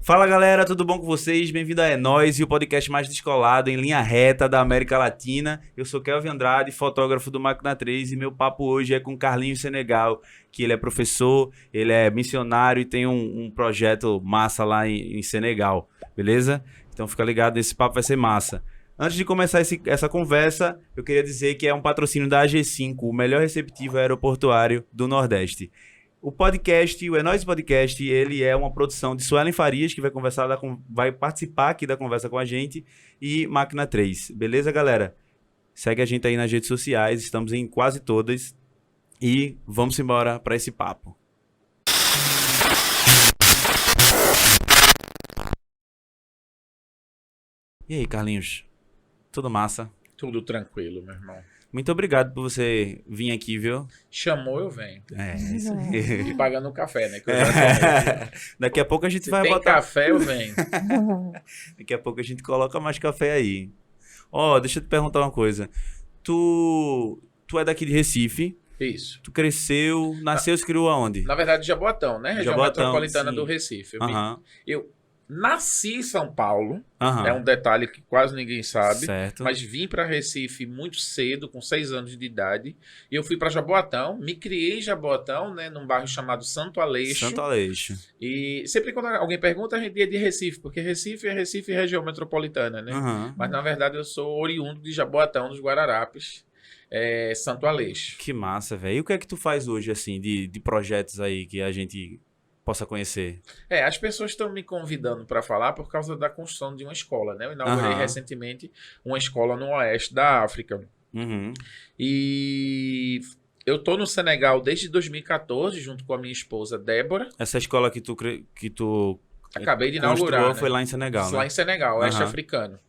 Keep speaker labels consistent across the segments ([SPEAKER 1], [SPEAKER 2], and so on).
[SPEAKER 1] Fala galera, tudo bom com vocês? Bem-vindo a É Nóis e o podcast mais descolado em linha reta da América Latina. Eu sou Kelvin Andrade, fotógrafo do Máquina 3 e meu papo hoje é com Carlinhos Senegal, que ele é professor, ele é missionário e tem um projeto massa lá em Senegal, beleza? Então fica ligado, esse papo vai ser massa. Antes de começar essa conversa, eu queria dizer que é um patrocínio da AG5, o melhor receptivo aeroportuário do Nordeste. O podcast, o É Nóis Podcast, ele é uma produção de Suelen Farias, que vai participar aqui da conversa com a gente, e Máquina 3. Beleza, galera? Segue a gente aí nas redes sociais, estamos em quase todas. E vamos embora para esse papo. E aí, Carlinhos? Tudo massa?
[SPEAKER 2] Tudo tranquilo, meu irmão.
[SPEAKER 1] Muito obrigado por você vir aqui, viu?
[SPEAKER 2] Chamou, eu venho.
[SPEAKER 1] É, isso aí.
[SPEAKER 2] E pagando o café, né? Que eu já tomei.
[SPEAKER 1] Daqui a pouco a gente
[SPEAKER 2] Se
[SPEAKER 1] vai
[SPEAKER 2] tem
[SPEAKER 1] botar...
[SPEAKER 2] café, eu venho.
[SPEAKER 1] Daqui a pouco a gente coloca mais café aí. Ó, deixa eu te perguntar uma coisa. Tu é daqui de Recife,
[SPEAKER 2] Isso.
[SPEAKER 1] tu cresceu, nasceu e se criou aonde?
[SPEAKER 2] Na verdade, Jaboatão, né? Região
[SPEAKER 1] Jaboatão,
[SPEAKER 2] metropolitana
[SPEAKER 1] sim.
[SPEAKER 2] do Recife.
[SPEAKER 1] Aham,
[SPEAKER 2] Eu nasci em São Paulo,
[SPEAKER 1] aham.
[SPEAKER 2] é um detalhe que quase ninguém sabe.
[SPEAKER 1] Certo.
[SPEAKER 2] Mas vim para Recife muito cedo, com 6 anos de idade. E eu fui para Jaboatão, me criei em Jaboatão, né? Num bairro chamado Santo Aleixo.
[SPEAKER 1] Santo Aleixo.
[SPEAKER 2] E sempre quando alguém pergunta, a gente é de Recife, porque Recife é Recife região metropolitana, né?
[SPEAKER 1] Aham.
[SPEAKER 2] Mas na verdade eu sou oriundo de Jaboatão, dos Guararapes, Santo Aleixo.
[SPEAKER 1] Que massa, velho. E o que é que tu faz hoje, assim, de projetos aí que a gente possa conhecer?
[SPEAKER 2] As pessoas estão me convidando para falar por causa da construção de uma escola, né? Eu inaugurei
[SPEAKER 1] Aham.
[SPEAKER 2] recentemente uma escola no oeste da África.
[SPEAKER 1] Uhum.
[SPEAKER 2] E eu tô no Senegal desde 2014, junto com a minha esposa Débora.
[SPEAKER 1] Essa escola que tu
[SPEAKER 2] Acabei de
[SPEAKER 1] construiu
[SPEAKER 2] inaugurar, né?
[SPEAKER 1] foi lá em Senegal,
[SPEAKER 2] Lá
[SPEAKER 1] né?
[SPEAKER 2] em Senegal, oeste
[SPEAKER 1] Aham.
[SPEAKER 2] africano.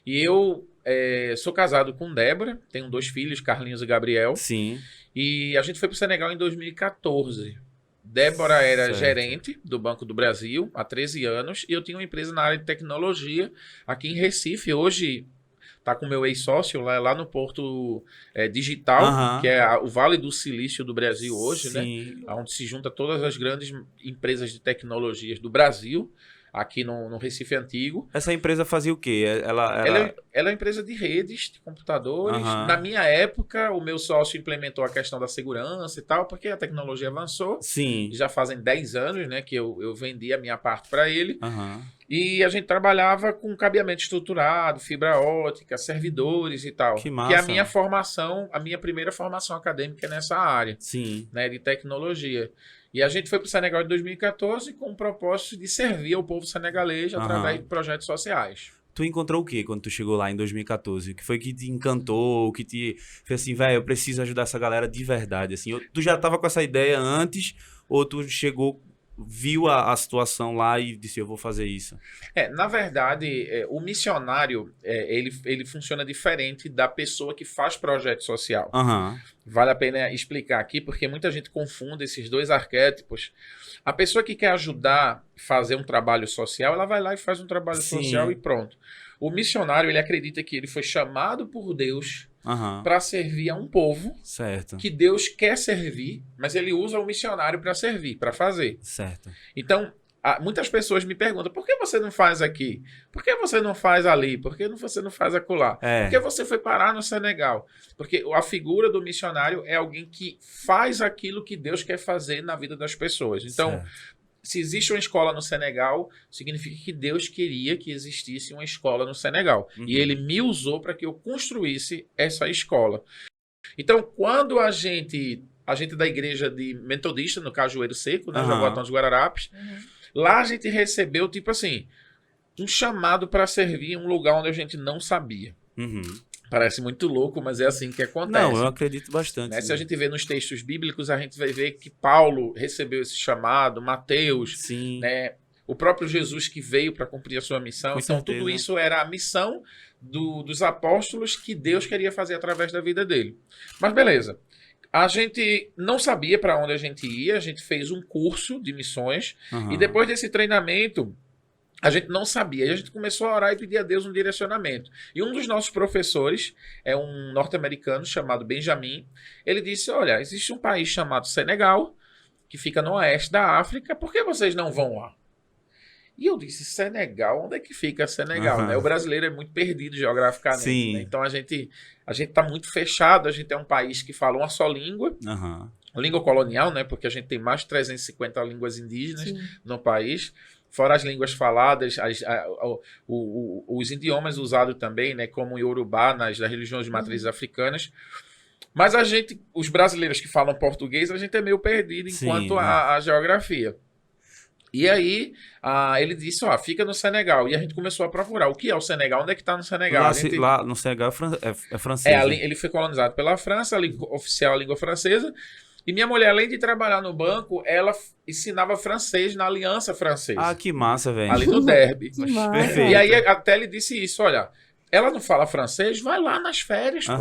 [SPEAKER 2] E eu sou casado com Débora, tenho 2 filhos, Carlinhos e Gabriel.
[SPEAKER 1] Sim.
[SPEAKER 2] E a gente foi para o Senegal em 2014. Débora era
[SPEAKER 1] Certo.
[SPEAKER 2] gerente do Banco do Brasil há 13 anos e eu tinha uma empresa na área de tecnologia aqui em Recife. Hoje está com o meu ex-sócio lá no Porto Digital,
[SPEAKER 1] Aham.
[SPEAKER 2] que é o Vale do Silício do Brasil hoje, né?
[SPEAKER 1] Sim.
[SPEAKER 2] Onde se junta todas as grandes empresas de tecnologias do Brasil, aqui no Recife Antigo.
[SPEAKER 1] Essa empresa fazia o quê?
[SPEAKER 2] Ela é uma empresa de redes, de computadores.
[SPEAKER 1] Aham.
[SPEAKER 2] Na minha época, o meu sócio implementou a questão da segurança e tal, porque a tecnologia avançou.
[SPEAKER 1] Sim.
[SPEAKER 2] Já fazem 10 anos, né, que eu vendi a minha parte para ele.
[SPEAKER 1] Aham.
[SPEAKER 2] E a gente trabalhava com cabeamento estruturado, fibra ótica, servidores e tal.
[SPEAKER 1] Que
[SPEAKER 2] Que é
[SPEAKER 1] massa.
[SPEAKER 2] a minha formação, a minha primeira formação acadêmica nessa área,
[SPEAKER 1] Sim.
[SPEAKER 2] né, de tecnologia. E a gente foi para o Senegal em 2014 com o propósito de servir ao povo senegalês através de projetos sociais.
[SPEAKER 1] Tu encontrou o quê quando tu chegou lá em 2014? O que foi que te encantou? O que te fez assim, velho, eu preciso ajudar essa galera de verdade, assim? Tu já tava com essa ideia antes ou tu chegou, viu a situação lá e disse, eu vou fazer isso?
[SPEAKER 2] Na verdade, o missionário, ele funciona diferente da pessoa que faz projeto social.
[SPEAKER 1] Aham.
[SPEAKER 2] Vale a pena explicar aqui, porque muita gente confunde esses dois arquétipos. A pessoa que quer ajudar a fazer um trabalho social, ela vai lá e faz um trabalho
[SPEAKER 1] Sim.
[SPEAKER 2] social e pronto. O missionário, ele acredita que ele foi chamado por Deus
[SPEAKER 1] Aham.
[SPEAKER 2] para servir a um povo
[SPEAKER 1] Certo.
[SPEAKER 2] que Deus quer servir, mas ele usa o missionário para servir, para fazer.
[SPEAKER 1] Certo.
[SPEAKER 2] Então, muitas pessoas me perguntam, por que você não faz aqui? Por que você não faz ali? Por que você não faz acolá?
[SPEAKER 1] É.
[SPEAKER 2] Por que você foi parar no Senegal? Porque a figura do missionário é alguém que faz aquilo que Deus quer fazer na vida das pessoas. Então,
[SPEAKER 1] Certo.
[SPEAKER 2] se existe uma escola no Senegal, significa que Deus queria que existisse uma escola no Senegal.
[SPEAKER 1] Uhum.
[SPEAKER 2] E ele me usou para que eu construísse essa escola. Então, quando a gente da igreja de metodista, no Cajueiro Seco, né,
[SPEAKER 1] Aham.
[SPEAKER 2] Jaboatão dos Guararapes, lá a gente recebeu, tipo assim, um chamado para servir em um lugar onde a gente não sabia.
[SPEAKER 1] Uhum.
[SPEAKER 2] Parece muito louco, mas é assim que acontece.
[SPEAKER 1] Não, eu acredito bastante.
[SPEAKER 2] Né? Se a gente vê nos textos bíblicos, a gente vai ver que Paulo recebeu esse chamado, Mateus,
[SPEAKER 1] Sim.
[SPEAKER 2] né? O próprio Jesus que veio para cumprir a sua missão.
[SPEAKER 1] Com
[SPEAKER 2] Então,
[SPEAKER 1] certeza.
[SPEAKER 2] tudo isso era a missão dos apóstolos que Deus queria fazer através da vida dele. Mas beleza. A gente não sabia para onde a gente ia, a gente fez um curso de missões
[SPEAKER 1] Aham.
[SPEAKER 2] e depois desse treinamento, a gente não sabia. E a gente começou a orar e pedir a Deus um direcionamento. E um dos nossos professores é um norte-americano chamado Benjamin. Ele disse, olha, existe um país chamado Senegal, que fica no oeste da África, por que vocês não vão lá? E eu disse, Senegal, onde é que fica Senegal? Né? O brasileiro é muito perdido geograficamente.
[SPEAKER 1] Sim.
[SPEAKER 2] Né? Então a gente está muito fechado, a gente é um país que fala uma só língua, língua colonial, né? Porque a gente tem mais de 350 línguas indígenas no país, fora as línguas faladas, os idiomas usados também, né? Como o Yorubá nas religiões de matrizes africanas. Mas os brasileiros que falam português, a gente é meio perdido enquanto a geografia. E aí, ele disse, fica no Senegal. E a gente começou a procurar. O que é o Senegal? Onde é que está no Senegal?
[SPEAKER 1] Lá no Senegal é francês.
[SPEAKER 2] Ele foi colonizado pela França, a língua oficial, a língua francesa. E minha mulher, além de trabalhar no banco, ela ensinava francês na Aliança Francesa.
[SPEAKER 1] Ah, que massa, velho.
[SPEAKER 2] Ali no Derby.
[SPEAKER 1] Perfeito.
[SPEAKER 2] E aí, até ele disse isso, olha, ela não fala francês, vai lá nas férias, pô.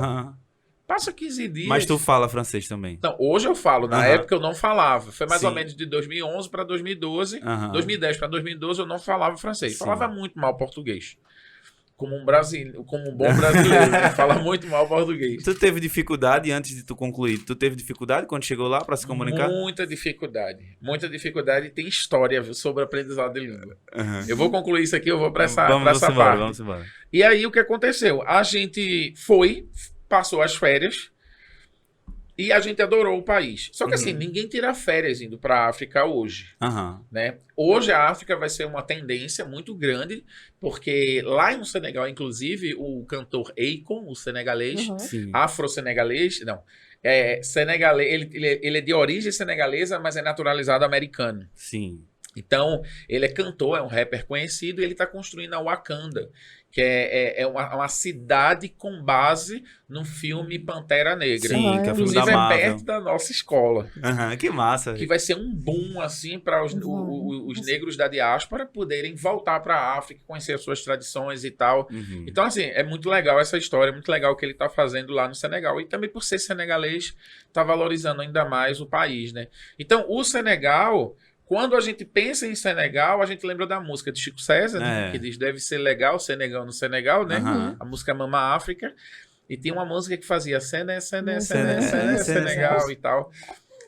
[SPEAKER 2] Passa 15 dias.
[SPEAKER 1] Mas tu fala francês também?
[SPEAKER 2] Não, hoje eu falo. Na época eu não falava. Foi mais ou menos de 2011 para 2012. 2010 para 2012 eu não falava francês. Falava muito mal português. Como um bom brasileiro, né? Fala muito mal português.
[SPEAKER 1] Tu teve dificuldade antes de tu concluir? Tu teve dificuldade quando chegou lá para se comunicar?
[SPEAKER 2] Muita dificuldade. Muita dificuldade. E tem história sobre aprendizado de língua. Eu vou concluir isso aqui, eu vou para essa parte.
[SPEAKER 1] Vamos embora.
[SPEAKER 2] E aí o que aconteceu? A gente passou as férias e a gente adorou o país. Só que assim, ninguém tira férias indo para a África hoje. Né? Hoje a África vai ser uma tendência muito grande, porque lá no Senegal, inclusive, o cantor Akon, o senegalês, afro-senegalês, não, senegalês, ele é de origem senegalesa, mas é naturalizado americano.
[SPEAKER 1] Sim.
[SPEAKER 2] Então, ele é cantor, é um rapper conhecido, e ele está construindo a Wakanda, que é uma cidade com base no filme Pantera Negra.
[SPEAKER 1] Sim, que é o filme da
[SPEAKER 2] Inclusive
[SPEAKER 1] Marvel.
[SPEAKER 2] é perto da nossa escola.
[SPEAKER 1] Que massa.
[SPEAKER 2] Que vai ser um boom, assim, para os negros da diáspora poderem voltar para a África, conhecer as suas tradições e tal. Então, assim, é muito legal essa história, é muito legal o que ele está fazendo lá no Senegal. E também por ser senegalês, está valorizando ainda mais o país, né? Então, o Senegal... Quando a gente pensa em Senegal, a gente lembra da música de Chico César, né? Que diz, deve ser legal, Senegal no Senegal, né? A música Mama África. E tem uma música que fazia Senegal e tal.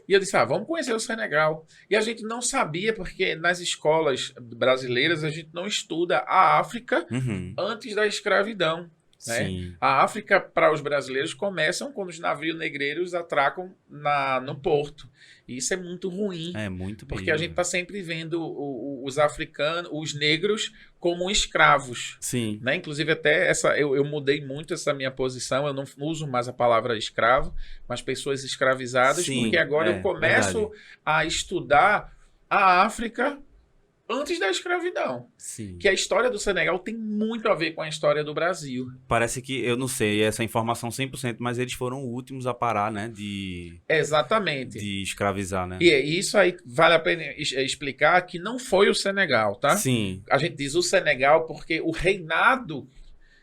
[SPEAKER 2] E eu disse, vamos conhecer o Senegal. E a gente não sabia, porque nas escolas brasileiras a gente não estuda a África antes da escravidão. Né? A África, para os brasileiros, começam quando os navios negreiros atracam no porto. E isso é muito ruim.
[SPEAKER 1] É muito
[SPEAKER 2] porque a gente está sempre vendo os africanos, os negros, como escravos.
[SPEAKER 1] Sim.
[SPEAKER 2] Né? Inclusive, até eu mudei muito essa minha posição. Eu não uso mais a palavra escravo, mas pessoas escravizadas, porque agora eu começo a estudar a África antes da escravidão.
[SPEAKER 1] Sim.
[SPEAKER 2] Que a história do Senegal tem muito a ver com a história do Brasil.
[SPEAKER 1] Parece que, eu não sei essa informação 100%, mas eles foram os últimos a parar, né?
[SPEAKER 2] Exatamente.
[SPEAKER 1] De escravizar, né?
[SPEAKER 2] E isso aí vale a pena explicar que não foi o Senegal, tá?
[SPEAKER 1] Sim.
[SPEAKER 2] A gente diz o Senegal porque o reinado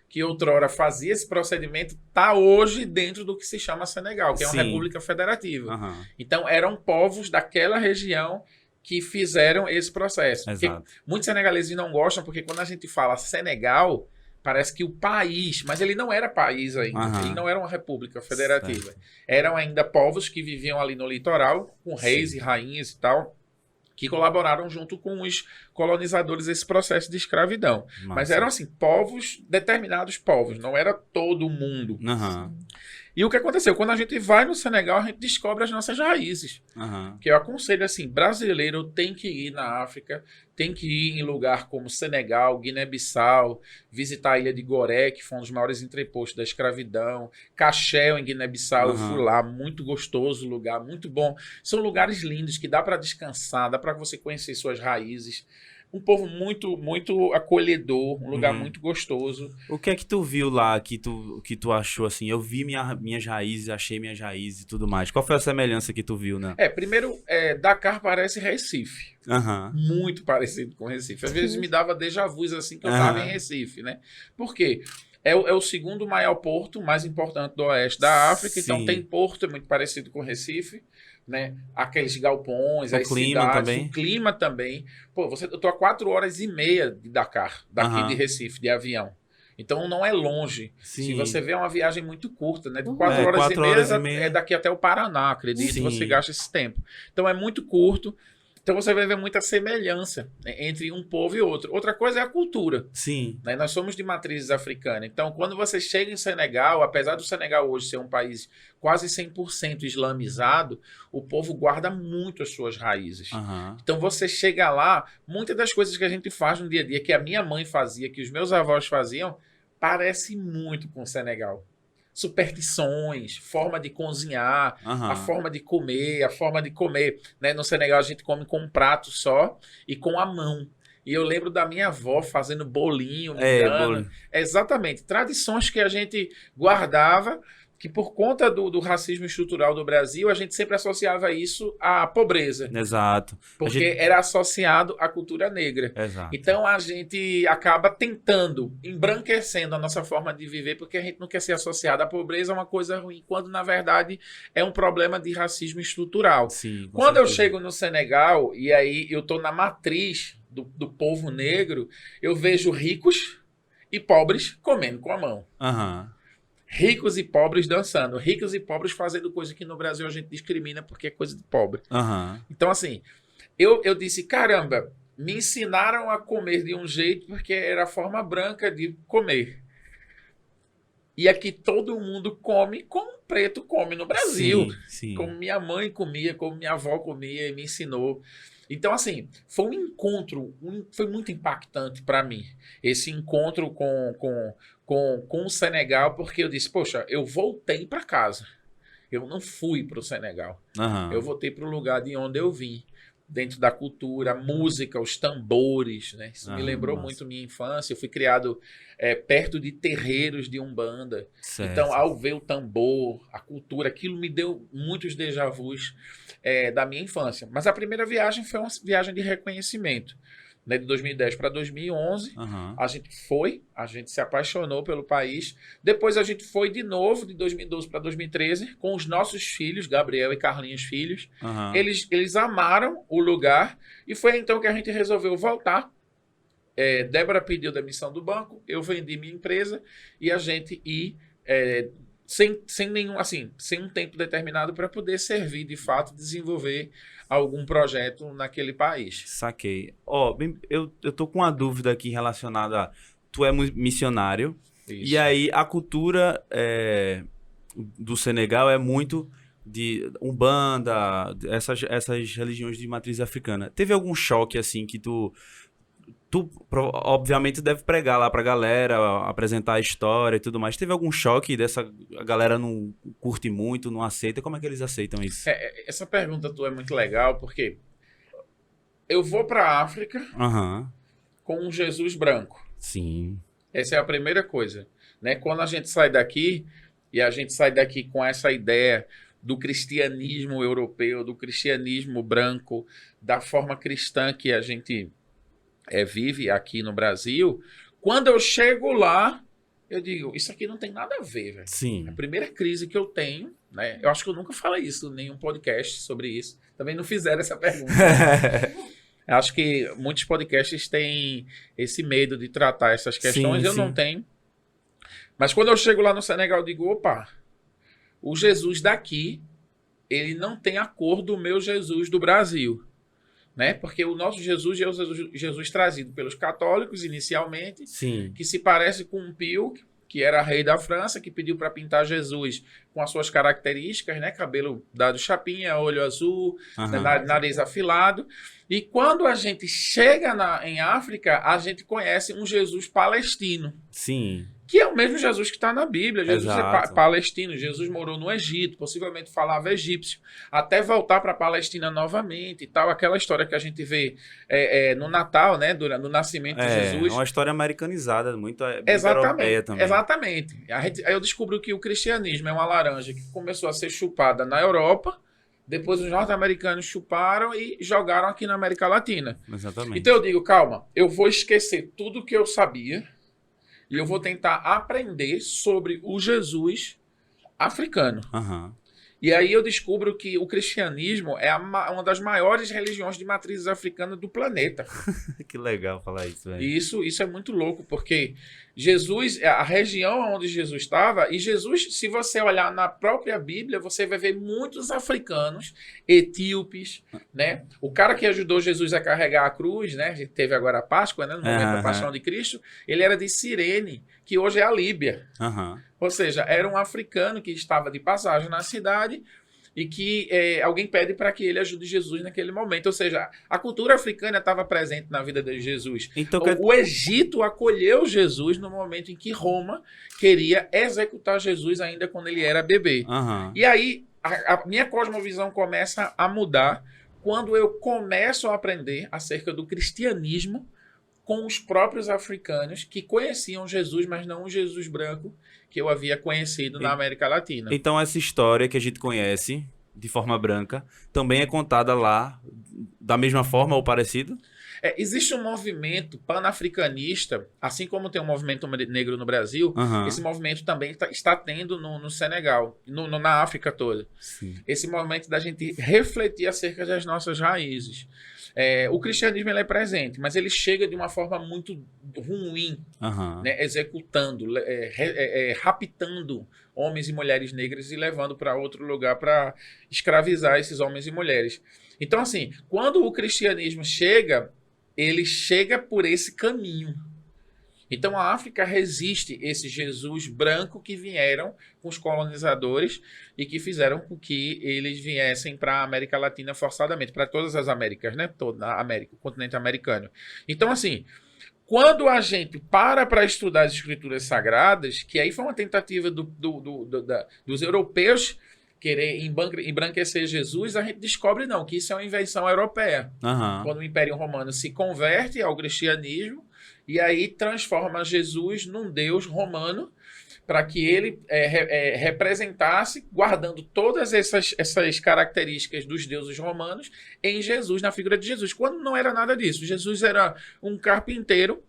[SPEAKER 2] que outrora fazia esse procedimento está hoje dentro do que se chama Senegal, que é uma república federativa. Então, eram povos daquela região que fizeram esse processo. Muitos senegaleses não gostam, porque quando a gente fala Senegal, parece que o país... Mas ele não era país ainda. Ele não era uma república federativa. Eram ainda povos que viviam ali no litoral, com reis e rainhas e tal, que colaboraram junto com os colonizadores esse processo de escravidão. Mas eram, assim, determinados povos. Não era todo mundo. E o que aconteceu? Quando a gente vai no Senegal, a gente descobre as nossas raízes. Que eu aconselho, assim, brasileiro tem que ir na África, tem que ir em lugar como Senegal, Guiné-Bissau, visitar a ilha de Goré, que foi um dos maiores entrepostos da escravidão, Cachel, em Guiné-Bissau, eu fui lá, muito gostoso o lugar, muito bom. São lugares lindos que dá para descansar, dá para você conhecer suas raízes. Um povo muito, muito acolhedor, um lugar muito gostoso.
[SPEAKER 1] O que é que tu viu lá que tu achou assim? Eu vi minhas raízes, achei minhas raízes e tudo mais. Qual foi a semelhança que tu viu, né?
[SPEAKER 2] Primeiro, Dakar parece Recife. Muito parecido com Recife. Às vezes me dava déjà vus assim que eu estava em Recife, né? Por quê? É o segundo maior porto mais importante do oeste da África, então tem porto, é muito parecido com Recife. Né? Aqueles galpões, as cidades, o clima também. Pô, eu tô a 4h30 de Dakar, daqui de Recife, de avião. Então não é longe. Se você vê, é uma viagem muito curta, né? De 4h30 é daqui até o Paraná, acredito, você gasta esse tempo. Então é muito curto. Então você vai ver muita semelhança, né, entre um povo e outro. Outra coisa é a cultura.
[SPEAKER 1] Sim.
[SPEAKER 2] Né? Nós somos de matrizes africanas. Então, quando você chega em Senegal, apesar do Senegal hoje ser um país quase 100% islamizado, o povo guarda muito as suas raízes.
[SPEAKER 1] Aham.
[SPEAKER 2] Então, você chega lá, muitas das coisas que a gente faz no dia a dia, que a minha mãe fazia, que os meus avós faziam, parece muito com o Senegal. Superstições, forma de cozinhar,
[SPEAKER 1] Aham.
[SPEAKER 2] a forma de comer, a forma de comer. Né? No Senegal, a gente come com um prato só e com a mão. E eu lembro da minha avó fazendo bolinho, me dando.
[SPEAKER 1] Bolo.
[SPEAKER 2] Exatamente. Tradições que a gente guardava, que por conta do racismo estrutural do Brasil, a gente sempre associava isso à pobreza,
[SPEAKER 1] Exato.
[SPEAKER 2] porque
[SPEAKER 1] gente-
[SPEAKER 2] era associado à cultura negra.
[SPEAKER 1] Exato.
[SPEAKER 2] Então a gente acaba tentando, embranquecendo a nossa forma de viver, porque a gente não quer ser associado à pobreza, é uma coisa ruim, quando na verdade é um problema de racismo estrutural.
[SPEAKER 1] Sim, com
[SPEAKER 2] Quando eu
[SPEAKER 1] certeza.
[SPEAKER 2] chego no Senegal, e aí eu estou na matriz do povo negro, eu vejo ricos e pobres comendo com a mão.
[SPEAKER 1] Aham.
[SPEAKER 2] Ricos e pobres dançando. Ricos e pobres fazendo coisa que no Brasil a gente discrimina porque é coisa de pobre.
[SPEAKER 1] Aham.
[SPEAKER 2] Então, assim, eu disse, caramba, me ensinaram a comer de um jeito porque era a forma branca de comer. E aqui todo mundo come como o preto come no Brasil.
[SPEAKER 1] Sim, sim.
[SPEAKER 2] Como minha mãe comia, como minha avó comia e me ensinou. Então, assim, foi um encontro, foi muito impactante para mim, esse encontro com o Senegal, porque eu disse, poxa, eu voltei para casa. Eu não fui para o Senegal.
[SPEAKER 1] Aham.
[SPEAKER 2] Eu voltei para o lugar de onde eu vim. Dentro da cultura, a música, os tambores, né? Isso me lembrou
[SPEAKER 1] massa.
[SPEAKER 2] muito minha infância. Eu fui criado perto de terreiros de Umbanda.
[SPEAKER 1] Certo.
[SPEAKER 2] Então, ao ver o tambor, a cultura, aquilo me deu muitos déjà vus da minha infância. Mas a primeira viagem foi uma viagem de reconhecimento. Né? De 2010 para 2011,
[SPEAKER 1] Aham.
[SPEAKER 2] a gente se apaixonou pelo país. Depois a gente foi de novo, de 2012 para 2013, com os nossos filhos, Gabriel e Carlinhos filhos.
[SPEAKER 1] Aham.
[SPEAKER 2] Eles amaram o lugar e foi então que a gente resolveu voltar. Débora pediu demissão do banco, eu vendi minha empresa e a gente ir sem nenhum, assim, sem um tempo determinado para poder servir, de fato, desenvolver algum projeto naquele país.
[SPEAKER 1] Saquei. Ó, eu tô com uma dúvida aqui relacionada a... Tu é missionário,
[SPEAKER 2] Isso.
[SPEAKER 1] e aí a cultura do Senegal é muito de Umbanda, essas religiões de matriz africana. Teve algum choque, assim, que tu obviamente deve pregar lá pra galera, apresentar a história e tudo mais. Teve algum choque a galera não curte muito, não aceita? Como é que eles aceitam isso?
[SPEAKER 2] Essa pergunta tua é muito legal, porque eu vou para a África
[SPEAKER 1] Aham.
[SPEAKER 2] com um Jesus branco.
[SPEAKER 1] Sim.
[SPEAKER 2] Essa é a primeira coisa. Né? Quando a gente sai daqui, e a gente sai daqui com essa ideia do cristianismo europeu, do cristianismo branco, da forma cristã que a gente vive aqui no Brasil, quando eu chego lá, eu digo, isso aqui não tem nada a ver, velho.
[SPEAKER 1] Sim.
[SPEAKER 2] A primeira crise que eu tenho, né? Eu acho que eu nunca falei isso em nenhum podcast sobre isso. Também não fizeram essa pergunta. Eu acho que muitos podcasts têm esse medo de tratar essas questões.
[SPEAKER 1] Sim,
[SPEAKER 2] eu
[SPEAKER 1] sim.
[SPEAKER 2] não tenho. Mas quando eu chego lá no Senegal, eu digo, opa, o Jesus daqui, ele não tem a cor do meu Jesus do Brasil. Né? Porque o nosso Jesus é o Jesus trazido pelos católicos, inicialmente,
[SPEAKER 1] Sim.
[SPEAKER 2] que se parece com um Pio, que era rei da França, que pediu para pintar Jesus com as suas características, né? Cabelo dado chapinha, olho azul,
[SPEAKER 1] Aham.
[SPEAKER 2] nariz afilado. E quando a gente chega em África, a gente conhece um Jesus palestino,
[SPEAKER 1] Sim.
[SPEAKER 2] que é o mesmo Jesus que está na Bíblia. Jesus
[SPEAKER 1] Exato.
[SPEAKER 2] é palestino. Jesus morou no Egito, possivelmente falava egípcio, até voltar para a Palestina novamente e tal. Aquela história que a gente vê no Natal, né? No nascimento de Jesus.
[SPEAKER 1] É uma história americanizada, muito europeia
[SPEAKER 2] Exatamente,
[SPEAKER 1] também.
[SPEAKER 2] exatamente. Aí eu descobri que o cristianismo é uma laranja que começou a ser chupada na Europa, depois os norte-americanos chuparam e jogaram aqui na América Latina.
[SPEAKER 1] Exatamente.
[SPEAKER 2] Então eu digo, calma, eu vou esquecer tudo que eu sabia e eu vou tentar aprender sobre o Jesus africano.
[SPEAKER 1] Aham.
[SPEAKER 2] E aí eu descubro que o cristianismo é uma das maiores religiões de matrizes africanas do planeta.
[SPEAKER 1] Que legal falar isso, velho.
[SPEAKER 2] E isso é muito louco, porque Jesus, a região onde Jesus estava, e Jesus, se você olhar na própria Bíblia, você vai ver muitos africanos, etíopes, né? O cara que ajudou Jesus a carregar a cruz, né? A gente teve agora a Páscoa, né? No momento da Paixão de Cristo, ele era de Cirene, que hoje é a Líbia. Ou seja, era um africano que estava de passagem na cidade e que alguém pede para que ele ajude Jesus naquele momento. Ou seja, a cultura africana estava presente na vida de Jesus. Então, o Egito acolheu Jesus no momento em que Roma queria executar Jesus ainda quando ele era bebê. E aí, a minha cosmovisão começa a mudar quando eu começo a aprender acerca do cristianismo com os próprios africanos que conheciam Jesus, mas não o Jesus branco que eu havia conhecido na América Latina.
[SPEAKER 1] Então essa história que a gente conhece de forma branca também é contada lá da mesma forma ou parecido?
[SPEAKER 2] Existe um movimento panafricanista, assim como tem um movimento negro no Brasil, esse movimento também está tendo no Senegal, na África toda.
[SPEAKER 1] Sim.
[SPEAKER 2] Esse movimento da gente refletir acerca das nossas raízes. O cristianismo ele é presente, mas ele chega de uma forma muito ruim, né? Executando, raptando homens e mulheres negras e levando para outro lugar para escravizar esses homens e mulheres. Então, assim, quando o cristianismo chega, ele chega por esse caminho. Então a África resiste esse Jesus branco que vieram com os colonizadores e que fizeram com que eles viessem para a América Latina forçadamente, para todas as Américas, né? Toda a América, o continente americano. Então, assim, quando a gente para estudar as escrituras sagradas, que aí foi uma tentativa dos europeus querer embranquecer Jesus, a gente descobre não, que isso é uma invenção europeia. Quando o Império Romano se converte ao cristianismo, e aí transforma Jesus num deus romano para que ele representasse, guardando todas essas características dos deuses romanos, em Jesus, na figura de Jesus. Quando não era nada disso. Jesus era um carpinteiro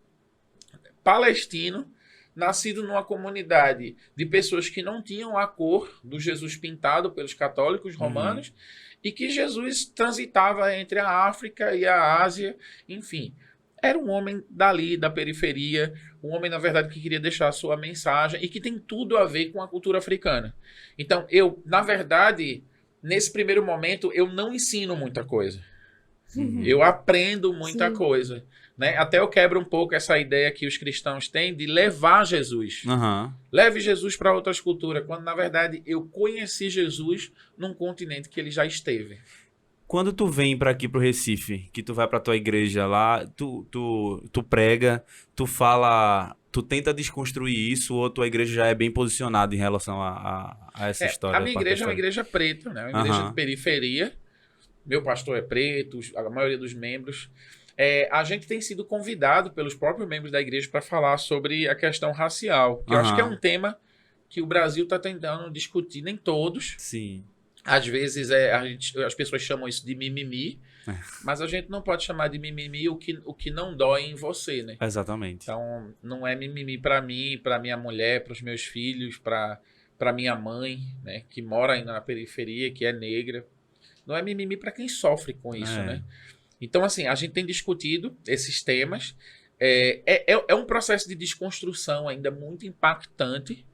[SPEAKER 2] palestino, nascido numa comunidade de pessoas que não tinham a cor do Jesus pintado pelos católicos romanos, e que Jesus transitava entre a África e a Ásia, enfim. Era um homem dali, da periferia, um homem, na verdade, que queria deixar a sua mensagem e que tem tudo a ver com a cultura africana. Então, na verdade, nesse primeiro momento, eu não ensino muita coisa. Eu aprendo muita coisa. Né? Até eu quebro um pouco essa ideia que os cristãos têm de levar Jesus. Leve Jesus para outras culturas, quando, na verdade, eu conheci Jesus num continente que ele já esteve.
[SPEAKER 1] Quando tu vem para aqui pro Recife, que tu vai pra tua igreja lá, tu prega, tu fala, tu tenta desconstruir isso, ou tua igreja já é bem posicionada em relação a essa história?
[SPEAKER 2] A minha igreja é uma igreja preta, né? Uma igreja de periferia. Meu pastor é preto, a maioria dos membros. A gente tem sido convidado pelos próprios membros da igreja para falar sobre a questão racial. Que eu acho que é um tema que o Brasil está tentando discutir, nem todos.
[SPEAKER 1] Sim.
[SPEAKER 2] Às vezes as pessoas chamam isso de mimimi, mas a gente não pode chamar de mimimi o que não dói em você, né?
[SPEAKER 1] Exatamente.
[SPEAKER 2] Então, não é mimimi para mim, para minha mulher, para os meus filhos, para minha mãe, né? Que mora ainda na periferia, que é negra. Não é mimimi para quem sofre com isso, né? Então, assim, a gente tem discutido esses temas. É um processo de desconstrução ainda muito impactante,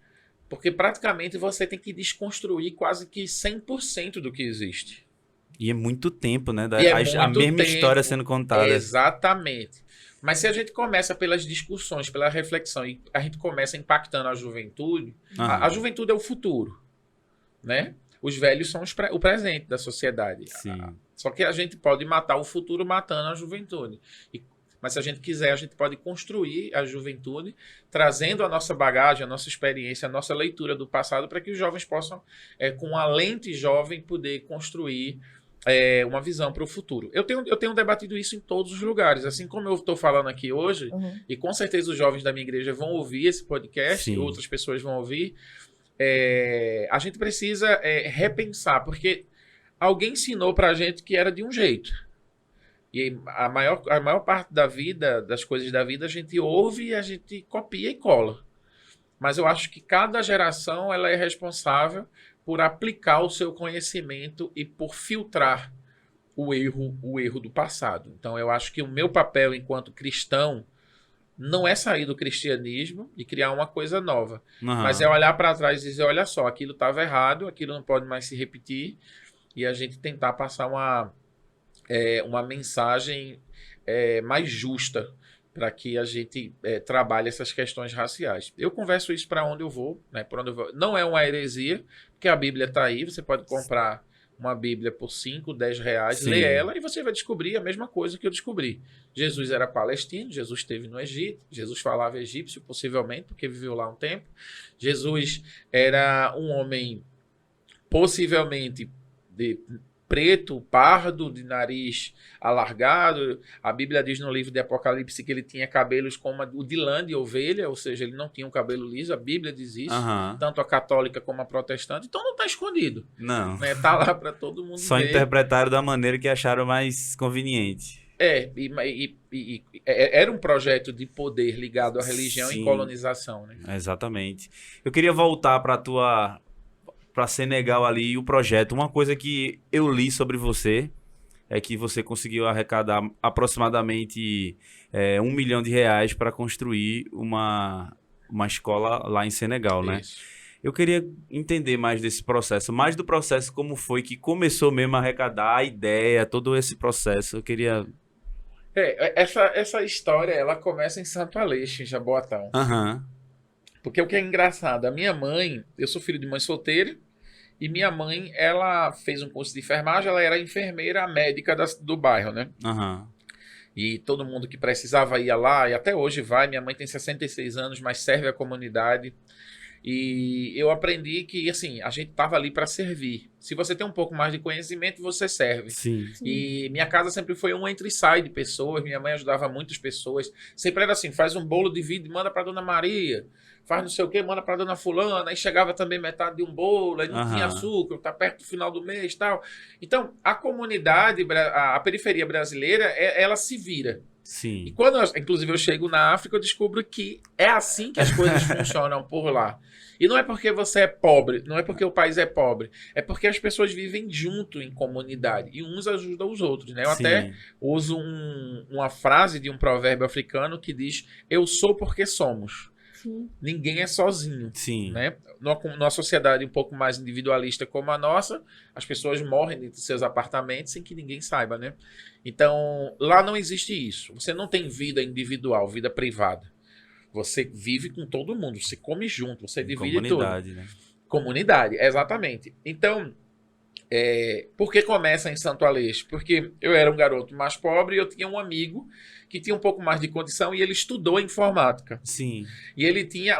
[SPEAKER 2] porque praticamente você tem que desconstruir quase que 100% do que existe.
[SPEAKER 1] E é muito tempo, né? A mesma história sendo contada.
[SPEAKER 2] Exatamente. Mas se a gente começa pelas discussões, pela reflexão, e a gente começa impactando a juventude, a juventude é o futuro, né? Os velhos são o presente da sociedade.
[SPEAKER 1] Sim.
[SPEAKER 2] Só que a gente pode matar o futuro matando a juventude. Mas se a gente quiser, a gente pode construir a juventude, trazendo a nossa bagagem, a nossa experiência, a nossa leitura do passado, para que os jovens possam, com a lente jovem, poder construir uma visão para o futuro. Eu tenho debatido isso em todos os lugares. Assim como eu estou falando aqui hoje, e com certeza os jovens da minha igreja vão ouvir esse podcast, e outras pessoas vão ouvir, a gente precisa repensar, porque alguém ensinou para a gente que era de um jeito. E a maior parte da vida, das coisas da vida, a gente ouve e a gente copia e cola. Mas eu acho que cada geração ela é responsável por aplicar o seu conhecimento e por filtrar o erro do passado. Então, eu acho que o meu papel enquanto cristão não é sair do cristianismo e criar uma coisa nova, mas é olhar para trás e dizer, olha só, aquilo estava errado, aquilo não pode mais se repetir, e a gente tentar passar uma mensagem mais justa para que a gente trabalhe essas questões raciais. Eu converso isso para onde eu vou, né? Por onde eu vou. Não é uma heresia, porque a Bíblia está aí, você pode comprar uma Bíblia por 5, 10 reais,
[SPEAKER 1] Sim.
[SPEAKER 2] ler ela e você vai descobrir a mesma coisa que eu descobri. Jesus era palestino, Jesus esteve no Egito, Jesus falava egípcio, possivelmente, porque viveu lá um tempo. Jesus era um homem, possivelmente, de preto, pardo, de nariz alargado. A Bíblia diz no livro de Apocalipse que ele tinha cabelos como o de lã de ovelha, ou seja, ele não tinha um cabelo liso. A Bíblia diz isso, tanto a católica como a protestante. Então não está escondido.
[SPEAKER 1] Não.
[SPEAKER 2] Está lá para todo mundo
[SPEAKER 1] Só
[SPEAKER 2] ver.
[SPEAKER 1] interpretaram da maneira que acharam mais conveniente.
[SPEAKER 2] Era um projeto de poder ligado à religião
[SPEAKER 1] Sim.
[SPEAKER 2] e colonização, né?
[SPEAKER 1] Exatamente. Eu queria voltar para Senegal ali e o projeto. Uma coisa que eu li sobre você é que você conseguiu arrecadar aproximadamente R$ 1 milhão para construir uma escola lá em Senegal, né?
[SPEAKER 2] Isso.
[SPEAKER 1] Eu queria entender mais desse processo, mais do processo, como foi que começou mesmo a arrecadar a ideia, todo esse processo. Eu queria...
[SPEAKER 2] Essa história, ela começa em Santo Aleixo, em Jaboatão. Porque o que é engraçado, a minha mãe, eu sou filho de mãe solteira, e minha mãe, ela fez um curso de enfermagem, ela era enfermeira médica do bairro, né? E todo mundo que precisava ia lá, e até hoje vai. Minha mãe tem 66 anos, mas serve a comunidade. E eu aprendi que, assim, a gente estava ali para servir. Se você tem um pouco mais de conhecimento, você serve.
[SPEAKER 1] Sim.
[SPEAKER 2] E minha casa sempre foi um entra e sai de pessoas. Minha mãe ajudava muitas pessoas. Sempre era assim, faz um bolo de vidro e manda para Dona Maria. Faz não sei o quê, manda para Dona Fulana. Aí chegava também metade de um bolo, aí não tinha açúcar, tá perto do final do mês e tal. Então, a comunidade, a periferia brasileira, ela se vira.
[SPEAKER 1] Sim.
[SPEAKER 2] E quando, inclusive, eu chego na África, eu descubro que é assim que as coisas funcionam por lá. E não é porque você é pobre, não é porque o país é pobre, é porque as pessoas vivem junto em comunidade e uns ajudam os outros, né? Eu até uso uma frase de um provérbio africano que diz: eu sou porque somos. Sim. Ninguém é sozinho.
[SPEAKER 1] Sim.
[SPEAKER 2] Né? Numa sociedade um pouco mais individualista como a nossa, as pessoas morrem dentro de seus apartamentos sem que ninguém saiba, né? Então, lá não existe isso. Você não tem vida individual, vida privada. Você vive com todo mundo, você come junto, você divide tudo.
[SPEAKER 1] Comunidade, né?
[SPEAKER 2] Comunidade, exatamente. Então, por que começa em Santo Aleixo? Porque eu era um garoto mais pobre e eu tinha um amigo que tinha um pouco mais de condição e ele estudou informática.
[SPEAKER 1] Sim.
[SPEAKER 2] E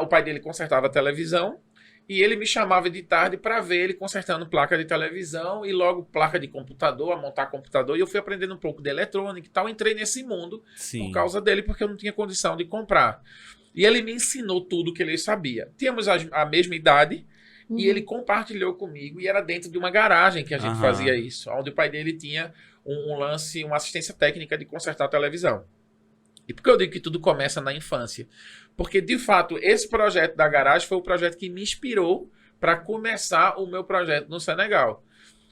[SPEAKER 2] o pai dele consertava a televisão e ele me chamava de tarde para ver ele consertando placa de televisão e logo placa de computador, a montar computador. E eu fui aprendendo um pouco de eletrônica e tal. Entrei nesse mundo por causa dele, porque eu não tinha condição de comprar. E ele me ensinou tudo que ele sabia. Tínhamos a mesma idade e ele compartilhou comigo e era dentro de uma garagem que a gente fazia isso, onde o pai dele tinha uma assistência técnica de consertar a televisão. E por que eu digo que tudo começa na infância? Porque, de fato, esse projeto da garagem foi o projeto que me inspirou para começar o meu projeto no Senegal.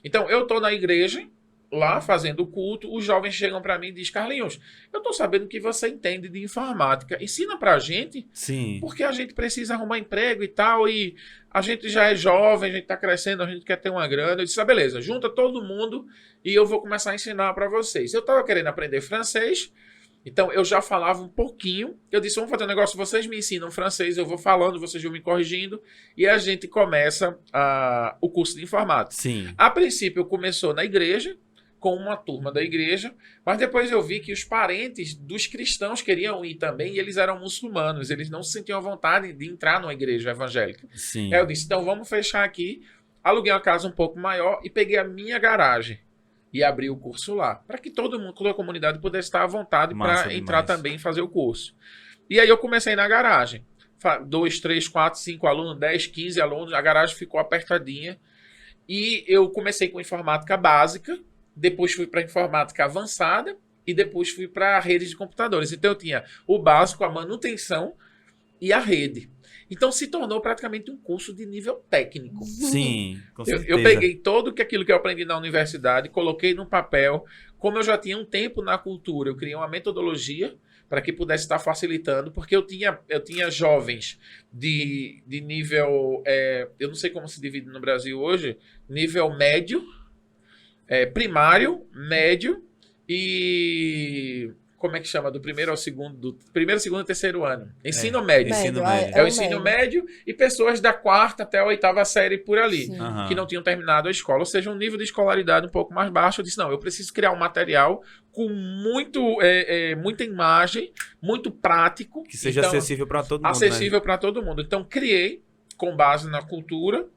[SPEAKER 2] Então, eu estou na igreja, lá fazendo o culto, os jovens chegam para mim e dizem: Carlinhos, eu estou sabendo que você entende de informática, ensina para a gente, porque a gente precisa arrumar emprego e tal, e a gente já é jovem, a gente está crescendo, a gente quer ter uma grana. Eu disse: beleza, junta todo mundo e eu vou começar a ensinar para vocês. Eu estava querendo aprender francês, então eu já falava um pouquinho. Eu disse: vamos fazer um negócio, vocês me ensinam francês, eu vou falando, vocês vão me corrigindo, e a gente começa o curso de informática. A princípio começou na igreja, com uma turma da igreja, mas depois eu vi que os parentes dos cristãos queriam ir também e eles eram muçulmanos, eles não se sentiam à vontade de entrar numa igreja evangélica. Aí eu disse: então vamos fechar aqui, aluguei uma casa um pouco maior e peguei a minha garagem e abri o curso lá, para que todo mundo, toda a comunidade pudesse estar à vontade para entrar também e fazer o curso. E aí eu comecei na garagem, 2, 3, 4, 5 alunos, 10, 15 alunos, a garagem ficou apertadinha e eu comecei com informática básica, depois fui para informática avançada e depois fui para redes de computadores. Então eu tinha o básico, a manutenção e a rede. Então se tornou praticamente um curso de nível técnico.
[SPEAKER 1] Sim, com certeza.
[SPEAKER 2] Eu peguei aquilo que eu aprendi na universidade, coloquei no papel. Como eu já tinha um tempo na cultura, eu criei uma metodologia para que pudesse estar facilitando, porque eu tinha jovens de nível, eu não sei como se divide no Brasil hoje, nível médio, primário, médio e... Como é que chama? Do primeiro ao segundo, do primeiro, segundo e terceiro ano. Ensino médio.
[SPEAKER 1] Ensino médio.
[SPEAKER 2] É o ensino médio e pessoas da quarta até a oitava série por ali,
[SPEAKER 1] Aham.
[SPEAKER 2] que não tinham terminado a escola, ou seja, um nível de escolaridade um pouco mais baixo. Eu disse, não, eu preciso criar um material com muita imagem, muito prático.
[SPEAKER 1] Que seja
[SPEAKER 2] então,
[SPEAKER 1] acessível para todo mundo.
[SPEAKER 2] acessível para todo mundo. Então, criei, com base na cultura,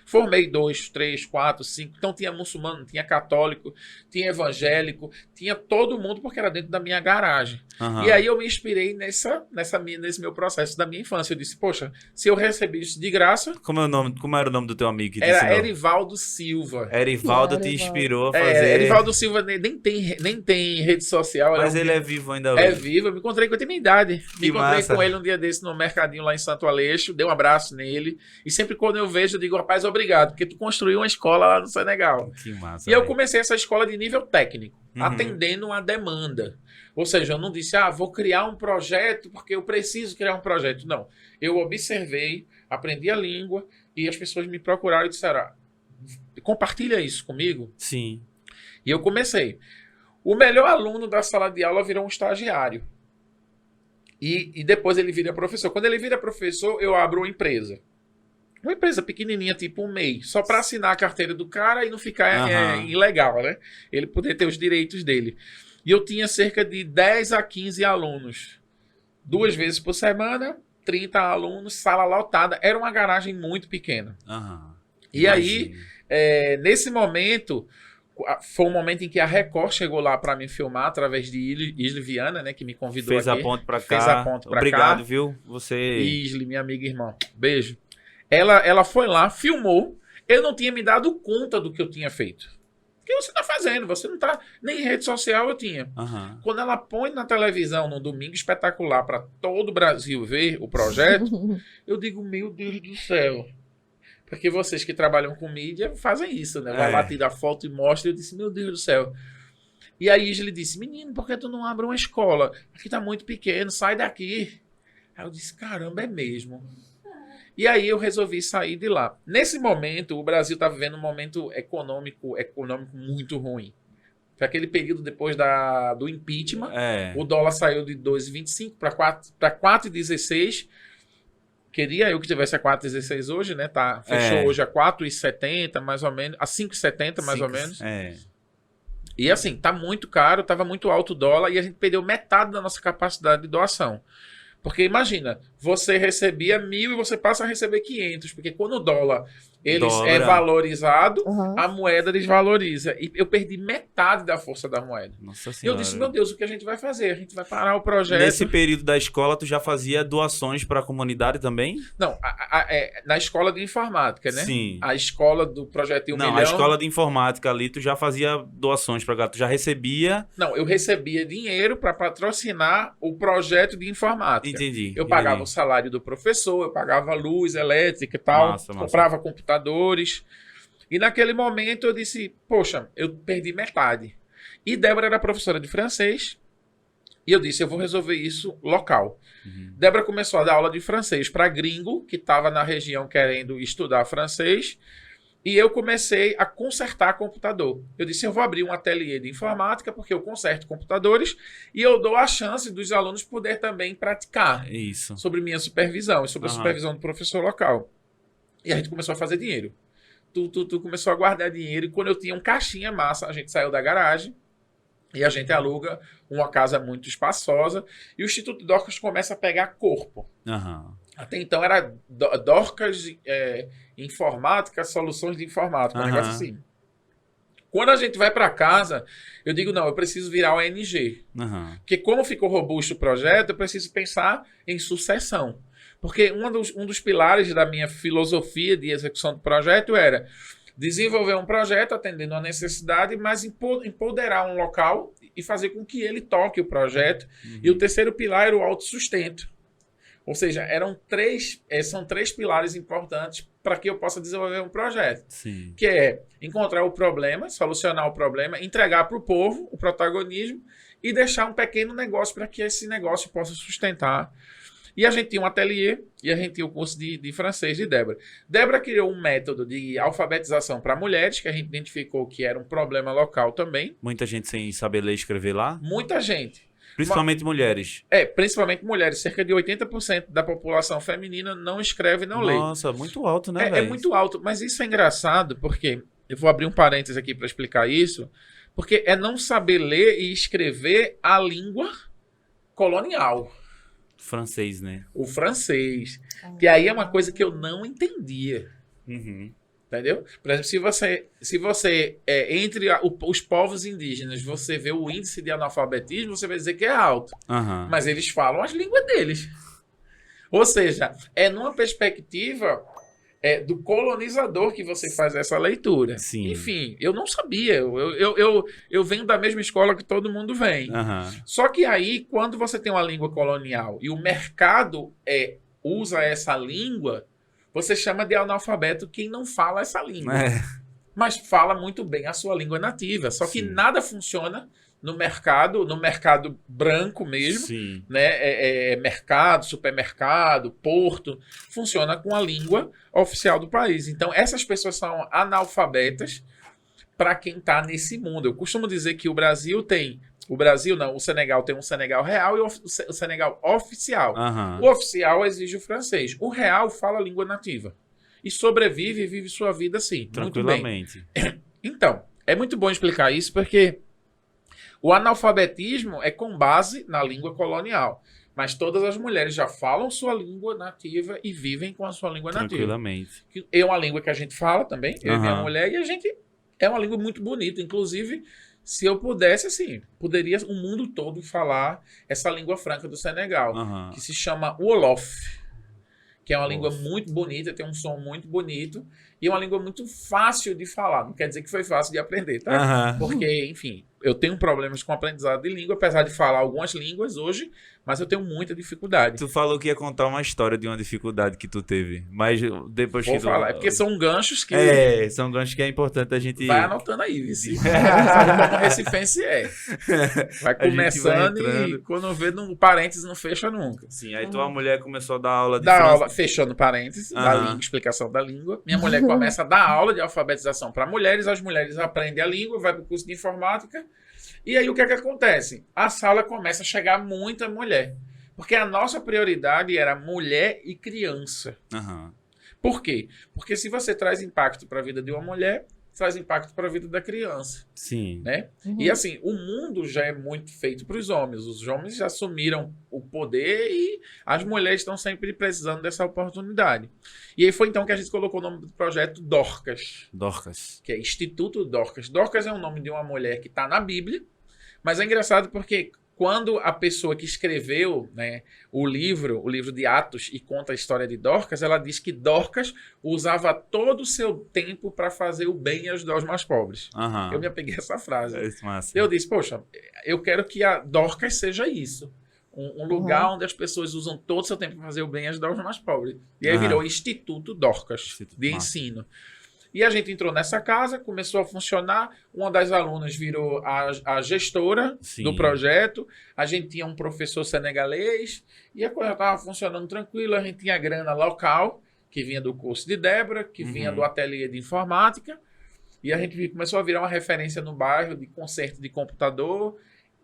[SPEAKER 2] formei 2, 3, 4, 5. Então tinha muçulmano, tinha católico, tinha evangélico, tinha todo mundo porque era dentro da minha garagem.
[SPEAKER 1] Aham.
[SPEAKER 2] E aí eu me inspirei nesse meu processo da minha infância. Eu disse, poxa, se eu recebi isso de graça...
[SPEAKER 1] Como era o nome do teu amigo que te
[SPEAKER 2] Era
[SPEAKER 1] ensinou?
[SPEAKER 2] Erivaldo Silva.
[SPEAKER 1] Erivaldo te
[SPEAKER 3] Erivaldo.
[SPEAKER 1] inspirou a fazer...
[SPEAKER 2] Erivaldo Silva nem tem rede social.
[SPEAKER 1] Mas ele é vivo ainda
[SPEAKER 2] É
[SPEAKER 1] hoje.
[SPEAKER 2] vivo, eu me encontrei com ele, tem minha idade.
[SPEAKER 1] Que
[SPEAKER 2] Me encontrei
[SPEAKER 1] massa.
[SPEAKER 2] com ele um dia desse no mercadinho lá em Santo Aleixo, dei um abraço nele. E sempre quando eu vejo, eu digo, rapaz, obrigado, porque tu construiu uma escola lá no Senegal.
[SPEAKER 1] Que massa.
[SPEAKER 2] E eu
[SPEAKER 1] velho.
[SPEAKER 2] comecei essa escola de nível técnico,
[SPEAKER 1] Uhum.
[SPEAKER 2] atendendo uma demanda. Ou seja, eu não disse, vou criar um projeto porque eu preciso criar um projeto. Não. Eu observei, aprendi a língua e as pessoas me procuraram e disseram, compartilha isso comigo.
[SPEAKER 1] Sim.
[SPEAKER 2] E eu comecei. O melhor aluno da sala de aula virou um estagiário. E depois ele vira professor. Quando ele vira professor, eu abro uma empresa. Uma empresa pequenininha, tipo um MEI. Só para assinar a carteira do cara e não ficar
[SPEAKER 1] Aham.
[SPEAKER 2] ilegal, né? Ele poder ter os direitos dele. E eu tinha cerca de 10 a 15 alunos. 2 vezes por semana, 30 alunos, sala lotada. Era uma garagem muito pequena.
[SPEAKER 1] Aham.
[SPEAKER 2] E aí...
[SPEAKER 1] Imagino.
[SPEAKER 2] nesse momento, foi um momento em que a Record chegou lá para me filmar através de Isle Viana, né, que me convidou
[SPEAKER 1] Fez
[SPEAKER 2] aqui.
[SPEAKER 1] a ponte pra cá.
[SPEAKER 2] Fez a ponte pra
[SPEAKER 1] Obrigado,
[SPEAKER 2] cá.
[SPEAKER 1] viu? Você...
[SPEAKER 2] Isle, minha amiga e irmã. Beijo. Ela foi lá, filmou. Eu não tinha me dado conta do que eu tinha feito. O que você está fazendo? Você não está... Nem em rede social eu tinha.
[SPEAKER 1] Aham.
[SPEAKER 2] Quando ela põe na televisão, no Domingo Espetacular, para todo o Brasil ver o projeto, eu digo, meu Deus do céu. Porque vocês que trabalham com mídia fazem isso, né? Vai lá, tira a foto e mostra. Eu disse, meu Deus do céu. E aí ele disse, menino, por que tu não abre uma escola? Aqui tá muito pequeno, sai daqui. Aí eu disse, caramba, é mesmo. E aí eu resolvi sair de lá. Nesse momento, o Brasil tá vivendo um momento econômico muito ruim. Foi aquele período depois do impeachment. O dólar saiu de 2,25 para 4,16. Queria eu que tivesse a 4,16 hoje, né? Fechou hoje a 4,70, mais ou menos. A 5,70, mais ou menos. E assim, tá muito caro, tava muito alto o dólar e a gente perdeu metade da nossa capacidade de doação. Porque imagina, você recebia 1.000 e você passa a receber 500, porque quando o dólar é valorizado, a moeda desvaloriza. E eu perdi metade da força da moeda.
[SPEAKER 1] Nossa
[SPEAKER 2] E eu
[SPEAKER 1] Senhora.
[SPEAKER 2] disse, meu Deus, o que a gente vai fazer? A gente vai parar o projeto.
[SPEAKER 1] Nesse período da escola, tu já fazia doações para a comunidade também?
[SPEAKER 2] Não, na escola de informática, né?
[SPEAKER 1] Sim.
[SPEAKER 2] A escola do projeto 1
[SPEAKER 1] Não,
[SPEAKER 2] milhão...
[SPEAKER 1] a escola de informática ali, tu já fazia doações para cá, tu já recebia...
[SPEAKER 2] Não, eu recebia dinheiro para patrocinar o projeto de informática.
[SPEAKER 1] Entendi.
[SPEAKER 2] Eu pagava o salário do professor, eu pagava luz, elétrica e tal,
[SPEAKER 1] Massa.
[SPEAKER 2] comprava computadores. E naquele momento eu disse, poxa, eu perdi metade. E Débora era professora de francês e eu disse, eu vou resolver isso local. Débora começou a dar aula de francês para gringo, que estava na região querendo estudar francês, e eu comecei a consertar computador. Eu disse, eu vou abrir um ateliê de informática, porque eu conserto computadores, e eu dou a chance dos alunos poder também praticar
[SPEAKER 1] Isso.
[SPEAKER 2] sobre minha supervisão e sobre a supervisão do professor local. E a gente começou a fazer dinheiro. Tu começou a guardar dinheiro, e quando eu tinha um caixinha massa, a gente saiu da garagem, e a gente aluga uma casa muito espaçosa, e o Instituto Dorcas começa a pegar corpo. Até então era Dorcas Informática, Soluções de Informática, um negócio assim. Quando a gente vai para casa, eu digo, não, eu preciso virar ONG. Porque como ficou robusto o projeto, eu preciso pensar em sucessão. Porque um dos pilares da minha filosofia de execução do projeto era desenvolver um projeto atendendo a necessidade, mas empoderar um local e fazer com que ele toque o projeto. E o terceiro pilar era o autossustento. Ou seja, são três pilares importantes para que eu possa desenvolver um projeto.
[SPEAKER 1] Sim.
[SPEAKER 2] Que é encontrar o problema, solucionar o problema, entregar para o povo o protagonismo e deixar um pequeno negócio para que esse negócio possa sustentar. E a gente tinha um ateliê e a gente tinha o curso de francês de Débora. Débora criou um método de alfabetização para mulheres, que a gente identificou que era um problema local também.
[SPEAKER 1] Muita gente sem saber ler e escrever lá?
[SPEAKER 2] Muita gente.
[SPEAKER 1] Principalmente mulheres.
[SPEAKER 2] Principalmente mulheres. Cerca de 80% da população feminina não escreve e não lê.
[SPEAKER 1] Nossa, muito alto, né,
[SPEAKER 2] É
[SPEAKER 1] velho?
[SPEAKER 2] muito alto, mas isso é engraçado porque, eu vou abrir um parênteses aqui para explicar isso, porque é não saber ler e escrever a língua colonial,
[SPEAKER 1] Francês, né?
[SPEAKER 2] o francês, que aí é uma coisa que eu não entendia,
[SPEAKER 1] Uhum.
[SPEAKER 2] entendeu? Por exemplo, se você entre os povos indígenas, você vê o índice de analfabetismo, você vai dizer que é alto,
[SPEAKER 1] Aham.
[SPEAKER 2] mas eles falam as línguas deles. Ou seja, é numa perspectiva do colonizador que você faz essa leitura.
[SPEAKER 1] Sim.
[SPEAKER 2] Enfim, eu não sabia. Eu venho da mesma escola que todo mundo vem.
[SPEAKER 1] Aham.
[SPEAKER 2] Só que aí, quando você tem uma língua colonial e o mercado usa essa língua, você chama de analfabeto quem não fala essa língua.
[SPEAKER 1] É.
[SPEAKER 2] Mas fala muito bem a sua língua nativa. Só que
[SPEAKER 1] Sim.
[SPEAKER 2] nada funciona no mercado branco mesmo,
[SPEAKER 1] Sim.
[SPEAKER 2] né? Mercado, supermercado, porto, funciona com a língua oficial do país. Então, essas pessoas são analfabetas para quem está nesse mundo. Eu costumo dizer que o Senegal tem um Senegal real e o Senegal oficial.
[SPEAKER 1] Aham.
[SPEAKER 2] O oficial exige o francês. O real fala a língua nativa. E sobrevive e vive sua vida assim, muito bem.
[SPEAKER 1] Tranquilamente.
[SPEAKER 2] Então, é muito bom explicar isso porque o analfabetismo é com base na língua colonial. Mas todas as mulheres já falam sua língua nativa e vivem com a sua língua nativa.
[SPEAKER 1] Tranquilamente.
[SPEAKER 2] Que é uma língua que a gente fala também, eu e minha
[SPEAKER 1] Aham.
[SPEAKER 2] mulher, e a gente é uma língua muito bonita. Inclusive, se eu pudesse, assim, poderia o mundo todo falar essa língua franca do Senegal,
[SPEAKER 1] Aham.
[SPEAKER 2] que se chama Wolof, que é uma língua
[SPEAKER 1] Nossa.
[SPEAKER 2] muito bonita, tem um som muito bonito e é uma língua muito fácil de falar. Não quer dizer que foi fácil de aprender, tá?
[SPEAKER 1] Aham.
[SPEAKER 2] Porque, enfim, eu tenho problemas com aprendizado de língua, apesar de falar algumas línguas hoje, mas eu tenho muita dificuldade.
[SPEAKER 1] Tu falou que ia contar uma história de uma dificuldade que tu teve, mas depois
[SPEAKER 2] Vou
[SPEAKER 1] que tu...
[SPEAKER 2] falar, é porque são ganchos que
[SPEAKER 1] são ganchos que é importante a gente...
[SPEAKER 2] vai anotando aí, vice. Sabe como recifense é. Vai
[SPEAKER 1] A gente vai
[SPEAKER 2] começando
[SPEAKER 1] entrando.
[SPEAKER 2] e quando vê, o parênteses não fecha nunca.
[SPEAKER 1] Sim, aí tua mulher começou a dar aula de
[SPEAKER 2] Dá
[SPEAKER 1] francês.
[SPEAKER 2] aula, fechando parênteses, da
[SPEAKER 1] Aham.
[SPEAKER 2] língua, explicação da língua. Minha mulher começa a dar aula de alfabetização para mulheres, as mulheres aprendem a língua, vai para o curso de informática. E aí o que é que acontece? A sala começa a chegar muita mulher. Porque a nossa prioridade era mulher e criança.
[SPEAKER 1] Aham.
[SPEAKER 2] Por quê? Porque se você traz impacto para a vida de uma mulher, traz impacto para a vida da criança,
[SPEAKER 1] Sim.
[SPEAKER 2] né? E assim, o mundo já é muito feito para os homens. Os homens já assumiram o poder e as mulheres estão sempre precisando dessa oportunidade. E aí foi então que a gente colocou o nome do projeto Dorcas,
[SPEAKER 1] Dorcas.
[SPEAKER 2] que é Instituto Dorcas. Dorcas é o nome de uma mulher que está na Bíblia, mas é engraçado porque quando a pessoa que escreveu, né, o livro de Atos e conta a história de Dorcas, ela diz que Dorcas usava todo o seu tempo para fazer o bem e ajudar os mais pobres.
[SPEAKER 1] Aham.
[SPEAKER 2] Eu me apeguei a essa frase.
[SPEAKER 1] É isso, massa.
[SPEAKER 2] Eu disse, poxa, eu quero que a Dorcas seja isso. Um lugar onde as pessoas usam todo o seu tempo para fazer o bem e ajudar os mais pobres. E aí
[SPEAKER 1] Aham.
[SPEAKER 2] virou Instituto Dorcas,
[SPEAKER 1] Instituto
[SPEAKER 2] de
[SPEAKER 1] massa.
[SPEAKER 2] ensino. E a gente entrou nessa casa, começou a funcionar. Uma das alunas virou a gestora
[SPEAKER 1] Sim.
[SPEAKER 2] do projeto. A gente tinha um professor senegalês e a coisa estava funcionando tranquilo. A gente tinha grana local, que vinha do curso de Débora, que vinha do ateliê de informática. E a gente começou a virar uma referência no bairro de conserto de computador.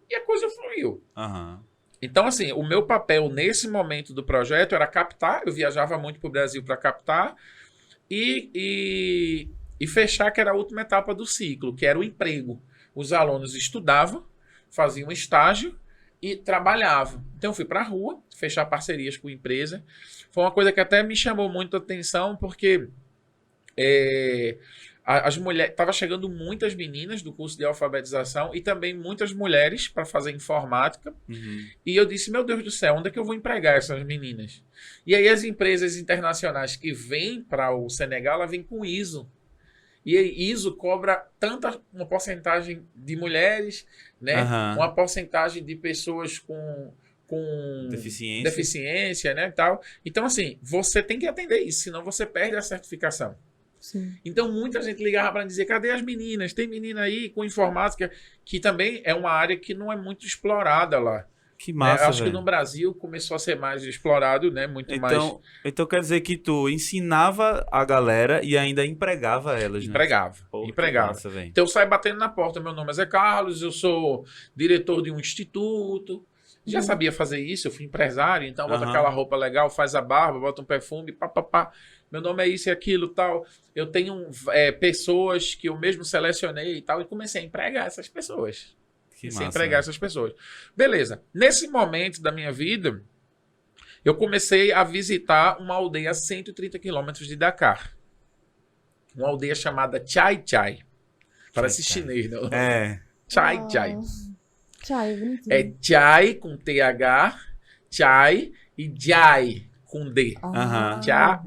[SPEAKER 2] E a coisa fluiu.
[SPEAKER 1] Aham.
[SPEAKER 2] Então, assim, o meu papel nesse momento do projeto era captar. Eu viajava muito para o Brasil para captar. E fechar, que era a última etapa do ciclo, que era o emprego. Os alunos estudavam, faziam estágio e trabalhavam. Então eu fui para a rua, fechar parcerias com empresa. Foi uma coisa que até me chamou muito a atenção, porque as mulheres, estava chegando muitas meninas do curso de alfabetização e também muitas mulheres para fazer informática. E eu disse, meu Deus do céu, onde é que eu vou empregar essas meninas? E aí as empresas internacionais que vêm para o Senegal, ela vem com ISO. E aí ISO cobra uma porcentagem de mulheres, né?
[SPEAKER 1] Aham.
[SPEAKER 2] Uma porcentagem de pessoas com com
[SPEAKER 1] Deficiência.
[SPEAKER 2] deficiência, né, e tal. Então, assim, você tem que atender isso, senão você perde a certificação.
[SPEAKER 3] Sim.
[SPEAKER 2] Então, muita gente ligava para dizer, cadê as meninas? Tem menina aí com informática, que também é uma área que não é muito explorada lá.
[SPEAKER 1] Que
[SPEAKER 2] Né?
[SPEAKER 1] massa,
[SPEAKER 2] Acho que
[SPEAKER 1] velho.
[SPEAKER 2] no Brasil começou a ser mais explorado, né? Muito mais
[SPEAKER 1] Então quer dizer que tu ensinava a galera e ainda empregava elas, né?
[SPEAKER 2] empregava.
[SPEAKER 1] Pô, que
[SPEAKER 2] empregava.
[SPEAKER 1] massa, velho.
[SPEAKER 2] Então, eu saio batendo na porta. Meu nome é Zé Carlos, eu sou diretor de um instituto. Já sabia fazer isso, eu fui empresário, então bota
[SPEAKER 1] Aham.
[SPEAKER 2] aquela roupa legal, faz a barba, bota um perfume, pá. Meu nome é isso e aquilo, tal. Eu tenho pessoas que eu mesmo selecionei e tal, e comecei a empregar essas pessoas.
[SPEAKER 1] Que
[SPEAKER 2] Comecei a
[SPEAKER 1] massa,
[SPEAKER 2] empregar
[SPEAKER 1] velho.
[SPEAKER 2] essas pessoas. Beleza. Nesse momento da minha vida, eu comecei a visitar uma aldeia a 130 quilômetros de Dakar. Uma aldeia chamada Chai Chai. Parece
[SPEAKER 1] Chai Chai.
[SPEAKER 2] chinês, não?
[SPEAKER 1] É.
[SPEAKER 2] Chai Chai.
[SPEAKER 3] Chai, bonitinho.
[SPEAKER 2] É Chai com TH, Chai e Jai com D.
[SPEAKER 1] Aham.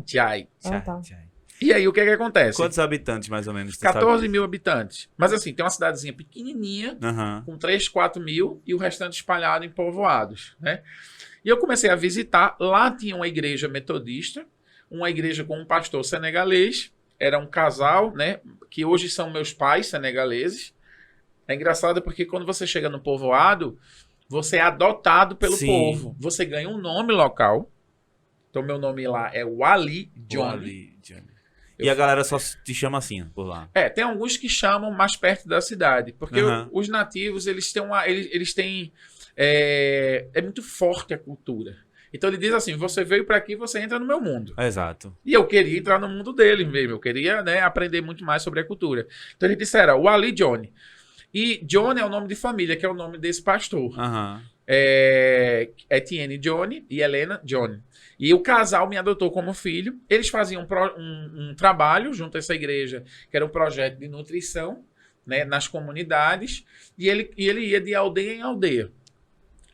[SPEAKER 2] Chai.
[SPEAKER 3] Ah, tá.
[SPEAKER 1] Tchai.
[SPEAKER 2] E aí, o que acontece?
[SPEAKER 1] Quantos habitantes, mais ou menos? tu sabe?
[SPEAKER 2] 14 mil habitantes. Mas assim, tem uma cidadezinha pequenininha,
[SPEAKER 1] Aham.
[SPEAKER 2] com 3, 4 mil, e o restante espalhado em povoados, né? E eu comecei a visitar. Lá tinha uma igreja metodista, uma igreja com um pastor senegalês. Era um casal, né? Que hoje são meus pais senegaleses. É engraçado porque quando você chega no povoado, você é adotado pelo
[SPEAKER 1] Sim.
[SPEAKER 2] povo. Você ganha um nome local. Então, meu nome lá é Wali Johnny.
[SPEAKER 1] Johnny. E a galera só te chama assim, por lá.
[SPEAKER 2] Tem alguns que chamam mais perto da cidade. Porque
[SPEAKER 1] Aham.
[SPEAKER 2] os nativos, eles têm uma... Eles têm... É muito forte a cultura. Então, ele diz assim, você veio para aqui, você entra no meu mundo.
[SPEAKER 1] Exato.
[SPEAKER 2] E eu queria entrar no mundo deles mesmo. Eu queria, né, aprender muito mais sobre a cultura. Então, ele disse, era Wali Johnny. E Johnny é o nome de família, que é o nome desse pastor.
[SPEAKER 1] Aham.
[SPEAKER 2] Etienne Johnny e Helena Johnny. E o casal me adotou como filho. Eles faziam um trabalho junto a essa igreja, que era um projeto de nutrição, né, nas comunidades. E ele ia de aldeia em aldeia.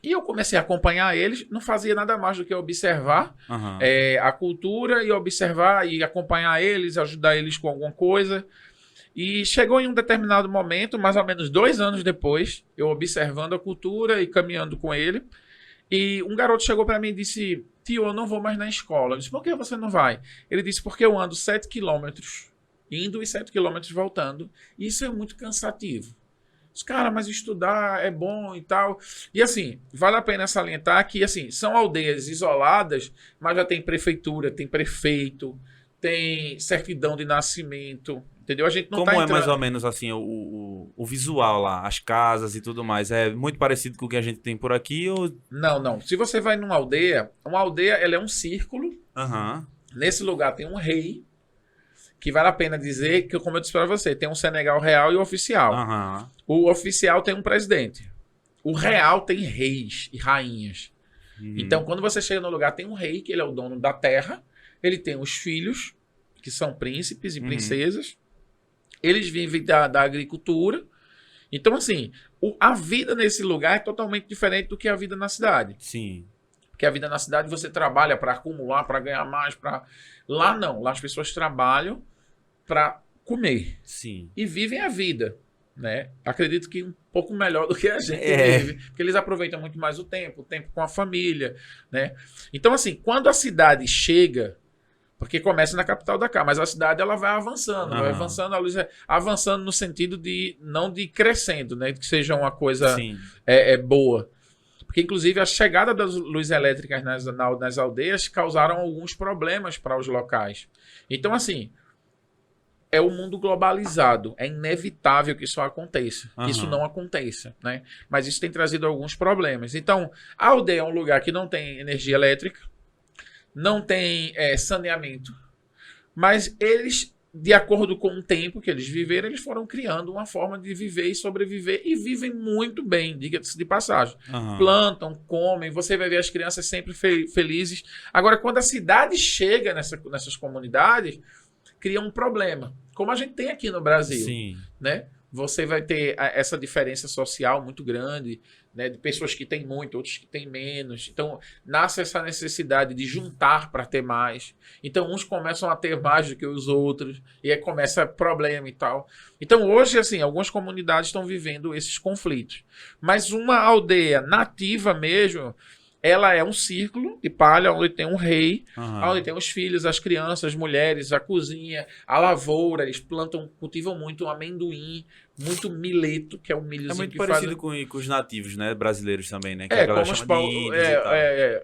[SPEAKER 2] E eu comecei a acompanhar eles, não fazia nada mais do que observar
[SPEAKER 1] Aham.
[SPEAKER 2] a cultura e observar e acompanhar eles, ajudar eles com alguma coisa. E chegou em um determinado momento, mais ou menos 2 anos depois, eu observando a cultura e caminhando com ele, e um garoto chegou para mim e disse, tio, eu não vou mais na escola. Eu disse, por que você não vai? Ele disse, porque eu ando 7 quilômetros indo e 7 quilômetros voltando, e isso é muito cansativo. Cara, mas estudar é bom e tal. E assim, vale a pena salientar que assim, são aldeias isoladas, mas já tem prefeitura, tem prefeito, tem certidão de nascimento, entendeu? A gente não
[SPEAKER 1] Como
[SPEAKER 2] tá
[SPEAKER 1] é
[SPEAKER 2] entrando...
[SPEAKER 1] mais ou menos assim o visual lá, as casas e tudo mais? É muito parecido com o que a gente tem por aqui ou...
[SPEAKER 2] Não. Se você vai numa aldeia, uma aldeia ela é um círculo.
[SPEAKER 1] Aham.
[SPEAKER 2] Nesse lugar tem um rei, que vale a pena dizer que, como eu disse para você, tem um Senegal real e o oficial.
[SPEAKER 1] Aham.
[SPEAKER 2] O oficial tem um presidente. O real tem reis e rainhas.
[SPEAKER 1] Uhum.
[SPEAKER 2] Então, quando você chega no lugar, tem um rei, que ele é o dono da terra. Ele tem os filhos, que são príncipes e princesas. Eles vivem da agricultura. Então, assim, a vida nesse lugar é totalmente diferente do que a vida na cidade.
[SPEAKER 1] Sim.
[SPEAKER 2] Porque a vida na cidade você trabalha para acumular, para ganhar mais. Lá não. Lá as pessoas trabalham para comer.
[SPEAKER 1] Sim.
[SPEAKER 2] E vivem a vida. Né? Acredito que um pouco melhor do que a gente vive, porque eles aproveitam muito mais o tempo com a família, né? Então, assim, quando a cidade chega, porque começa na capital da cá, mas a cidade ela vai avançando, vai avançando, a luz avançando no sentido de não de crescendo, né? Que seja uma coisa
[SPEAKER 1] Sim.
[SPEAKER 2] boa. Porque, inclusive, a chegada das luzes elétricas nas aldeias causaram alguns problemas para os locais. Então, assim, é o mundo globalizado. É inevitável que isso aconteça. Que isso não aconteça, né? Mas isso tem trazido alguns problemas. Então, a aldeia é um lugar que não tem energia elétrica, não tem saneamento, mas eles, de acordo com o tempo que eles viveram, eles foram criando uma forma de viver e sobreviver, e vivem muito bem, diga-se de passagem. Plantam, comem, você vai ver as crianças sempre felizes. Agora, quando a cidade chega nessas comunidades, cria um problema, como a gente tem aqui no Brasil.
[SPEAKER 1] Sim.
[SPEAKER 2] Né? Você vai ter essa diferença social muito grande, né? De pessoas que têm muito, outros que têm menos. Então, nasce essa necessidade de juntar para ter mais. Então, uns começam a ter mais do que os outros, e aí começa problema e tal. Então, hoje, assim, algumas comunidades estão vivendo esses conflitos. Mas uma aldeia nativa mesmo, ela é um círculo de palha onde tem um rei,
[SPEAKER 1] Aham.
[SPEAKER 2] onde tem os filhos, as crianças, as mulheres, a cozinha, a lavoura. Eles cultivam muito amendoim, muito mileto, que é um
[SPEAKER 1] É
[SPEAKER 2] milhozinho
[SPEAKER 1] muito
[SPEAKER 2] que
[SPEAKER 1] parecido
[SPEAKER 2] fazem.
[SPEAKER 1] com os nativos, né? Brasileiros também, né? Que a galera
[SPEAKER 2] Como os
[SPEAKER 1] chama de
[SPEAKER 2] povos,
[SPEAKER 1] índios e tal.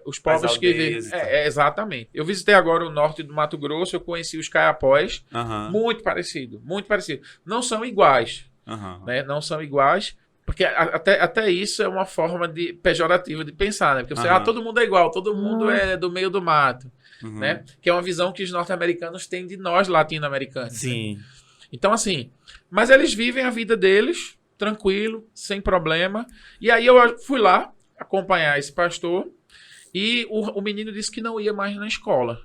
[SPEAKER 2] os povos que
[SPEAKER 1] aldeias e tal.
[SPEAKER 2] exatamente. Eu visitei agora o norte do Mato Grosso, eu conheci os caiapós,
[SPEAKER 1] Aham.
[SPEAKER 2] muito parecido, muito parecido. Não são iguais,
[SPEAKER 1] Aham.
[SPEAKER 2] né? Não são iguais, porque até isso é uma forma de pejorativa de pensar, né? Porque você,
[SPEAKER 1] Aham.
[SPEAKER 2] todo mundo é igual, todo mundo é do meio do mato,
[SPEAKER 1] Uhum.
[SPEAKER 2] né? Que é uma visão que os norte-americanos têm de nós latino-americanos. né?
[SPEAKER 1] Sim.
[SPEAKER 2] Então, assim, mas eles vivem a vida deles, tranquilo, sem problema. E aí eu fui lá acompanhar esse pastor e o menino disse que não ia mais na escola.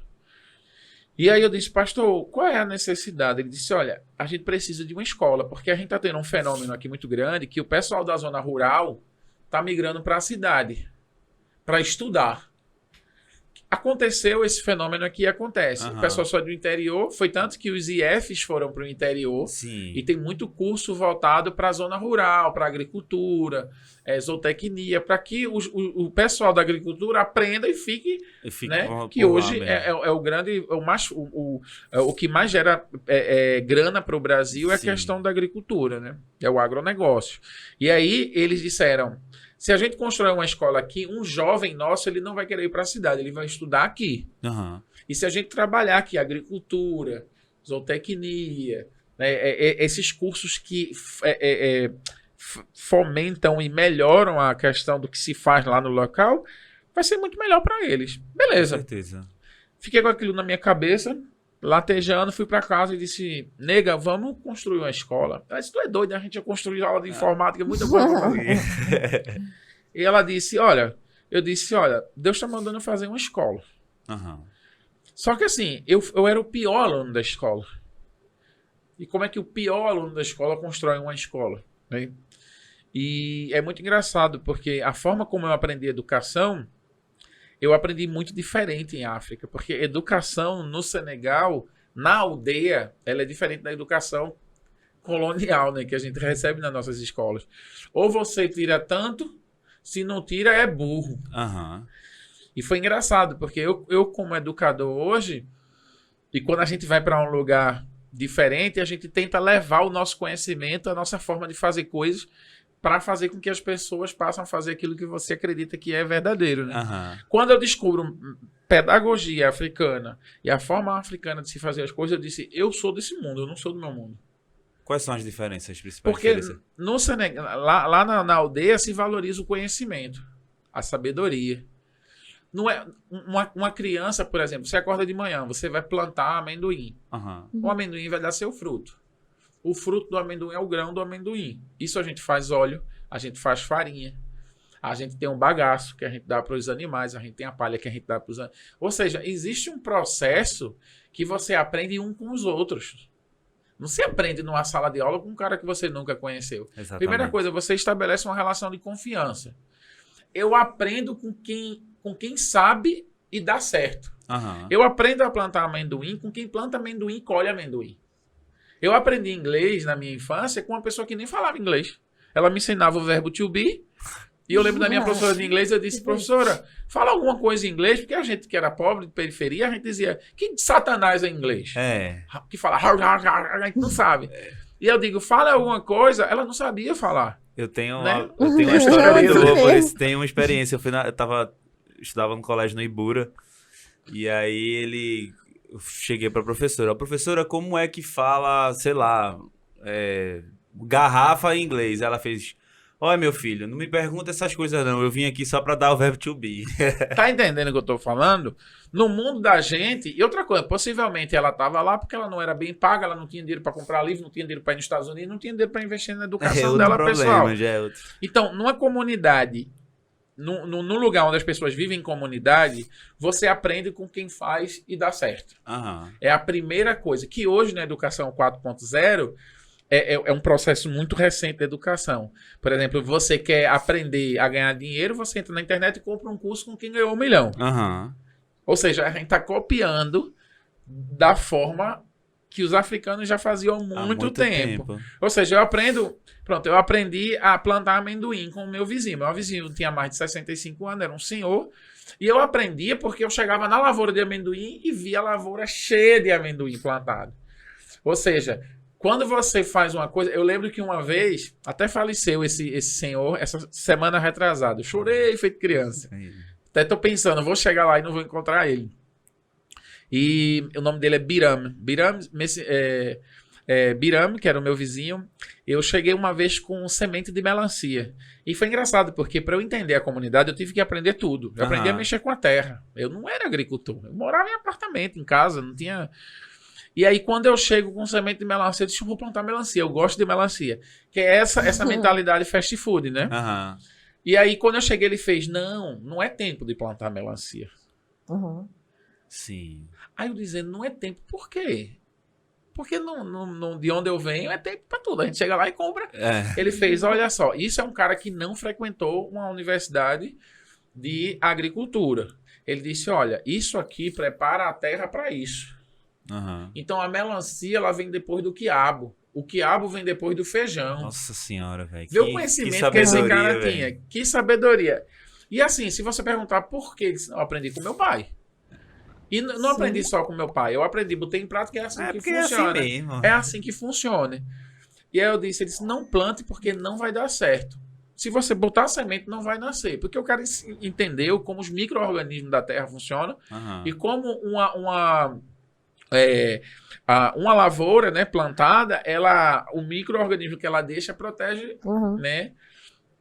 [SPEAKER 2] E aí eu disse, pastor, qual é a necessidade? Ele disse, olha, a gente precisa de uma escola, porque a gente está tendo um fenômeno aqui muito grande que o pessoal da zona rural está migrando para a cidade para estudar. Aconteceu esse fenômeno aqui, acontece.
[SPEAKER 1] Aham.
[SPEAKER 2] O pessoal só do interior, foi tanto que os IFs foram para o interior
[SPEAKER 1] Sim.
[SPEAKER 2] e tem muito curso voltado para a zona rural, para agricultura, zootecnia, para que o pessoal da agricultura aprenda e fique,
[SPEAKER 1] E fica
[SPEAKER 2] né?
[SPEAKER 1] por
[SPEAKER 2] Que
[SPEAKER 1] lá
[SPEAKER 2] hoje
[SPEAKER 1] mesmo.
[SPEAKER 2] é o grande, o que mais gera grana para o Brasil é a
[SPEAKER 1] Sim.
[SPEAKER 2] questão da agricultura, né? É o agronegócio. E aí eles disseram, se a gente constrói uma escola aqui, um jovem nosso ele não vai querer ir para a cidade, ele vai estudar aqui.
[SPEAKER 1] Aham.
[SPEAKER 2] E se a gente trabalhar aqui agricultura, zootecnia, né, esses cursos que fomentam e melhoram a questão do que se faz lá no local, vai ser muito melhor para eles.
[SPEAKER 1] Com
[SPEAKER 2] Beleza.
[SPEAKER 1] certeza.
[SPEAKER 2] Fiquei com aquilo na minha cabeça, latejando, fui para casa e disse, nega, vamos construir uma escola. Ela disse, tu é doido, a gente ia construir aula de informática, muita coisa pra fazer. E ela disse, olha, Deus está mandando eu fazer uma escola.
[SPEAKER 1] Aham.
[SPEAKER 2] Só que assim, eu era o pior aluno da escola. E como é que o pior aluno da escola constrói uma escola? Né? E é muito engraçado, porque a forma como eu aprendi educação, eu aprendi muito diferente em África. Porque educação no Senegal, na aldeia, ela é diferente da educação colonial, né, que a gente recebe nas nossas escolas. Ou você tira tanto, se não tira, é burro.
[SPEAKER 1] Aham.
[SPEAKER 2] E foi engraçado, porque eu como educador hoje, e quando a gente vai para um lugar diferente, a gente tenta levar o nosso conhecimento, a nossa forma de fazer coisas, para fazer com que as pessoas passem a fazer aquilo que você acredita que é verdadeiro. Né?
[SPEAKER 1] Aham.
[SPEAKER 2] Quando eu descubro pedagogia africana e a forma africana de se fazer as coisas, eu disse, eu sou desse mundo, eu não sou do meu mundo.
[SPEAKER 1] Quais são as diferenças, as principais
[SPEAKER 2] Porque
[SPEAKER 1] diferenças?
[SPEAKER 2] no Senegal, lá na aldeia se valoriza o conhecimento, a sabedoria. Não é uma criança, por exemplo, você acorda de manhã, você vai plantar amendoim.
[SPEAKER 1] Aham.
[SPEAKER 2] O amendoim vai dar seu fruto. O fruto do amendoim é o grão do amendoim. Isso a gente faz óleo, a gente faz farinha, a gente tem um bagaço que a gente dá para os animais, a gente tem a palha que a gente dá para os animais. Ou seja, existe um processo que você aprende um com os outros. Não se aprende numa sala de aula com um cara que você nunca conheceu.
[SPEAKER 1] Exatamente.
[SPEAKER 2] Primeira coisa, você estabelece uma relação de confiança. Eu aprendo com quem sabe e dá certo.
[SPEAKER 1] Aham.
[SPEAKER 2] Eu aprendo a plantar amendoim com quem planta amendoim e colhe amendoim. Eu aprendi inglês na minha infância com uma pessoa que nem falava inglês. Ela me ensinava o verbo to be. E eu lembro da minha professora de inglês, eu disse, professora, fala alguma coisa em inglês, porque a gente que era pobre, de periferia, a gente dizia, que satanás é inglês?
[SPEAKER 1] É.
[SPEAKER 2] Que fala, a gente não sabe. E eu digo, fala alguma coisa, ela não sabia falar.
[SPEAKER 1] Eu tenho,
[SPEAKER 2] Né?
[SPEAKER 1] eu tenho uma história muito
[SPEAKER 3] Eu
[SPEAKER 1] boa por
[SPEAKER 3] sei.
[SPEAKER 1] isso. Tem uma experiência. Estudava no colégio no Ibura. E aí eu cheguei pra professora. Professora, como é que fala, sei lá, garrafa em inglês? Ela fez, olha meu filho, não me pergunta essas coisas não. Eu vim aqui só pra dar o verbo to be.
[SPEAKER 2] Tá entendendo o que eu tô falando? No mundo da gente, e outra coisa, possivelmente ela tava lá porque ela não era bem paga, ela não tinha dinheiro para comprar livro, não tinha dinheiro para ir nos Estados Unidos, não tinha dinheiro para investir na educação dela pessoal.
[SPEAKER 1] Já é outro.
[SPEAKER 2] Então, numa comunidade, num lugar onde as pessoas vivem em comunidade, você aprende com quem faz e dá certo.
[SPEAKER 1] Aham.
[SPEAKER 2] É a primeira coisa, que hoje na educação 4.0 é um processo muito recente da educação. Por exemplo, você quer aprender a ganhar dinheiro, você entra na internet e compra um curso com quem ganhou 1 milhão.
[SPEAKER 1] Aham.
[SPEAKER 2] Ou seja, a gente está copiando da forma que os africanos já faziam há
[SPEAKER 1] Há
[SPEAKER 2] muito tempo.
[SPEAKER 1] tempo.
[SPEAKER 2] Ou seja, eu aprendi a plantar amendoim com o meu vizinho. Meu vizinho tinha mais de 65 anos, era um senhor, e eu aprendia porque eu chegava na lavoura de amendoim e via a lavoura cheia de amendoim plantado. Ou seja, quando você faz uma coisa... Eu lembro que uma vez, até faleceu esse senhor, essa semana retrasada. Eu chorei feito criança. Até tô pensando, vou chegar lá e não vou encontrar ele. E o nome dele é Biram. Biram, que era o meu vizinho, eu cheguei uma vez com semente de melancia. E foi engraçado, porque para eu entender a comunidade, eu tive que aprender tudo. Eu aprendi a mexer com a terra. Eu não era agricultor. Eu morava em apartamento, em casa, não tinha... E aí, quando eu chego com semente de melancia, eu disse, eu vou plantar melancia. Eu gosto de melancia. Que é essa mentalidade fast food, né?
[SPEAKER 1] Aham.
[SPEAKER 2] E aí, quando eu cheguei, ele fez, não é tempo de plantar melancia.
[SPEAKER 3] Uhum.
[SPEAKER 1] Sim.
[SPEAKER 2] Aí eu dizendo, não é tempo, por quê? Porque de onde eu venho é tempo pra tudo. A gente chega lá e compra. Ele fez, olha só, isso é um cara que não frequentou uma universidade de agricultura. Ele disse, olha, isso aqui prepara a terra para isso.
[SPEAKER 1] Aham.
[SPEAKER 2] Então a melancia, ela vem depois do quiabo. O quiabo vem depois do feijão.
[SPEAKER 1] Nossa senhora, velho.
[SPEAKER 2] Vê o conhecimento que esse cara
[SPEAKER 1] véio.
[SPEAKER 2] tinha. Que sabedoria. E assim, se você perguntar por que eu aprendi com meu pai. E não aprendi só com meu pai. Eu aprendi, botei em prática, é assim que funciona.
[SPEAKER 1] É assim mesmo.
[SPEAKER 2] É assim que funciona. E aí ele disse, não plante porque não vai dar certo. Se você botar semente, não vai nascer. Porque o cara entendeu como os micro-organismos da terra funcionam.
[SPEAKER 1] Aham.
[SPEAKER 2] E como uma lavoura, né, plantada, o micro-organismo que ela deixa protege,
[SPEAKER 3] Uhum.
[SPEAKER 2] né?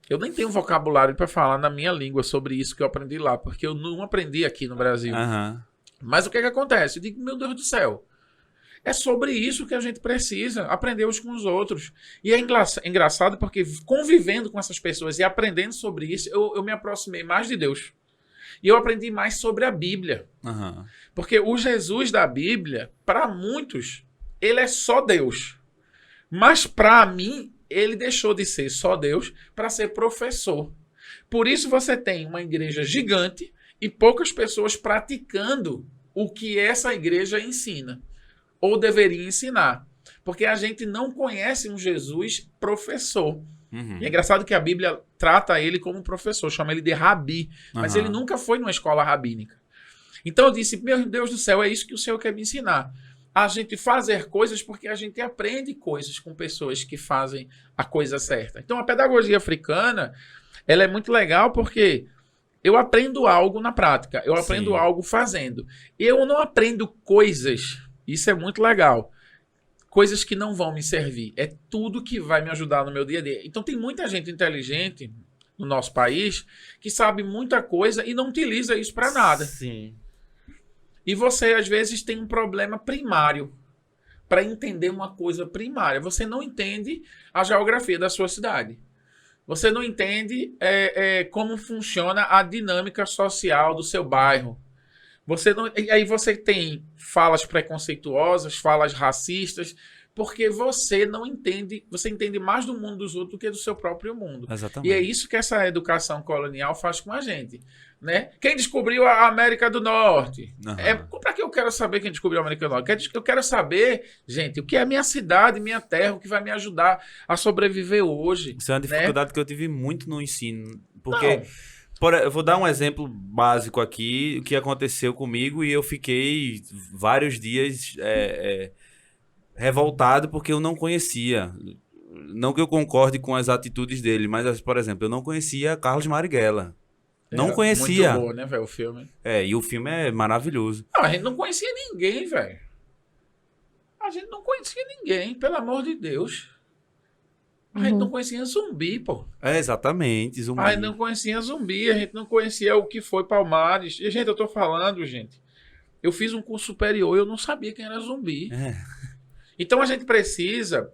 [SPEAKER 2] Eu nem tenho vocabulário para falar na minha língua sobre isso que eu aprendi lá, porque eu não aprendi aqui no Brasil.
[SPEAKER 1] Aham.
[SPEAKER 2] Mas o que acontece? Eu digo, meu Deus do céu, é sobre isso que a gente precisa aprender uns com os outros. E é engraçado porque convivendo com essas pessoas e aprendendo sobre isso, eu me aproximei mais de Deus. E eu aprendi mais sobre a Bíblia.
[SPEAKER 1] Aham.
[SPEAKER 2] Porque o Jesus da Bíblia, para muitos, ele é só Deus. Mas para mim, ele deixou de ser só Deus para ser professor. Por isso você tem uma igreja gigante e poucas pessoas praticando o que essa igreja ensina. Ou deveria ensinar. Porque a gente não conhece um Jesus professor.
[SPEAKER 1] Uhum.
[SPEAKER 2] E é engraçado que a Bíblia trata ele como professor, chama ele de rabi. Mas
[SPEAKER 1] Aham.
[SPEAKER 2] ele nunca foi numa escola rabínica. Então eu disse, meu Deus do céu, é isso que o Senhor quer me ensinar. A gente fazer coisas porque a gente aprende coisas com pessoas que fazem a coisa certa. Então a pedagogia africana, ela é muito legal porque eu aprendo algo na prática. Eu aprendo
[SPEAKER 1] Sim.
[SPEAKER 2] algo fazendo. Eu não aprendo coisas. Isso é muito legal. Coisas que não vão me servir. É tudo que vai me ajudar no meu dia a dia. Então tem muita gente inteligente no nosso país que sabe muita coisa e não utiliza isso para nada.
[SPEAKER 1] Sim.
[SPEAKER 2] E você, às vezes, tem um problema primário para entender uma coisa primária. Você não entende a geografia da sua cidade. Você não entende como funciona a dinâmica social do seu bairro. E aí você tem falas preconceituosas, falas racistas, porque você não entende, você entende mais do mundo dos outros do que do seu próprio mundo.
[SPEAKER 1] Exatamente.
[SPEAKER 2] E é isso que essa educação colonial faz com a gente. Né? Quem descobriu a América do Norte?
[SPEAKER 1] Aham.
[SPEAKER 2] Para que eu quero saber quem descobriu a América do Norte? Eu quero saber, gente, o que é minha cidade, minha terra, o que vai me ajudar a sobreviver hoje.
[SPEAKER 1] Isso é uma
[SPEAKER 2] né?
[SPEAKER 1] dificuldade que eu tive muito no ensino. Porque,
[SPEAKER 2] Não.
[SPEAKER 1] eu vou dar um exemplo básico aqui, o que aconteceu comigo, e eu fiquei vários dias revoltado porque eu não conhecia. Não que eu concorde com as atitudes dele, mas, por exemplo, eu não conhecia Carlos Marighella. Não conhecia.
[SPEAKER 2] Muito bom, né, velho, o filme.
[SPEAKER 1] E o filme é maravilhoso.
[SPEAKER 2] Não, a gente não conhecia ninguém, velho. A gente não conhecia ninguém, pelo amor de Deus. A gente não conhecia Zumbi, pô.
[SPEAKER 1] Exatamente, Zumbi.
[SPEAKER 2] A gente não conhecia Zumbi, a gente não conhecia o que foi Palmares. E, gente, eu tô falando, gente. Eu fiz um curso superior e eu não sabia quem era Zumbi. Então a gente precisa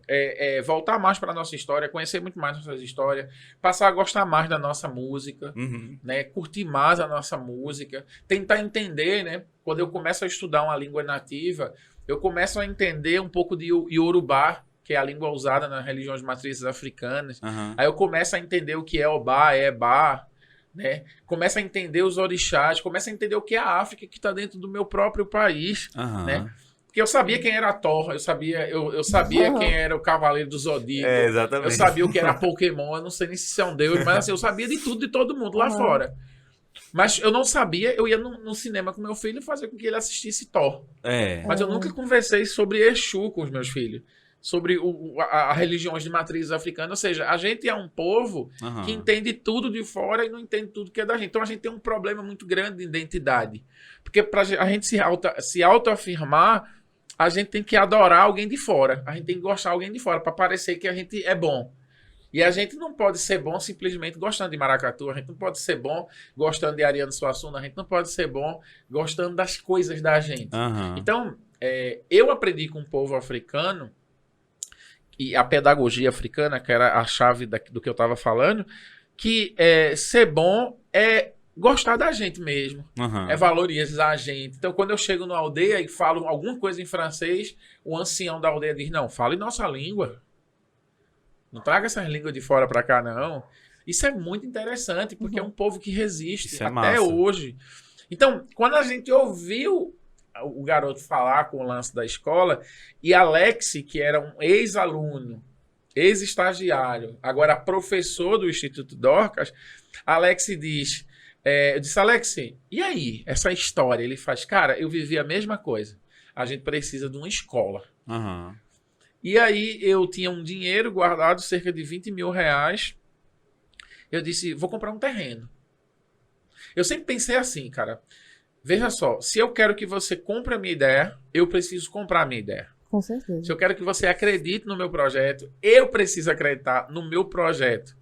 [SPEAKER 2] voltar mais para a nossa história, conhecer muito mais nossas histórias, passar a gostar mais da nossa música, né? Curtir mais a nossa música, tentar entender, né? Quando eu começo a estudar uma língua nativa, eu começo a entender um pouco de Yorubá, que é a língua usada nas religiões matrizes africanas. Aí eu começo a entender o que é Obá, Ebá, né? Começo a entender os orixás, começo a entender o que é a África que está dentro do meu próprio país, né? Porque eu sabia quem era Thor, eu sabia quem era o Cavaleiro do Zodíaco.
[SPEAKER 1] Exatamente.
[SPEAKER 2] Eu sabia o que era Pokémon, eu não sei nem se isso é um deus, mas assim, eu sabia de tudo, de todo mundo lá fora. Mas eu não sabia, eu ia no cinema com meu filho fazer com que ele assistisse Thor. Mas eu nunca conversei sobre Exu com os meus filhos. Sobre a religiões de matriz africana. Ou seja, a gente é um povo que entende tudo de fora e não entende tudo que é da gente. Então a gente tem um problema muito grande de identidade. Porque pra a gente se autoafirmar, a gente tem que adorar alguém de fora. A gente tem que gostar de alguém de fora para parecer que a gente é bom. E a gente não pode ser bom simplesmente gostando de maracatu, a gente não pode ser bom gostando de Ariano Suassuna, a gente não pode ser bom gostando das coisas da gente. Então, eu aprendi com o povo africano, e a pedagogia africana, que era a chave do que eu estava falando, que ser bom é gostar da gente mesmo, é valorizar a gente. Então, quando eu chego numa aldeia e falo alguma coisa em francês, o ancião da aldeia diz, não, fale nossa língua. Não traga essas línguas de fora para cá, não. Isso é muito interessante, porque é um povo que resiste até hoje. Então, quando a gente ouviu o garoto falar com o lance da escola, e Alex, que era um ex-aluno, ex-estagiário, agora professor do Instituto Dorcas, Alex diz, eu disse, Alex, e aí, essa história? Ele faz, cara, eu vivi a mesma coisa. A gente precisa de uma escola. E aí eu tinha um dinheiro guardado, cerca de 20 mil reais. Eu disse, vou comprar um terreno. Eu sempre pensei assim, cara. Veja só, se eu quero que você compre a minha ideia, eu preciso comprar a minha ideia.
[SPEAKER 3] Com certeza.
[SPEAKER 2] Se eu quero que você acredite no meu projeto, eu preciso acreditar no meu projeto.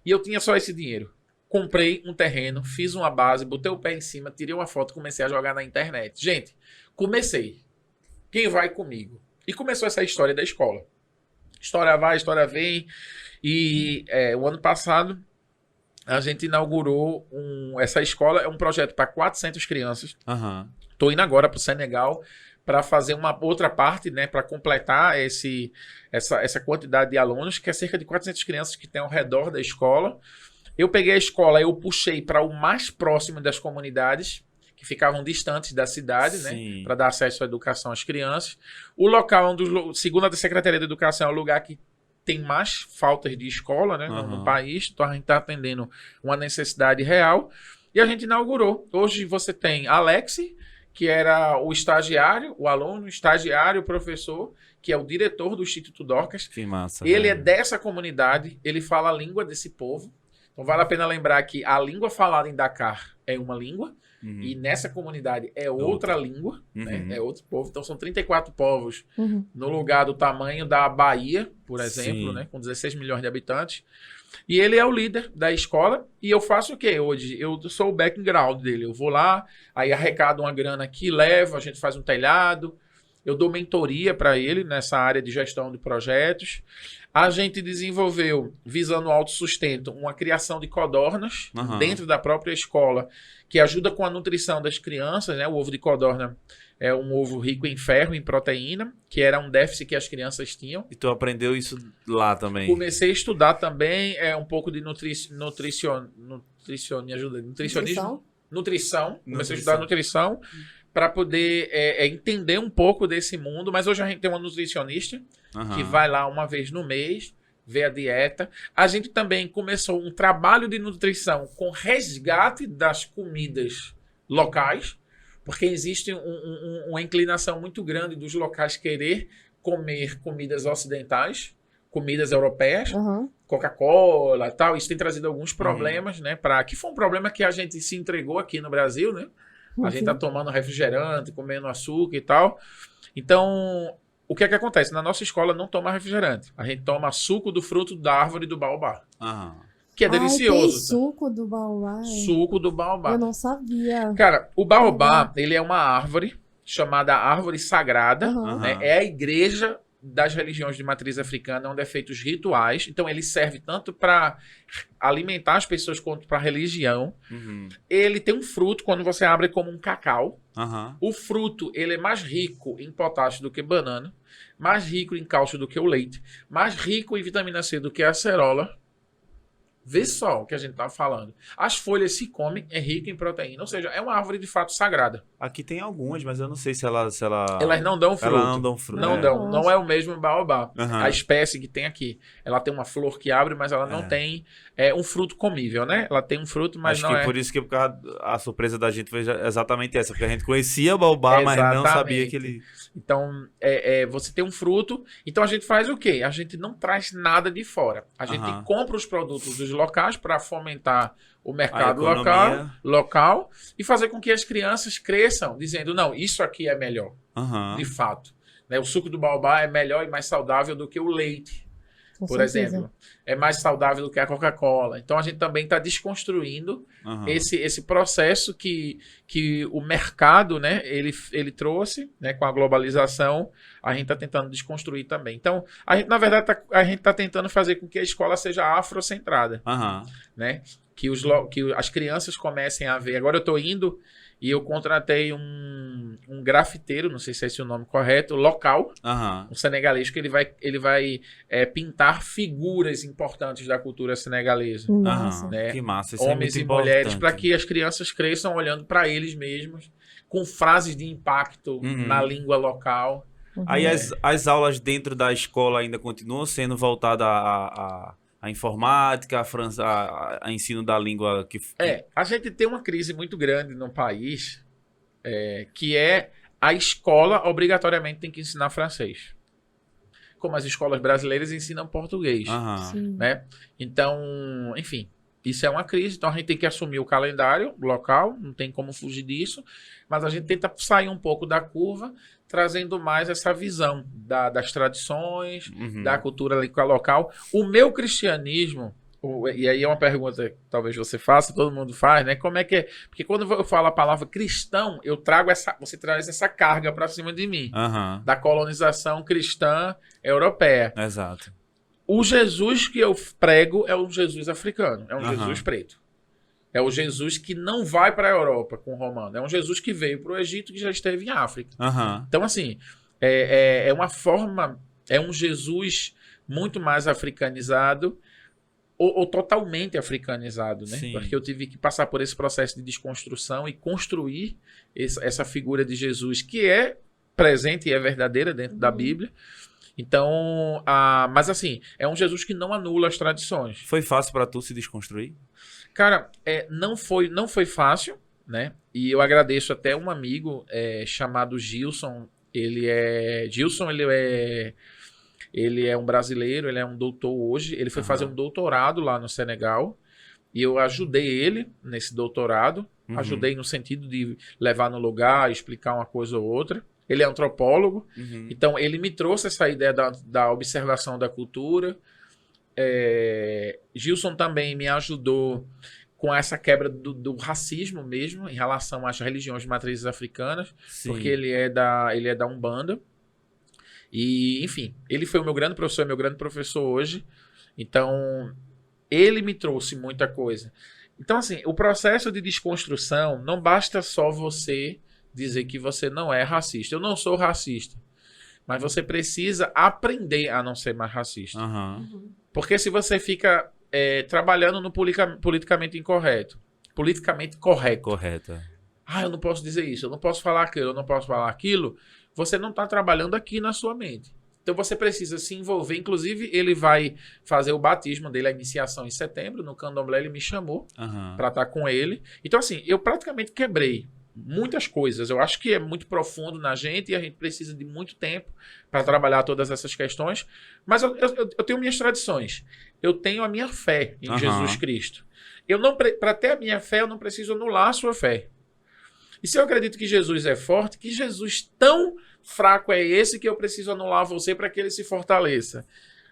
[SPEAKER 2] E eu tinha só esse dinheiro. Comprei um terreno, fiz uma base, botei o pé em cima, tirei uma foto, comecei a jogar na internet. Gente, comecei. Quem vai comigo? E começou essa história da escola. História vai, história vem. E o ano passado, a gente inaugurou essa escola. É um projeto para 400 crianças. Estou indo agora para o Senegal para fazer uma outra parte, né, para completar essa quantidade de alunos, que é cerca de 400 crianças que tem ao redor da escola. Eu peguei a escola, eu puxei para o mais próximo das comunidades, que ficavam distantes da cidade, né, para dar acesso à educação às crianças. O local, segundo a Secretaria de Educação, é o lugar que tem mais faltas de escola, né, no país. Então a gente está atendendo uma necessidade real. E a gente inaugurou. Hoje você tem Alex, que era o estagiário, o aluno, o estagiário, o professor, que é o diretor do Instituto Dorcas.
[SPEAKER 1] Que massa.
[SPEAKER 2] Ele é dessa comunidade, ele fala a língua desse povo. Então vale a pena lembrar que a língua falada em Dakar é uma língua, e nessa comunidade é outra língua, né? É outro povo. Então são 34 povos no lugar do tamanho da Bahia, por exemplo, né? Com 16 milhões de habitantes. E ele é o líder da escola. E eu faço o quê hoje? Eu sou o background dele. Eu vou lá, aí arrecado uma grana aqui, levo, a gente faz um telhado. Eu dou mentoria para ele nessa área de gestão de projetos. A gente desenvolveu, visando o autossustento, uma criação de codornas dentro da própria escola, que ajuda com a nutrição das crianças, né? O ovo de codorna é um ovo rico em ferro, em proteína, que era um déficit que as crianças tinham.
[SPEAKER 1] E tu aprendeu isso lá também?
[SPEAKER 2] Comecei a estudar também um pouco de nutricionismo. Comecei a estudar nutrição para poder entender um pouco desse mundo. Mas hoje a gente tem uma nutricionista que vai lá uma vez no mês, ver a dieta. A gente também começou um trabalho de nutrição com resgate das comidas locais, porque existe uma inclinação muito grande dos locais querer comer comidas ocidentais, comidas europeias, Coca-Cola e tal. Isso tem trazido alguns problemas, né? Que foi um problema que a gente se entregou aqui no Brasil, né? A gente tá tomando refrigerante, comendo açúcar e tal. Então, o que é que acontece? Na nossa escola não toma refrigerante. A gente toma suco do fruto da árvore do baobá. Que é delicioso.
[SPEAKER 3] Tem suco do baobá?
[SPEAKER 2] Suco do baobá.
[SPEAKER 3] Eu não sabia.
[SPEAKER 2] Cara, o baobá, ele é uma árvore chamada árvore sagrada. Né? É a igreja das religiões de matriz africana, onde é feitos rituais. Então, ele serve tanto para alimentar as pessoas quanto para religião. Ele tem um fruto, quando você abre, como um cacau. O fruto, ele é mais rico em potássio do que banana, mais rico em cálcio do que o leite, mais rico em vitamina C do que a acerola. Vê só o que a gente tá falando. As folhas se comem, é rico em proteína. Ou seja, é uma árvore de fato sagrada.
[SPEAKER 1] Aqui tem algumas, mas eu não sei se ela...
[SPEAKER 2] Elas não dão fruto.
[SPEAKER 1] Elas não dão fruto.
[SPEAKER 2] Não
[SPEAKER 1] é.
[SPEAKER 2] dão. Não é o mesmo baobá.
[SPEAKER 1] Aham.
[SPEAKER 2] A espécie que tem aqui. Ela tem uma flor que abre, mas ela não tem um fruto comível, né? Ela tem um fruto, mas
[SPEAKER 1] Acho
[SPEAKER 2] não
[SPEAKER 1] que
[SPEAKER 2] é...
[SPEAKER 1] por isso que a surpresa da gente foi exatamente essa, porque a gente conhecia o baobá, mas não sabia que ele...
[SPEAKER 2] Então, você tem um fruto. Então, a gente faz o quê? A gente não traz nada de fora. A gente
[SPEAKER 1] Aham.
[SPEAKER 2] compra os produtos dos locais para fomentar o mercado
[SPEAKER 1] A economia.
[SPEAKER 2] local e fazer com que as crianças cresçam dizendo, não, isso aqui é melhor,
[SPEAKER 1] Aham.
[SPEAKER 2] de fato. Né? O suco do baobá é melhor e mais saudável do que o leite,
[SPEAKER 3] Com
[SPEAKER 2] por
[SPEAKER 3] certeza.
[SPEAKER 2] exemplo. É mais saudável do que a Coca-Cola. Então, a gente também está desconstruindo
[SPEAKER 1] Aham.
[SPEAKER 2] esse processo que o mercado, né, ele trouxe, né, com a globalização, a gente está tentando desconstruir também. Então, a gente, na verdade, a gente está tentando fazer com que a escola seja afrocentrada,
[SPEAKER 1] Aham.
[SPEAKER 2] né? Que as crianças comecem a ver. Agora eu estou indo e eu contratei um grafiteiro, não sei se é esse o nome correto, local,
[SPEAKER 1] Aham.
[SPEAKER 2] um senegalês, que ele vai pintar figuras importantes da cultura senegalesa.
[SPEAKER 3] Nossa.
[SPEAKER 1] Aham.
[SPEAKER 2] Né?
[SPEAKER 1] Que massa, isso
[SPEAKER 2] Homens
[SPEAKER 1] é
[SPEAKER 2] e
[SPEAKER 1] muito
[SPEAKER 2] mulheres, para
[SPEAKER 1] importante.
[SPEAKER 2] que as crianças cresçam olhando para eles mesmos, com frases de impacto
[SPEAKER 1] Uhum.
[SPEAKER 2] na língua local.
[SPEAKER 1] Aí as aulas dentro da escola ainda continuam sendo voltadas à informática, a ensino da língua que...
[SPEAKER 2] A gente tem uma crise muito grande no país, que é a escola obrigatoriamente tem que ensinar francês. Como as escolas brasileiras ensinam português.
[SPEAKER 1] Aham.
[SPEAKER 3] Sim.
[SPEAKER 2] Né? Então, enfim, isso é uma crise. Então a gente tem que assumir o calendário local, não tem como fugir disso, mas a gente tenta sair um pouco da curva, trazendo mais essa visão das tradições,
[SPEAKER 1] Uhum.
[SPEAKER 2] da cultura local. O meu cristianismo, e aí é uma pergunta que talvez você faça, todo mundo faz, né? Como é que é? Porque quando eu falo a palavra cristão, você traz essa carga para cima de mim,
[SPEAKER 1] Aham.
[SPEAKER 2] da colonização cristã europeia.
[SPEAKER 1] Exato.
[SPEAKER 2] O Jesus que eu prego é um Jesus africano, é um
[SPEAKER 1] Aham.
[SPEAKER 2] Jesus preto. É o Jesus que não vai para a Europa com o romano, é um Jesus que veio para o Egito, que já esteve em África.
[SPEAKER 1] Aham.
[SPEAKER 2] Então, assim, é uma forma, é um Jesus muito mais africanizado, ou totalmente africanizado, né?
[SPEAKER 1] Sim.
[SPEAKER 2] Porque eu tive que passar por esse processo de desconstrução e construir essa figura de Jesus, que é presente e é verdadeira dentro da Bíblia. Então, mas assim, é um Jesus que não anula as tradições.
[SPEAKER 1] Foi fácil pra tu se desconstruir?
[SPEAKER 2] Cara, não foi fácil, né? E eu agradeço até um amigo chamado Gilson. Ele é um brasileiro, ele é um doutor hoje. Ele foi fazer um doutorado lá no Senegal. E eu ajudei ele nesse doutorado.
[SPEAKER 1] Uhum.
[SPEAKER 2] Ajudei no sentido de levar no lugar, explicar uma coisa ou outra. Ele é antropólogo.
[SPEAKER 1] Uhum.
[SPEAKER 2] Então, ele me trouxe essa ideia da observação da cultura. Gilson também me ajudou com essa quebra do racismo mesmo, em relação às religiões de matrizes africanas,
[SPEAKER 1] Sim.
[SPEAKER 2] porque ele é da Umbanda. E, enfim, ele foi o meu grande professor, meu grande professor hoje. Então, ele me trouxe muita coisa. Então, assim, o processo de desconstrução, não basta só você dizer que você não é racista. Eu não sou racista. Mas você precisa aprender a não ser mais racista.
[SPEAKER 1] Aham.
[SPEAKER 2] Porque se você fica trabalhando no politicamente incorreto, politicamente correto,
[SPEAKER 1] Correta.
[SPEAKER 2] eu não posso dizer isso, eu não posso falar aquilo, eu não posso falar aquilo, você não está trabalhando aqui na sua mente. Então você precisa se envolver. Inclusive, ele vai fazer o batismo dele, a iniciação em setembro, no Candomblé. Ele me chamou
[SPEAKER 1] Aham.
[SPEAKER 2] para estar com ele. Então, assim, eu praticamente quebrei muitas coisas. Eu acho que é muito profundo na gente e a gente precisa de muito tempo para trabalhar todas essas questões. Mas eu tenho minhas tradições. Eu tenho a minha fé em
[SPEAKER 1] Aham.
[SPEAKER 2] Jesus Cristo. Para ter a minha fé, eu não preciso anular a sua fé. E se eu acredito que Jesus é forte, que Jesus tão fraco é esse que eu preciso anular você para que ele se fortaleça?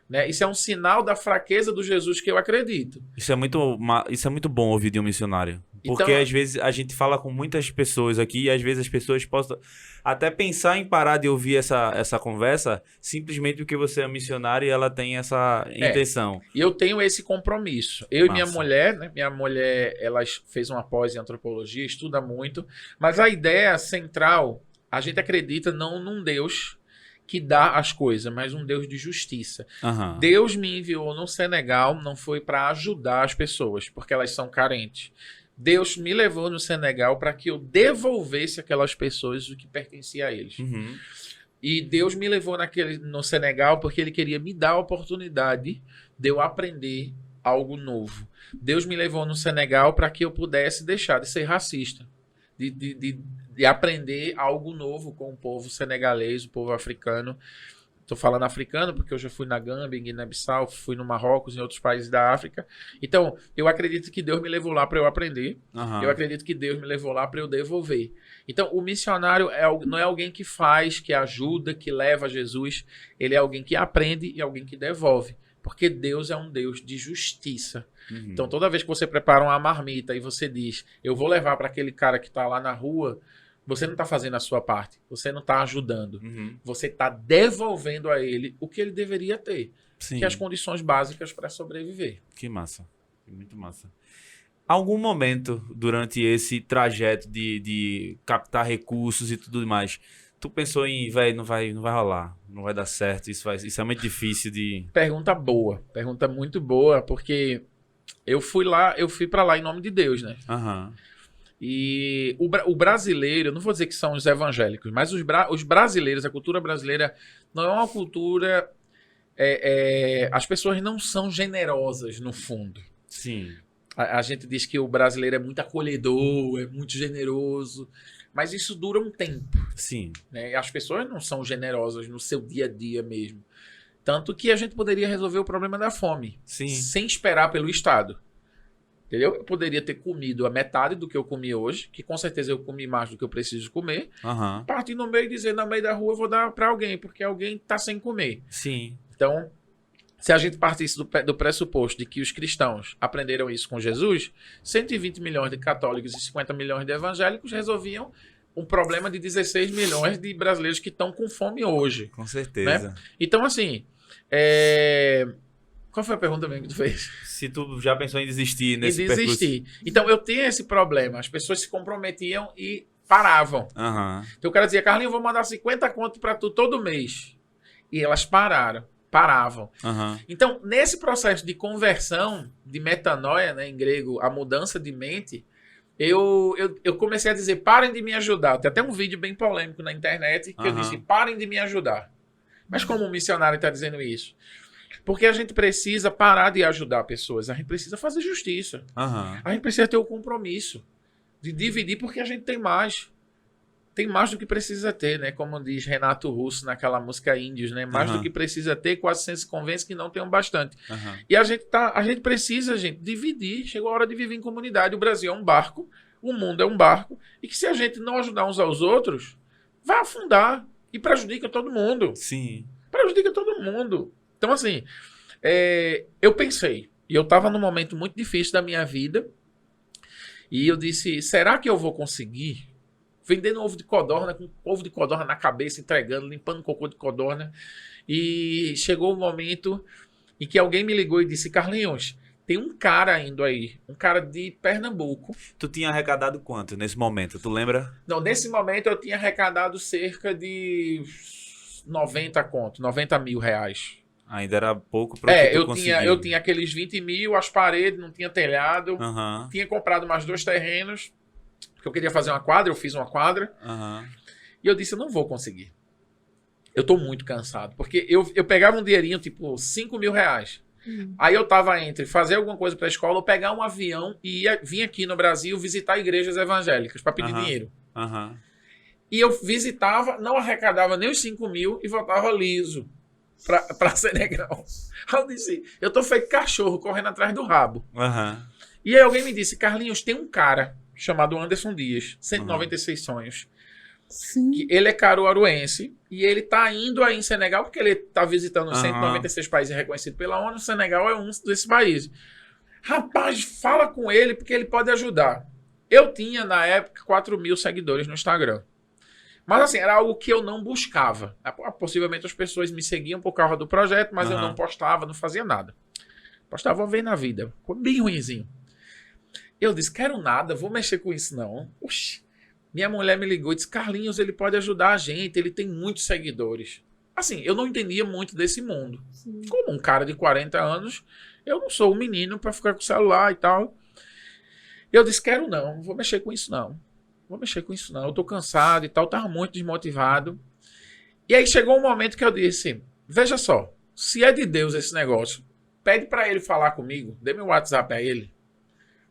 [SPEAKER 2] Né? Isso é um sinal da fraqueza do Jesus que eu acredito.
[SPEAKER 1] Isso é muito bom ouvir de um missionário. Porque
[SPEAKER 2] Então-
[SPEAKER 1] às vezes a gente fala com muitas pessoas aqui e às vezes as pessoas possam até pensar em parar de ouvir essa conversa simplesmente porque você é missionário e ela tem essa intenção.
[SPEAKER 2] E eu tenho esse compromisso. Eu e minha
[SPEAKER 1] Massa.
[SPEAKER 2] mulher, né? Minha mulher, ela fez uma pós em antropologia, estuda muito. Mas a ideia central, a gente acredita não num Deus que dá as coisas, mas um Deus de justiça.
[SPEAKER 1] Aham.
[SPEAKER 2] Deus me enviou no Senegal, não foi para ajudar as pessoas, porque elas são carentes. Deus me levou no Senegal para que eu devolvesse aquelas pessoas o que pertencia a eles.
[SPEAKER 1] Uhum.
[SPEAKER 2] E Deus me levou no Senegal porque Ele queria me dar a oportunidade de eu aprender algo novo. Deus me levou no Senegal para que eu pudesse deixar de ser racista, de aprender algo novo com o povo senegalês, o povo africano. Estou falando africano porque eu já fui na Gâmbia, em Guiné-Bissau, fui no Marrocos, em outros países da África. Então, eu acredito que Deus me levou lá para eu aprender.
[SPEAKER 1] Aham.
[SPEAKER 2] Eu acredito que Deus me levou lá para eu devolver. Então, o missionário não é alguém que faz, que ajuda, que leva a Jesus. Ele é alguém que aprende e alguém que devolve. Porque Deus é um Deus de justiça.
[SPEAKER 1] Uhum.
[SPEAKER 2] Então, toda vez que você prepara uma marmita e você diz, eu vou levar para aquele cara que está lá na rua, você não está fazendo a sua parte. Você não está ajudando.
[SPEAKER 1] Uhum.
[SPEAKER 2] Você está devolvendo a ele o que ele deveria ter.
[SPEAKER 1] Sim.
[SPEAKER 2] Que é as condições básicas para sobreviver.
[SPEAKER 1] Que massa. Muito massa. Algum momento durante esse trajeto de captar recursos e tudo mais, tu pensou em, velho, não vai rolar, não vai dar certo, isso é muito difícil de...
[SPEAKER 2] Pergunta boa. Pergunta muito boa, porque eu fui para lá em nome de Deus, né?
[SPEAKER 1] Aham.
[SPEAKER 2] E o brasileiro, eu não vou dizer que são os evangélicos, mas os brasileiros, a cultura brasileira não é uma cultura... as pessoas não são generosas, no fundo.
[SPEAKER 1] Sim.
[SPEAKER 2] A gente diz que o brasileiro é muito acolhedor, é muito generoso, mas isso dura um tempo,
[SPEAKER 1] Sim.
[SPEAKER 2] né? As pessoas não são generosas no seu dia a dia mesmo. Tanto que a gente poderia resolver o problema da fome,
[SPEAKER 1] Sim.
[SPEAKER 2] sem esperar pelo Estado. Entendeu? Eu poderia ter comido a metade do que eu comi hoje, que com certeza eu comi mais do que eu preciso comer,
[SPEAKER 1] Aham.
[SPEAKER 2] partir no meio e dizer, no meio da rua eu vou dar para alguém, porque alguém está sem comer.
[SPEAKER 1] Sim.
[SPEAKER 2] Então, se a gente partisse do pressuposto de que os cristãos aprenderam isso com Jesus, 120 milhões de católicos e 50 milhões de evangélicos resolviam um problema de 16 milhões de brasileiros que estão com fome hoje.
[SPEAKER 1] Com certeza.
[SPEAKER 2] Então, assim, qual foi a pergunta mesmo que tu fez?
[SPEAKER 1] Se tu já pensou em desistir nesse
[SPEAKER 2] E desistir. Então, eu tenho esse problema. As pessoas se comprometiam e paravam.
[SPEAKER 1] Aham.
[SPEAKER 2] Então, o cara dizia, Carlinhos, eu vou mandar 50 conto para tu todo mês. E elas paravam.
[SPEAKER 1] Aham.
[SPEAKER 2] Então, nesse processo de conversão, de metanoia, né, em grego, a mudança de mente, eu comecei a dizer, parem de me ajudar. Tem até um vídeo bem polêmico na internet que eu
[SPEAKER 1] Aham.
[SPEAKER 2] disse, parem de me ajudar. Mas como um missionário está dizendo isso? Porque a gente precisa parar de ajudar pessoas, a gente precisa fazer justiça.
[SPEAKER 1] Aham.
[SPEAKER 2] A gente precisa ter o compromisso de dividir porque a gente tem mais. Tem mais do que precisa ter, né? Como diz Renato Russo naquela música Índios, né? Mais
[SPEAKER 1] Aham.
[SPEAKER 2] do que precisa ter, quase sempre se convence que não tem um bastante.
[SPEAKER 1] Aham.
[SPEAKER 2] E a gente precisa, gente, dividir. Chegou a hora de viver em comunidade. O Brasil é um barco, o mundo é um barco, e que se a gente não ajudar uns aos outros, vai afundar e prejudica todo mundo.
[SPEAKER 1] Sim.
[SPEAKER 2] Prejudica todo mundo. Então, assim, eu pensei, e eu estava num momento muito difícil da minha vida, e eu disse, será que eu vou conseguir? Vendendo ovo de codorna, com ovo de codorna na cabeça, entregando, limpando cocô de codorna. E chegou o momento em que alguém me ligou e disse, Carlinhos, tem um cara indo aí, um cara de Pernambuco.
[SPEAKER 1] Tu tinha arrecadado quanto nesse momento? Tu lembra?
[SPEAKER 2] Não, nesse momento eu tinha arrecadado cerca de 90 mil reais.
[SPEAKER 1] Ainda era pouco pra que tu conseguiu.
[SPEAKER 2] Eu tinha aqueles 20 mil, as paredes, não tinha telhado.
[SPEAKER 1] Aham.
[SPEAKER 2] Tinha comprado mais 2 terrenos, porque eu queria fazer uma quadra, eu fiz uma quadra.
[SPEAKER 1] Aham.
[SPEAKER 2] E eu disse, eu não vou conseguir. Eu tô muito cansado. Porque eu pegava um dinheirinho, tipo, 5 mil reais. Aí eu tava entre fazer alguma coisa pra escola ou pegar um avião e vir aqui no Brasil visitar igrejas evangélicas pra pedir
[SPEAKER 1] Aham.
[SPEAKER 2] dinheiro.
[SPEAKER 1] Aham.
[SPEAKER 2] E eu visitava, não arrecadava nem os 5 mil e voltava liso pra Senegal. Aí eu disse, eu tô feito cachorro correndo atrás do rabo.
[SPEAKER 1] Aham.
[SPEAKER 2] E aí alguém me disse, Carlinhos, tem um cara chamado Anderson Dias, 196 sonhos.
[SPEAKER 3] Sim.
[SPEAKER 2] Que ele é caruaruense e ele tá indo aí em Senegal porque ele tá visitando os
[SPEAKER 1] Aham.
[SPEAKER 2] 196 países reconhecidos pela ONU. O Senegal é um desses países. Rapaz, fala com ele porque ele pode ajudar. Eu tinha, na época, 4 mil seguidores no Instagram. Mas, assim, era algo que eu não buscava. Possivelmente as pessoas me seguiam por causa do projeto, mas eu
[SPEAKER 1] Aham.
[SPEAKER 2] não postava, não fazia nada. Postava uma vez na vida. Ficou bem ruinzinho. Eu disse, quero nada, vou mexer com isso não. Oxi. Minha mulher me ligou e disse, Carlinhos, ele pode ajudar a gente, ele tem muitos seguidores. Assim, eu não entendia muito desse mundo.
[SPEAKER 3] Sim.
[SPEAKER 2] Como um cara de 40 anos, eu não sou um menino pra ficar com o celular e tal. Eu disse, quero não vou mexer com isso não. Vou mexer com isso não. Eu tô cansado e tal, tava muito desmotivado. E aí chegou um momento que eu disse, veja só, se é de Deus esse negócio, pede pra ele falar comigo, dê meu WhatsApp a ele.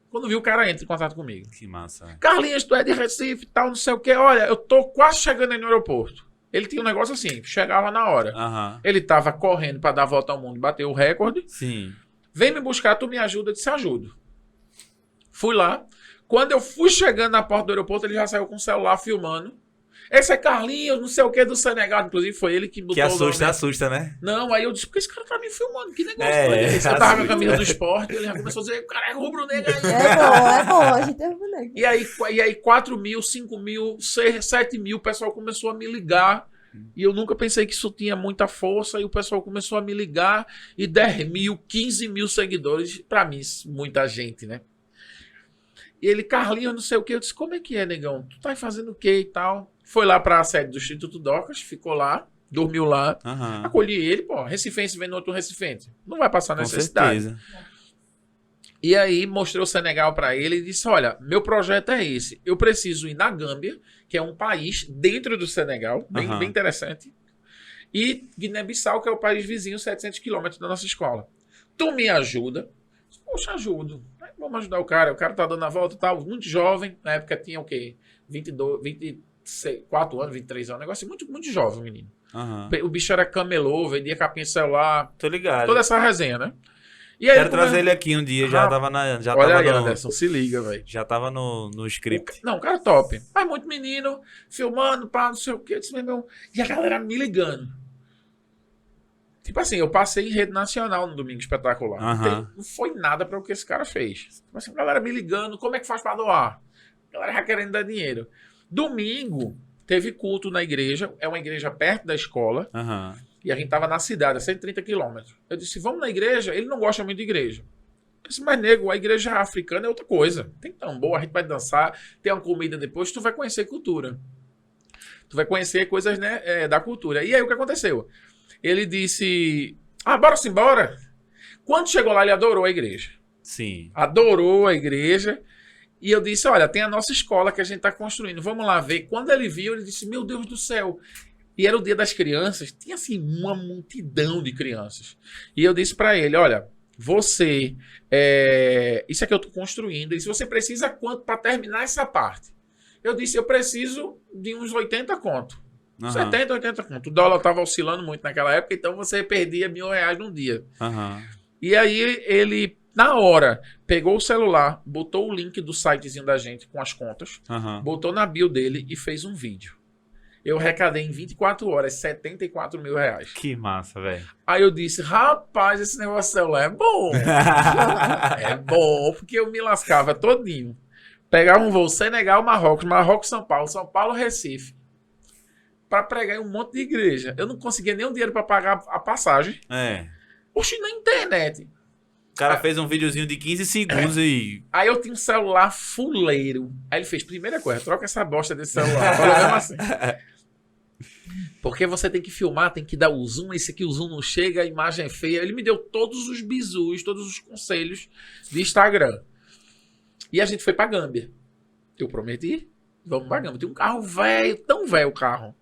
[SPEAKER 2] Quando viu, o cara entra em contato comigo.
[SPEAKER 1] Que massa.
[SPEAKER 2] Carlinhos, tu é de Recife e tal, não sei o que. Olha, eu tô quase chegando aí no aeroporto. Ele tinha um negócio assim, chegava na hora.
[SPEAKER 1] Aham.
[SPEAKER 2] Ele tava correndo pra dar a volta ao mundo, bateu o recorde.
[SPEAKER 1] Sim.
[SPEAKER 2] Vem me buscar, tu me ajuda? Eu disse, ajudo. Fui lá. Quando eu fui chegando na porta do aeroporto, ele já saiu com o celular filmando. Esse é Carlinhos, não sei o que, do Senegal. Inclusive, foi ele que botou
[SPEAKER 1] Que
[SPEAKER 2] o nome.
[SPEAKER 1] assusta, né?
[SPEAKER 2] Não, aí eu disse, por que esse cara tá me filmando? Que negócio
[SPEAKER 1] É,
[SPEAKER 2] doido é esse? Eu tava com a
[SPEAKER 1] assusta.
[SPEAKER 2] camisa do esporte, ele já começou a dizer, o cara é rubro-negro aí.
[SPEAKER 3] É bom, a gente é boneco.
[SPEAKER 2] E aí 4 mil, 5 mil, 7 mil, o pessoal começou a me ligar. E eu nunca pensei que isso tinha muita força. E o pessoal começou a me ligar. E 10 mil, 15 mil seguidores. Pra mim, muita gente, né? E ele, Carlinhos, não sei o que. Eu disse, como é que é, negão? Tu tá fazendo o quê e tal? Foi lá pra sede do Instituto Docas, ficou lá, dormiu lá.
[SPEAKER 1] Aham.
[SPEAKER 2] Acolhi ele, pô, recifense vendo outro recifense. Não vai passar
[SPEAKER 1] Com
[SPEAKER 2] necessidade.
[SPEAKER 1] certeza.
[SPEAKER 2] E aí mostrei o Senegal pra ele e disse, olha, meu projeto é esse. Eu preciso ir na Gâmbia, que é um país dentro do Senegal, bem,
[SPEAKER 1] Aham.
[SPEAKER 2] bem interessante. E Guiné-Bissau, que é o país vizinho, 700 quilômetros da nossa escola. Tu me ajuda? Poxa, ajudo. Vamos ajudar o cara. O cara tá dando a volta e tal, muito jovem. Na época tinha o quê? 24 anos, 23 anos. Um negócio muito, muito jovem, o menino.
[SPEAKER 1] Aham.
[SPEAKER 2] O bicho era camelô, vendia capinha de celular.
[SPEAKER 1] Tô ligado.
[SPEAKER 2] Toda essa resenha, né? E aí
[SPEAKER 1] Quero trazer ele aqui um dia. Já
[SPEAKER 2] Ah,
[SPEAKER 1] tava na. Já
[SPEAKER 2] Olha
[SPEAKER 1] tava
[SPEAKER 2] aí,
[SPEAKER 1] no,
[SPEAKER 2] Anderson, se liga, velho.
[SPEAKER 1] já tava no script.
[SPEAKER 2] Não, o cara top. Mas muito menino, filmando, pá, não sei o que. Eu disse, meu irmão. E a galera me ligando. Tipo assim, eu passei em rede nacional no Domingo Espetacular.
[SPEAKER 1] Aham.
[SPEAKER 2] Não foi nada para o que esse cara fez. Tipo assim, a galera me ligando, como é que faz para doar? A galera já querendo dar dinheiro. Domingo, teve culto na igreja. É uma igreja perto da escola.
[SPEAKER 1] Aham.
[SPEAKER 2] E a gente tava na cidade, a 130 quilômetros. Eu disse, vamos na igreja? Ele não gosta muito de igreja. Eu disse, mas nego, a igreja africana é outra coisa. Tem tambor, a gente vai dançar, tem uma comida depois, tu vai conhecer cultura. Tu vai conhecer coisas, né, da cultura. E aí o que aconteceu? Ele disse, bora-se embora. Quando chegou lá, ele adorou a igreja.
[SPEAKER 1] Sim.
[SPEAKER 2] Adorou a igreja. E eu disse, olha, tem a nossa escola que a gente tá construindo. Vamos lá ver. Quando ele viu, ele disse, meu Deus do céu. E era o dia das crianças. Tinha, assim, uma multidão de crianças. E eu disse pra ele, olha, você... isso aqui eu tô construindo. Ele disse, você precisa quanto pra terminar essa parte? Eu disse, eu preciso de uns 80 conto.
[SPEAKER 1] Aham.
[SPEAKER 2] 70, 80 conto. O dólar tava oscilando muito naquela época, então você perdia R$1.000 num dia.
[SPEAKER 1] Aham.
[SPEAKER 2] E aí ele, na hora, pegou o celular, botou o link do sitezinho da gente com as contas,
[SPEAKER 1] Aham.
[SPEAKER 2] botou na bio dele e fez um vídeo. Eu arrecadei em 24 horas R$74 mil.
[SPEAKER 1] Que massa, velho.
[SPEAKER 2] Aí eu disse, rapaz, esse negócio de celular é bom. É bom, porque eu me lascava todinho. Pegava um voo Senegal, Marrocos, Marrocos, São Paulo, São Paulo, Recife. Pra pregar em um monte de igreja. Eu não conseguia nem o dinheiro pra pagar a passagem.
[SPEAKER 1] É.
[SPEAKER 2] Oxi, na internet.
[SPEAKER 1] O cara fez um videozinho de 15 segundos e.
[SPEAKER 2] Aí eu tinha um celular fuleiro. Aí ele fez, primeira coisa, troca essa bosta desse celular. Falou mesmo assim. Porque você tem que filmar, tem que dar o zoom, esse aqui o zoom não chega, a imagem é feia. Ele me deu todos os bizus, todos os conselhos de Instagram. E a gente foi pra Gâmbia. Eu prometi, vamos pra Gâmbia. Tem um carro velho, tão velho o carro.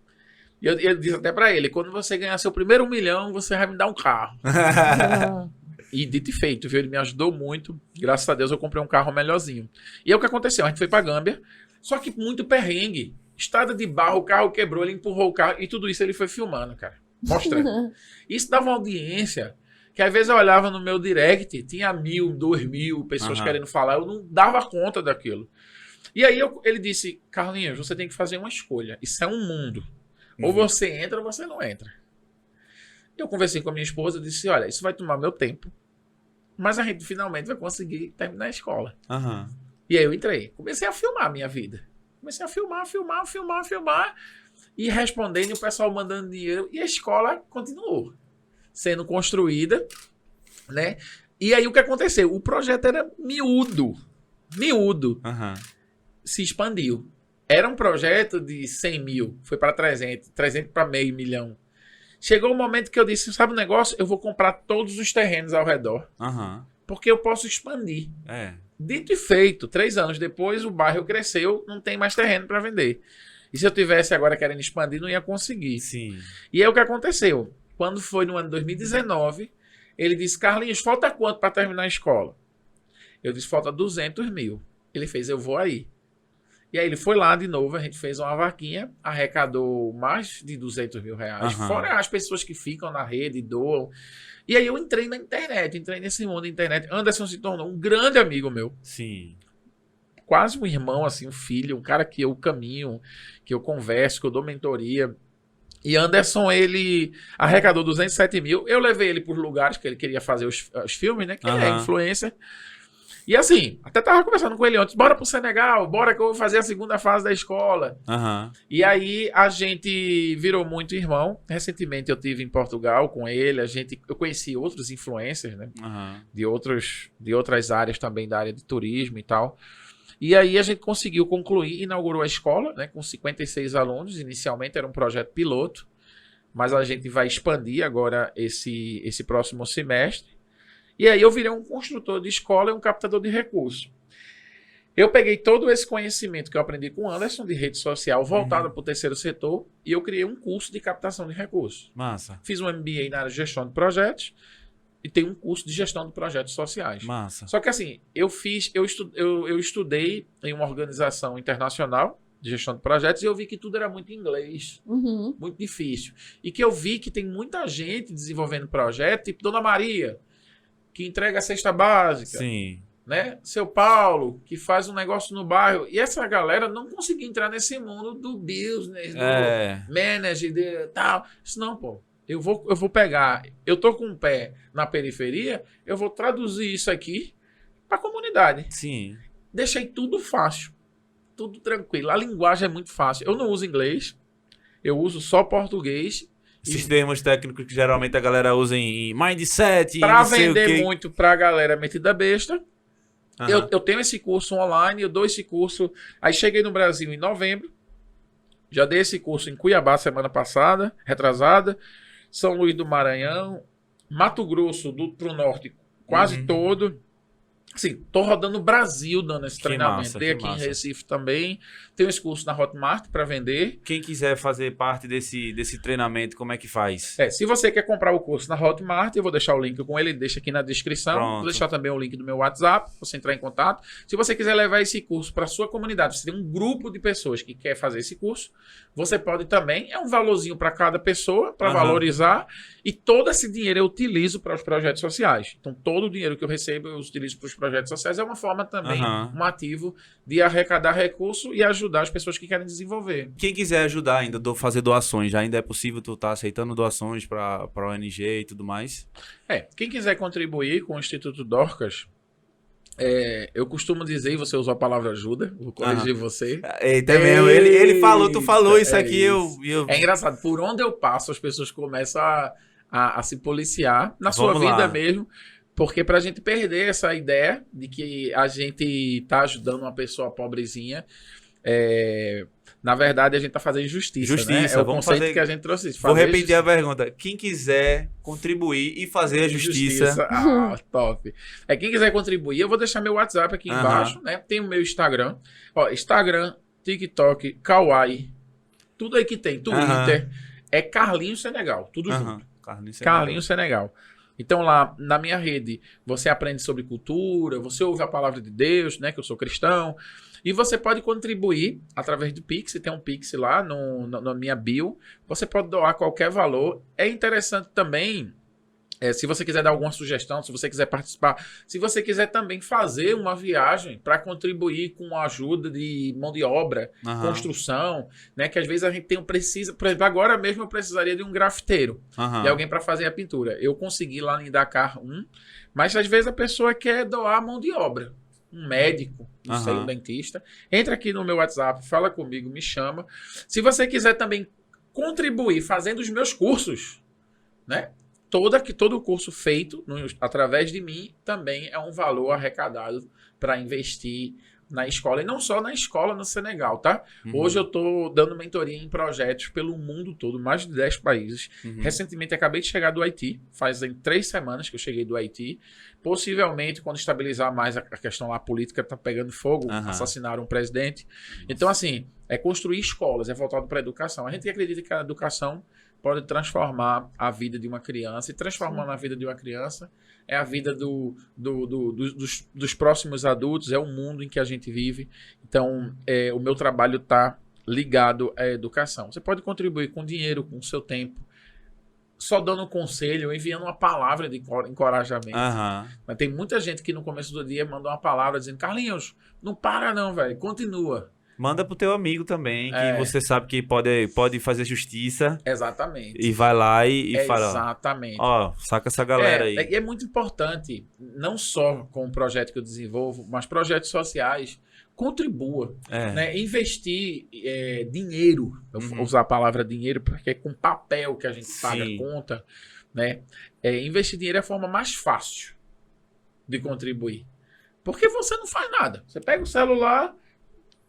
[SPEAKER 2] E eu disse até pra ele, quando você ganhar seu primeiro 1 milhão, você vai me dar um carro.
[SPEAKER 3] Ah,
[SPEAKER 2] E dito e feito, viu? Ele me ajudou muito. Graças a Deus eu comprei um carro melhorzinho. E aí o que aconteceu? A gente foi pra Gâmbia, só que muito perrengue. Estrada de barro, o carro quebrou, ele empurrou o carro e tudo isso ele foi filmando, cara. Mostrando. Isso dava uma audiência que às vezes eu olhava no meu direct, tinha 1.000, 2.000 pessoas
[SPEAKER 1] Aham.
[SPEAKER 2] querendo falar, eu não dava conta daquilo. E aí ele disse, Carlinhos, você tem que fazer uma escolha. Isso é um mundo. Ou você entra ou você não entra. Eu conversei com a minha esposa e disse, olha, isso vai tomar meu tempo, mas a gente finalmente vai conseguir terminar a escola.
[SPEAKER 1] Aham.
[SPEAKER 2] E aí eu entrei. Comecei a filmar a minha vida. Comecei a filmar. E respondendo, e o pessoal mandando dinheiro. E a escola continuou sendo construída, né? E aí o que aconteceu? O projeto era miúdo.
[SPEAKER 1] Aham.
[SPEAKER 2] Se expandiu. Era um projeto de 100 mil. Foi para 300 para meio milhão. Chegou o momento que eu disse, sabe o negócio? Eu vou comprar todos os terrenos ao redor,
[SPEAKER 1] Aham.
[SPEAKER 2] porque eu posso expandir.
[SPEAKER 1] É.
[SPEAKER 2] Dito e feito, 3 anos depois o bairro cresceu, não tem mais terreno para vender. E se eu tivesse agora querendo expandir, não ia conseguir.
[SPEAKER 1] Sim.
[SPEAKER 2] E é o que aconteceu. Quando foi no ano 2019, ele disse, Carlinhos, falta quanto para terminar a escola? Eu disse, falta 200 mil. Ele fez, eu vou aí. E aí ele foi lá de novo, a gente fez uma vaquinha, arrecadou mais de 200 mil reais,
[SPEAKER 1] Aham.
[SPEAKER 2] fora as pessoas que ficam na rede, doam. E aí eu entrei na internet, entrei nesse mundo da internet. Anderson se tornou um grande amigo meu,
[SPEAKER 1] Sim.
[SPEAKER 2] quase um irmão, assim, um filho, um cara que eu caminho, que eu converso, que eu dou mentoria. E Anderson, ele arrecadou 207 mil. Eu levei ele por lugares que ele queria fazer os filmes, né? Que ele é
[SPEAKER 1] Aham.
[SPEAKER 2] influencer. E assim, até tava conversando com ele antes. Bora pro Senegal, bora que eu vou fazer a segunda fase da escola.
[SPEAKER 1] Aham.
[SPEAKER 2] E aí a gente virou muito irmão. Recentemente eu tive em Portugal com ele. Eu conheci outros influencers, né?
[SPEAKER 1] Aham.
[SPEAKER 2] De outras áreas também, da área de turismo e tal. E aí a gente conseguiu concluir, inaugurou a escola, né, com 56 alunos. Inicialmente era um projeto piloto, mas a gente vai expandir agora esse próximo semestre. E aí eu virei um construtor de escola e um captador de recursos. Eu peguei todo esse conhecimento que eu aprendi com o Anderson de rede social, voltado para o terceiro setor, e eu criei um curso de captação de recursos.
[SPEAKER 1] Massa.
[SPEAKER 2] Fiz um MBA na área de gestão de projetos e tenho um curso de gestão de projetos sociais.
[SPEAKER 1] Massa.
[SPEAKER 2] Só que assim, eu estudei em uma organização internacional de gestão de projetos e eu vi que tudo era muito em inglês,
[SPEAKER 3] Uhum.
[SPEAKER 2] muito difícil. E que eu vi que tem muita gente desenvolvendo projeto, tipo Dona Maria, que entrega a cesta básica,
[SPEAKER 1] Sim.
[SPEAKER 2] né? Seu Paulo, que faz um negócio no bairro. E essa galera não conseguia entrar nesse mundo do business, do manager, de tal. Isso não, pô. Eu vou pegar, eu tô com um pé na periferia, eu vou traduzir isso aqui para a comunidade.
[SPEAKER 1] Sim.
[SPEAKER 2] Deixei tudo fácil, tudo tranquilo. A linguagem é muito fácil. Eu não uso inglês, eu uso só português.
[SPEAKER 1] Esses termos técnicos que geralmente a galera usa em mindset,
[SPEAKER 2] Para
[SPEAKER 1] não sei o
[SPEAKER 2] vender
[SPEAKER 1] quê.
[SPEAKER 2] muito para a galera metida besta.
[SPEAKER 1] Aham.
[SPEAKER 2] Eu tenho esse curso online, eu dou esse curso. Aí cheguei no Brasil em novembro, já dei esse curso em Cuiabá semana passada, retrasada. São Luís do Maranhão, Mato Grosso pro norte, quase todo. Assim, tô rodando o Brasil dando esse
[SPEAKER 1] Que
[SPEAKER 2] treinamento.
[SPEAKER 1] massa,
[SPEAKER 2] Dei
[SPEAKER 1] que
[SPEAKER 2] aqui
[SPEAKER 1] massa.
[SPEAKER 2] em Recife também. Tenho esse curso na Hotmart para vender.
[SPEAKER 1] Quem quiser fazer parte desse treinamento, como é que faz?
[SPEAKER 2] Se você quer comprar o curso na Hotmart, eu vou deixar o link com ele, deixa aqui na descrição.
[SPEAKER 1] Pronto.
[SPEAKER 2] Vou deixar também o link do meu WhatsApp, pra você entrar em contato. Se você quiser levar esse curso para sua comunidade, você tem um grupo de pessoas que quer fazer esse curso, você pode também, é um valorzinho para cada pessoa, para
[SPEAKER 1] Aham.
[SPEAKER 2] valorizar, e todo esse dinheiro eu utilizo para os projetos sociais. Então, todo o dinheiro que eu recebo eu utilizo para os projetos sociais. É uma forma também,
[SPEAKER 1] Aham.
[SPEAKER 2] um ativo de arrecadar recurso e ajudar as pessoas que querem desenvolver.
[SPEAKER 1] Quem quiser ajudar ainda, fazer doações, já ainda é possível tu tá aceitando doações para ONG e tudo mais?
[SPEAKER 2] Quem quiser contribuir com o Instituto Dorcas, eu costumo dizer, e você usou a palavra ajuda, vou corrigir você.
[SPEAKER 1] Eita, mesmo. Ele falou, tu falou isso
[SPEAKER 2] É
[SPEAKER 1] aqui,
[SPEAKER 2] isso.
[SPEAKER 1] eu...
[SPEAKER 2] É engraçado, por onde eu passo, as pessoas começam a se policiar, na sua
[SPEAKER 1] Vamos
[SPEAKER 2] vida
[SPEAKER 1] lá.
[SPEAKER 2] mesmo, porque pra gente perder essa ideia de que a gente tá ajudando uma pessoa pobrezinha, na verdade a gente tá fazendo justiça, né? É o
[SPEAKER 1] vamos
[SPEAKER 2] conceito
[SPEAKER 1] fazer...
[SPEAKER 2] que a gente trouxe.
[SPEAKER 1] Vou
[SPEAKER 2] fazer
[SPEAKER 1] repetir a pergunta. Quem quiser contribuir e fazer a justiça...
[SPEAKER 2] Ah, top. Quem quiser contribuir, eu vou deixar meu WhatsApp aqui
[SPEAKER 1] Aham.
[SPEAKER 2] embaixo, né? Tem o meu Instagram. Ó, Instagram, TikTok, Kawaii, tudo aí que tem. Twitter. É Carlinhos Senegal, tudo
[SPEAKER 1] Aham.
[SPEAKER 2] junto.
[SPEAKER 1] Carlinhos
[SPEAKER 2] Carlinhos Senegal. Então lá na minha rede você aprende sobre cultura, você ouve a palavra de Deus, né? Que eu sou cristão. E você pode contribuir através do Pix, tem um Pix lá na minha bio. Você pode doar qualquer valor. É interessante também, se você quiser dar alguma sugestão, se você quiser participar, se você quiser também fazer uma viagem para contribuir com a ajuda de mão de obra,
[SPEAKER 1] Aham.
[SPEAKER 2] construção, né? Que às vezes a gente precisa, por exemplo, agora mesmo eu precisaria de um grafiteiro,
[SPEAKER 1] Aham.
[SPEAKER 2] de alguém para fazer a pintura. Eu consegui lá em Dakar mas às vezes a pessoa quer doar mão de obra. Um médico, não sei,
[SPEAKER 1] Aham.
[SPEAKER 2] um dentista. Entra aqui no meu WhatsApp, fala comigo, me chama. Se você quiser também contribuir fazendo os meus cursos, né? Todo o curso feito através de mim também é um valor arrecadado para investir na escola, e não só na escola no Senegal, tá?
[SPEAKER 1] Uhum.
[SPEAKER 2] Hoje eu estou dando mentoria em projetos pelo mundo todo, mais de 10 países.
[SPEAKER 1] Uhum.
[SPEAKER 2] Recentemente acabei de chegar do Haiti, fazem 3 semanas que eu cheguei do Haiti. Possivelmente, quando estabilizar mais a questão lá política, tá pegando fogo,
[SPEAKER 1] Aham.
[SPEAKER 2] assassinaram um presidente. Então, assim, é construir escolas, é voltado para a educação. A gente acredita que a educação pode transformar a vida de uma criança, e transformando a vida de uma criança é a vida dos próximos adultos, é o mundo em que a gente vive. Então, o meu trabalho está ligado à educação. Você pode contribuir com dinheiro, com o seu tempo, só dando um conselho, enviando uma palavra de encorajamento.
[SPEAKER 1] Aham.
[SPEAKER 2] Mas tem muita gente que no começo do dia mandou uma palavra dizendo: Carlinhos, não para não, velho, continua.
[SPEAKER 1] Manda pro teu amigo também, que
[SPEAKER 2] É.
[SPEAKER 1] você sabe que pode fazer justiça
[SPEAKER 2] Exatamente.
[SPEAKER 1] e vai lá e fala,
[SPEAKER 2] Exatamente.
[SPEAKER 1] ó, saca essa galera aí.
[SPEAKER 2] E é muito importante, não só com o projeto que eu desenvolvo, mas projetos sociais, contribua.
[SPEAKER 1] É.
[SPEAKER 2] Né? Investir dinheiro, eu vou usar a palavra dinheiro porque é com papel que a gente paga
[SPEAKER 1] Sim.
[SPEAKER 2] conta, né? Investir dinheiro é a forma mais fácil de contribuir. Porque você não faz nada. Você pega o celular,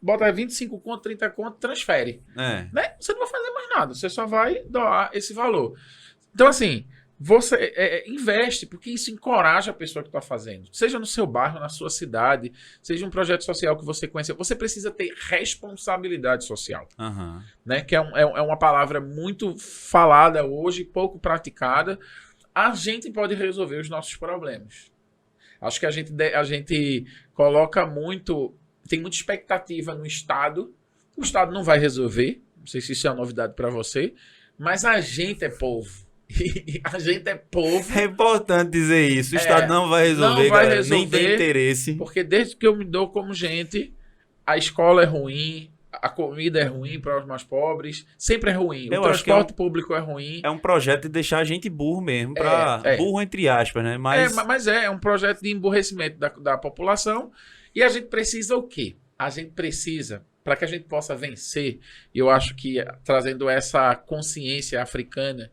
[SPEAKER 2] bota 25 conto, 30 conto, transfere.
[SPEAKER 1] É.
[SPEAKER 2] Né? Você não vai fazer mais nada, você só vai doar esse valor. Então, assim, você investe, porque isso encoraja a pessoa que está fazendo. Seja no seu bairro, na sua cidade, seja um projeto social que você conheceu. Você precisa ter responsabilidade social,
[SPEAKER 1] Aham.
[SPEAKER 2] né? Que é uma palavra muito falada hoje, pouco praticada. A gente pode resolver os nossos problemas. Acho que a gente coloca muito... Tem muita expectativa no Estado. O Estado não vai resolver. Não sei se isso é uma novidade para você. Mas a gente é povo. E a gente é povo.
[SPEAKER 1] É importante dizer isso. O Estado não vai resolver,
[SPEAKER 2] não vai
[SPEAKER 1] galera. Nem
[SPEAKER 2] resolver,
[SPEAKER 1] tem interesse.
[SPEAKER 2] Porque desde que eu me dou como gente, a escola é ruim, a comida é ruim para os mais pobres. Sempre é ruim.
[SPEAKER 1] Eu
[SPEAKER 2] O
[SPEAKER 1] acho que
[SPEAKER 2] transporte público é ruim.
[SPEAKER 1] É um projeto de deixar a gente burro mesmo. Burro entre aspas, né?
[SPEAKER 2] Mas é um projeto de emburrecimento da população. E a gente precisa o quê? A gente precisa, para que a gente possa vencer, e eu acho que trazendo essa consciência africana,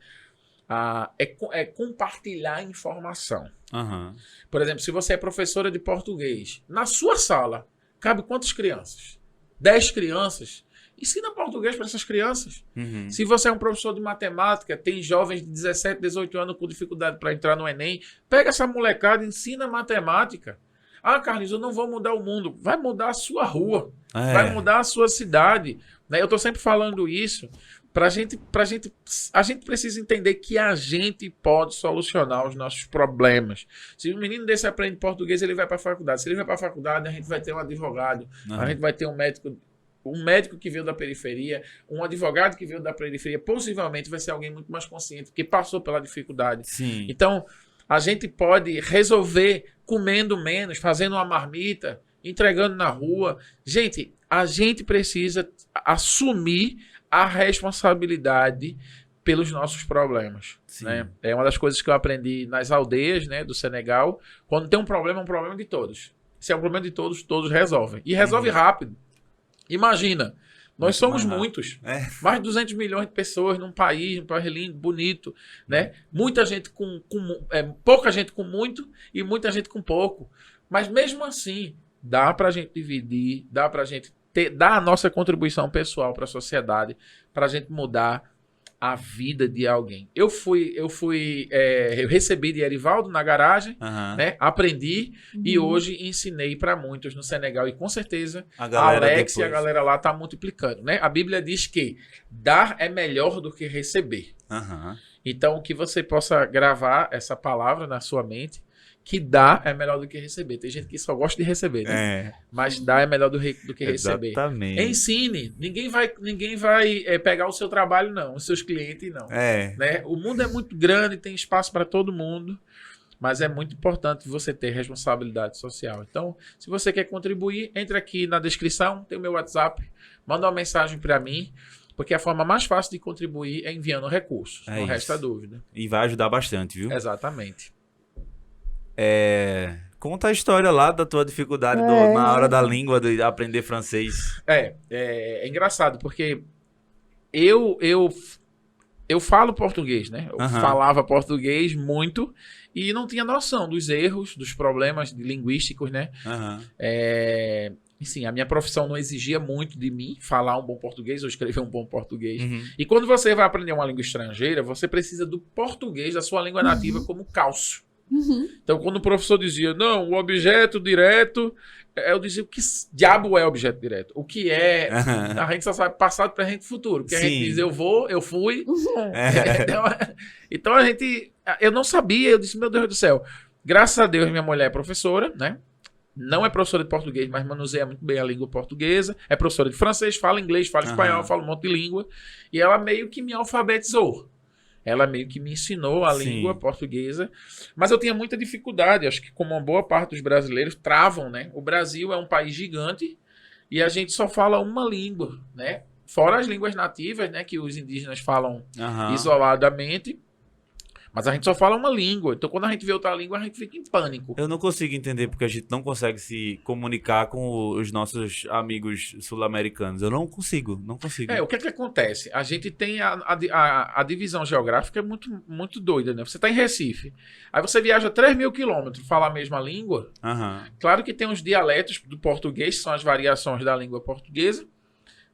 [SPEAKER 2] é compartilhar informação.
[SPEAKER 1] Aham.
[SPEAKER 2] Por exemplo, se você é professora de português, na sua sala, cabe quantas crianças? 10 crianças. Ensina português para essas crianças.
[SPEAKER 1] Uhum.
[SPEAKER 2] Se você é um professor de matemática, tem jovens de 17, 18 anos com dificuldade para entrar no Enem, pega essa molecada e ensina matemática. Ah, Carlinhos, eu não vou mudar o mundo. Vai mudar a sua rua. Vai mudar a sua cidade. Né? Eu estou sempre falando isso. A gente precisa entender que a gente pode solucionar os nossos problemas. Se um menino desse aprende português, ele vai para a faculdade. Se ele vai para a faculdade, a gente vai ter um advogado. A gente vai ter um médico que veio da periferia, um advogado que veio da periferia. Possivelmente vai ser alguém muito mais consciente, que passou pela dificuldade.
[SPEAKER 1] Sim.
[SPEAKER 2] Então, a gente pode resolver comendo menos, fazendo uma marmita, entregando na rua. Gente, a gente precisa assumir a responsabilidade pelos nossos problemas. Né? É uma das coisas que eu aprendi nas aldeias, né, do Senegal. Quando tem um problema, é um problema de todos. Se é um problema de todos, todos resolvem. E resolve rápido. Imagina, nós somos muitos. Mais de 200 milhões de pessoas num país lindo, bonito. Né? Muita gente pouca gente com muito e muita gente com pouco. Mas mesmo assim, dá pra gente dividir, dá pra gente dar a nossa contribuição pessoal para a sociedade, para a gente mudar a vida de alguém. Eu recebi de Erivaldo na garagem, né? Aprendi e hoje ensinei para muitos no Senegal, e com certeza a Alex e a galera lá tá multiplicando, né? A Bíblia diz que dar é melhor do que receber. Então, que você possa gravar essa palavra na sua mente, que dar é melhor do que receber. Tem gente que só gosta de receber, né? Mas dar é melhor do que receber.
[SPEAKER 1] Exatamente.
[SPEAKER 2] Ensine. Ninguém vai pegar o seu trabalho, não. Os seus clientes, não. Né? O mundo é muito grande, tem espaço para todo mundo, mas é muito importante você ter responsabilidade social. Então, se você quer contribuir, entre aqui na descrição, tem o meu WhatsApp, manda uma mensagem para mim, porque a forma mais fácil de contribuir é enviando recursos. Não resta dúvida.
[SPEAKER 1] E vai ajudar bastante, viu?
[SPEAKER 2] Exatamente.
[SPEAKER 1] Conta a história lá da tua dificuldade na hora da língua, de aprender francês.
[SPEAKER 2] É engraçado, porque eu falo português, né? Eu falava português muito e não tinha noção dos erros, dos problemas linguísticos, né? Assim, a minha profissão não exigia muito de mim falar um bom português ou escrever um bom português.
[SPEAKER 1] Uhum.
[SPEAKER 2] E quando você vai aprender uma língua estrangeira, você precisa do português da sua língua nativa como calço. Então, quando o professor dizia, não, o objeto direto, eu dizia, o que diabo é objeto direto? O que é? A gente só sabe passado, presente e futuro. Porque a gente
[SPEAKER 1] Sim.
[SPEAKER 2] diz, eu vou, eu fui. Então, eu não sabia, eu disse, meu Deus do céu. Graças a Deus, minha mulher é professora, né? Não é professora de português, mas manuseia muito bem a língua portuguesa. É professora de francês, fala inglês, fala espanhol, fala um monte de língua. E ela meio que me alfabetizou. Ela meio que me ensinou a língua portuguesa. Mas eu tinha muita dificuldade. Acho que como uma boa parte dos brasileiros travam, né? O Brasil é um país gigante e a gente só fala uma língua, né? Fora as línguas nativas, né? Que os indígenas falam isoladamente. Mas a gente só fala uma língua. Então, quando a gente vê outra língua, a gente fica em pânico.
[SPEAKER 1] Eu não consigo entender porque a gente não consegue se comunicar com os nossos amigos sul-americanos. Eu não consigo.
[SPEAKER 2] O que acontece? A gente tem a divisão geográfica é muito, muito doida, né? Você está em Recife. Aí você viaja 3.000 quilômetros, fala a mesma língua. Claro que tem os dialetos do português, que são as variações da língua portuguesa.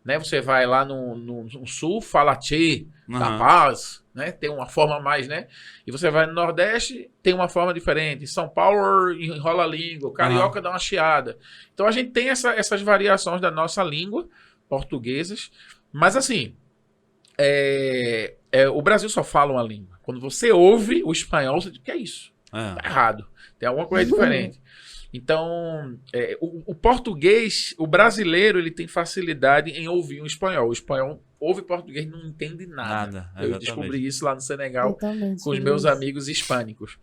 [SPEAKER 2] Né? Você vai lá no sul, fala tchê, da paz, né? Tem uma forma mais, né? E você vai no Nordeste, tem uma forma diferente. São Paulo enrola a língua, Carioca dá uma chiada. Então a gente tem essas variações da nossa língua portuguesas, mas assim, o Brasil só fala uma língua. Quando você ouve o espanhol, você diz, o que é isso? Tá errado, tem alguma coisa diferente. Então, o português, o brasileiro, ele tem facilidade em ouvir o espanhol. O espanhol ouve português e não entende nada. Eu descobri isso lá no Senegal com os meus amigos hispânicos.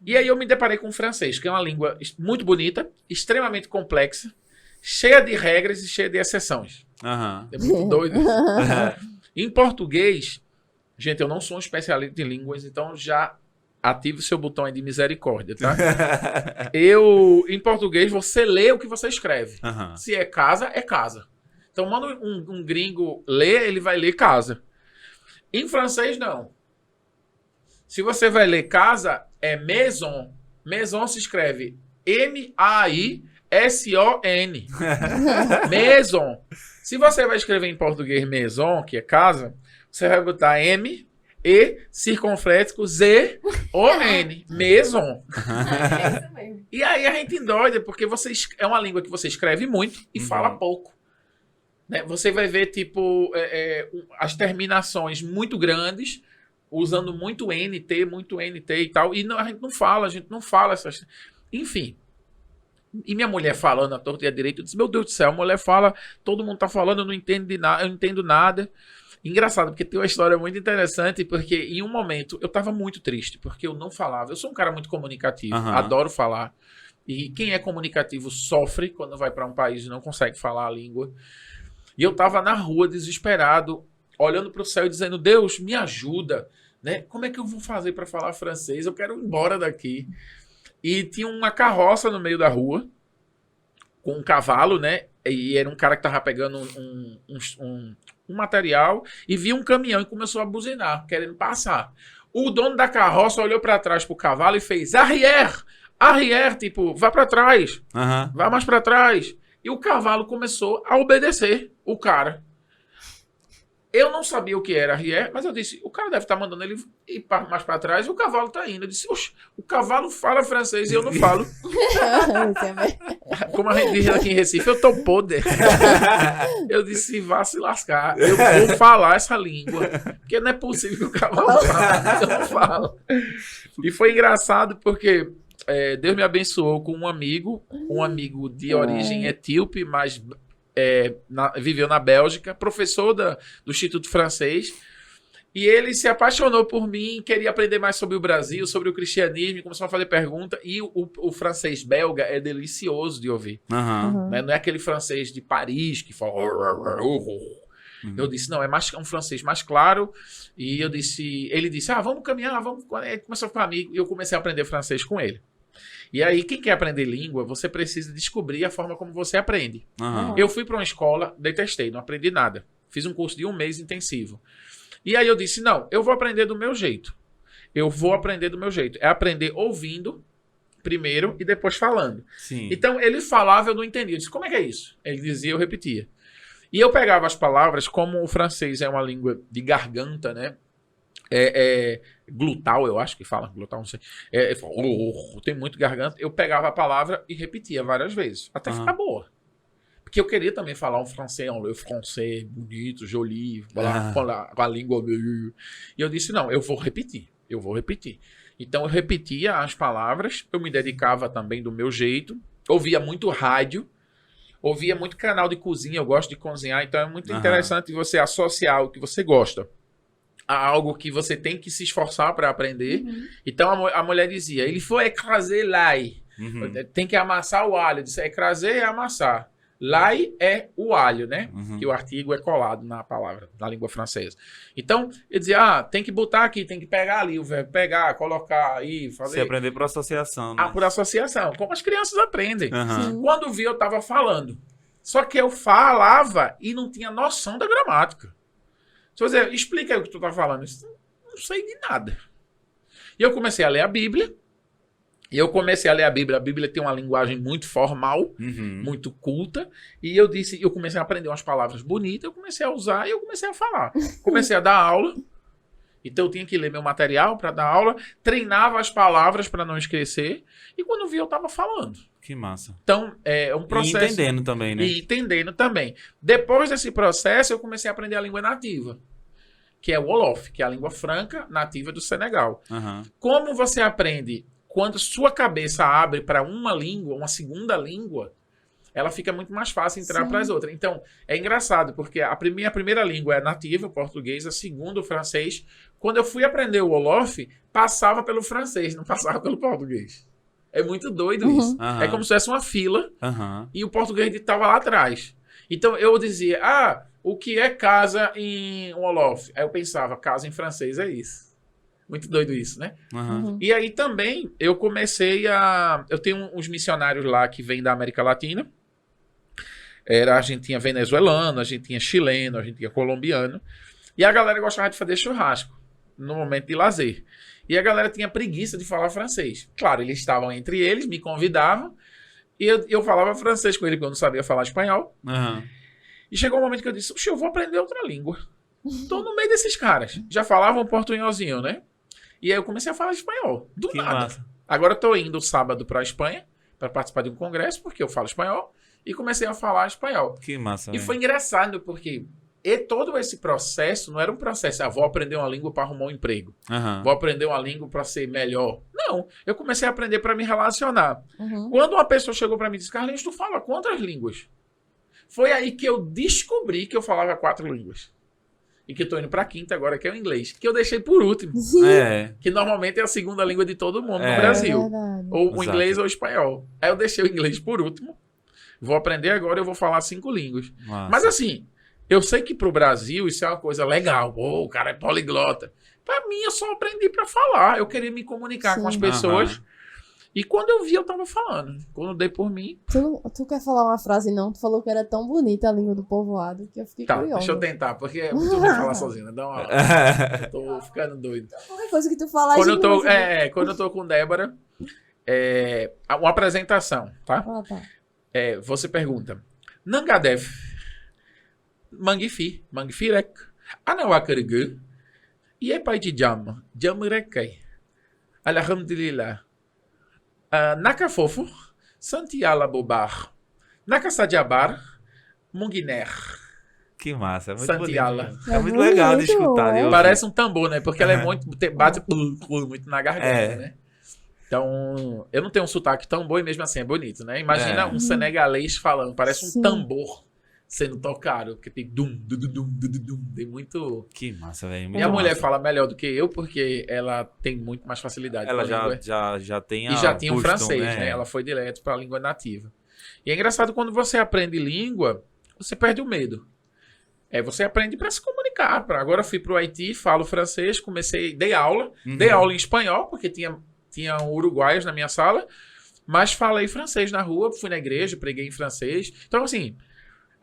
[SPEAKER 2] E aí eu me deparei com o francês, que é uma língua muito bonita, extremamente complexa, cheia de regras e cheia de exceções. É muito doido. Em português, gente, eu não sou um especialista em línguas, então já ative o seu botão aí de misericórdia, tá? Em português, você lê o que você escreve. Se é casa, é casa. Então, manda um gringo ler, ele vai ler casa. Em francês, não. Se você vai ler casa, é maison. Maison se escreve M-A-I-S-O-N. Maison. Se você vai escrever em português maison, que é casa, você vai botar M, E, circunflexo, Z, O-N. Maison.
[SPEAKER 3] É isso mesmo.
[SPEAKER 2] E aí a gente endoida, porque é uma língua que você escreve muito e fala pouco. Né? Você vai ver, tipo, as terminações muito grandes, usando muito NT e tal. E a gente não fala essas... Enfim. E minha mulher falando à torta e à direita, eu disse, meu Deus do céu, a mulher fala, todo mundo tá falando, eu não entendo nada. Engraçado, porque tem uma história muito interessante, porque em um momento eu tava muito triste, porque eu não falava. Eu sou um cara muito comunicativo, adoro falar. E quem é comunicativo sofre quando vai para um país e não consegue falar a língua. E eu tava na rua, desesperado, olhando para o céu e dizendo, Deus, me ajuda, né? Como é que eu vou fazer para falar francês? Eu quero ir embora daqui. E tinha uma carroça no meio da rua, com um cavalo, né? E era um cara que tava pegando um material e viu um caminhão e começou a buzinar, querendo passar. O dono da carroça olhou para trás pro cavalo e fez arrière, arrière, tipo, vá para trás, vá mais para trás. E o cavalo começou a obedecer o cara. Eu não sabia o que era arrière, mas eu disse, o cara deve estar mandando ele ir mais para trás e o cavalo tá indo. Eu disse, oxe, o cavalo fala francês e eu não falo. Como a gente diz aqui em Recife, eu tô podre. Eu disse, vá se lascar. Eu vou falar essa língua. Porque não é possível que o cavalo fale. Eu não falo. E foi engraçado porque Deus me abençoou com um amigo de origem etíope, mas viveu na Bélgica, professor do Instituto Francês. E ele se apaixonou por mim, queria aprender mais sobre o Brasil, sobre o cristianismo, começou a fazer pergunta. E o francês belga é delicioso de ouvir. Né? Não é aquele francês de Paris que fala... Eu disse, não, é um francês mais claro. E ele disse, vamos caminhar, vamos... Ele começou a ficar amigo e eu comecei a aprender francês com ele. E aí, quem quer aprender língua, você precisa descobrir a forma como você aprende. Eu fui para uma escola, detestei, não aprendi nada. Fiz um curso de 1 mês intensivo. E aí eu disse, não, eu vou aprender do meu jeito. É aprender ouvindo, primeiro e depois falando.
[SPEAKER 1] Sim.
[SPEAKER 2] Então, ele falava, eu não entendia. Eu disse, como é que é isso? Ele dizia, eu repetia. E eu pegava as palavras, como o francês é uma língua de garganta, né? Glutal, eu acho que fala. Glutal, não sei. Tem muito garganta. Eu pegava a palavra e repetia várias vezes, até ficar boa. Porque eu queria também falar um francês bonito, joli, com a língua. E eu disse, não, eu vou repetir. Então eu repetia as palavras, eu me dedicava também do meu jeito, ouvia muito rádio, ouvia muito canal de cozinha, eu gosto de cozinhar, então é muito interessante você associar o que você gosta a algo que você tem que se esforçar para aprender. Então a mulher dizia, ele foi écraser l'ail, tem que amassar o alho. Eu disse, écraser é amassar. L'ail é o alho, né? Que o artigo é colado na palavra, na língua francesa. Então, eu dizia, tem que botar aqui, tem que pegar ali o verbo, pegar, colocar aí, fazer.
[SPEAKER 1] Você aprender por associação, né?
[SPEAKER 2] Por associação, como as crianças aprendem. Quando vi, eu estava falando. Só que eu falava e não tinha noção da gramática. Se você explica aí o que tu tá falando, eu não sei de nada. E eu comecei a ler a Bíblia. A Bíblia tem uma linguagem muito formal, muito culta, e eu comecei a aprender umas palavras bonitas, eu comecei a usar e eu comecei a falar. Comecei a dar aula, então eu tinha que ler meu material para dar aula, treinava as palavras para não esquecer, e quando vi eu estava falando.
[SPEAKER 1] Que massa.
[SPEAKER 2] Então, é um processo...
[SPEAKER 1] E entendendo também, né?
[SPEAKER 2] E entendendo também. Depois desse processo, eu comecei a aprender a língua nativa, que é o Wolof, que é a língua franca nativa do Senegal. Como você aprende... Quando sua cabeça abre para uma língua, uma segunda língua, ela fica muito mais fácil entrar para as outras. Então, é engraçado, porque a primeira língua é nativa, o português, a segunda, o francês. Quando eu fui aprender o Wolof, passava pelo francês, não passava pelo português. É muito doido isso. É como se fosse uma fila e o português estava lá atrás. Então, eu dizia, o que é casa em Wolof? Aí eu pensava, casa em francês é isso. Muito doido isso, né? E aí também eu comecei a... Eu tenho uns missionários lá que vêm da América Latina. A gente tinha venezuelano, a gente tinha chileno, a gente tinha colombiano. E a galera gostava de fazer churrasco no momento de lazer. E a galera tinha preguiça de falar francês. Claro, eles estavam entre eles, me convidavam. E eu falava francês com ele, porque eu não sabia falar espanhol. E chegou um momento que eu disse, eu vou aprender outra língua. Tô no meio desses caras. Já falavam portunholzinho, né? E aí eu comecei a falar espanhol, do nada. Massa. Agora eu tô indo sábado para a Espanha, para participar de um congresso, porque eu falo espanhol, e comecei a falar espanhol.
[SPEAKER 1] Que massa,
[SPEAKER 2] E foi engraçado, porque todo esse processo não era um processo, vou aprender uma língua para arrumar um emprego, vou aprender uma língua para ser melhor. Não, eu comecei a aprender para me relacionar. Quando uma pessoa chegou para mim e disse, Carlinhos, tu fala quantas línguas? Foi aí que eu descobri que eu falava 4 línguas. E que eu tô indo pra quinta agora, que é o inglês. Que eu deixei por último. Que normalmente é a segunda língua de todo mundo no Brasil. Ou o inglês ou o espanhol. Aí eu deixei o inglês por último. Vou aprender agora, eu vou falar 5 línguas. Mas assim, eu sei que pro Brasil isso é uma coisa legal. O cara é poliglota. Pra mim, eu só aprendi pra falar. Eu queria me comunicar com as pessoas. E quando eu vi, eu tava falando. Quando eu dei por mim...
[SPEAKER 3] Tu quer falar uma frase, não? Tu falou que era tão bonita a língua do povoado que eu fiquei curiosa.
[SPEAKER 2] Deixa eu tentar, porque é muito ruim falar sozinho, né? Dá uma... Eu tô ficando doido.
[SPEAKER 3] Qualquer coisa que tu falar...
[SPEAKER 2] Quando eu tô com Débora, uma apresentação, tá? Você pergunta, Nangadef, Mangifi, Mangifirek, Anawakargu, Iepai de Jam, Jamrekei, Alhamdulillah. Nakafofo, Santiala Bobar, Nakasadiabar, Munginer.
[SPEAKER 1] Que massa, é muito
[SPEAKER 2] Santiala.
[SPEAKER 1] bonito. É muito legal de escutar.
[SPEAKER 2] Parece um tambor, né? Porque ela é muito, bate muito na garganta, né? Então, eu não tenho um sotaque tão bom e mesmo assim é bonito, né? Imagina um senegalês falando, parece um tambor sendo tocado, porque tem dum, tem muito...
[SPEAKER 1] Que massa, velho.
[SPEAKER 2] Minha mulher fala melhor do que eu, porque ela tem muito mais facilidade.
[SPEAKER 1] Ela já tem
[SPEAKER 2] e já tinha o francês, né? Ela foi direto para a língua nativa. E é engraçado, quando você aprende língua, você perde o medo. Você aprende para se comunicar. Agora eu fui para o Haiti, falo francês, dei aula em espanhol, porque tinha uruguaios na minha sala, mas falei francês na rua, fui na igreja, preguei em francês. Então, assim...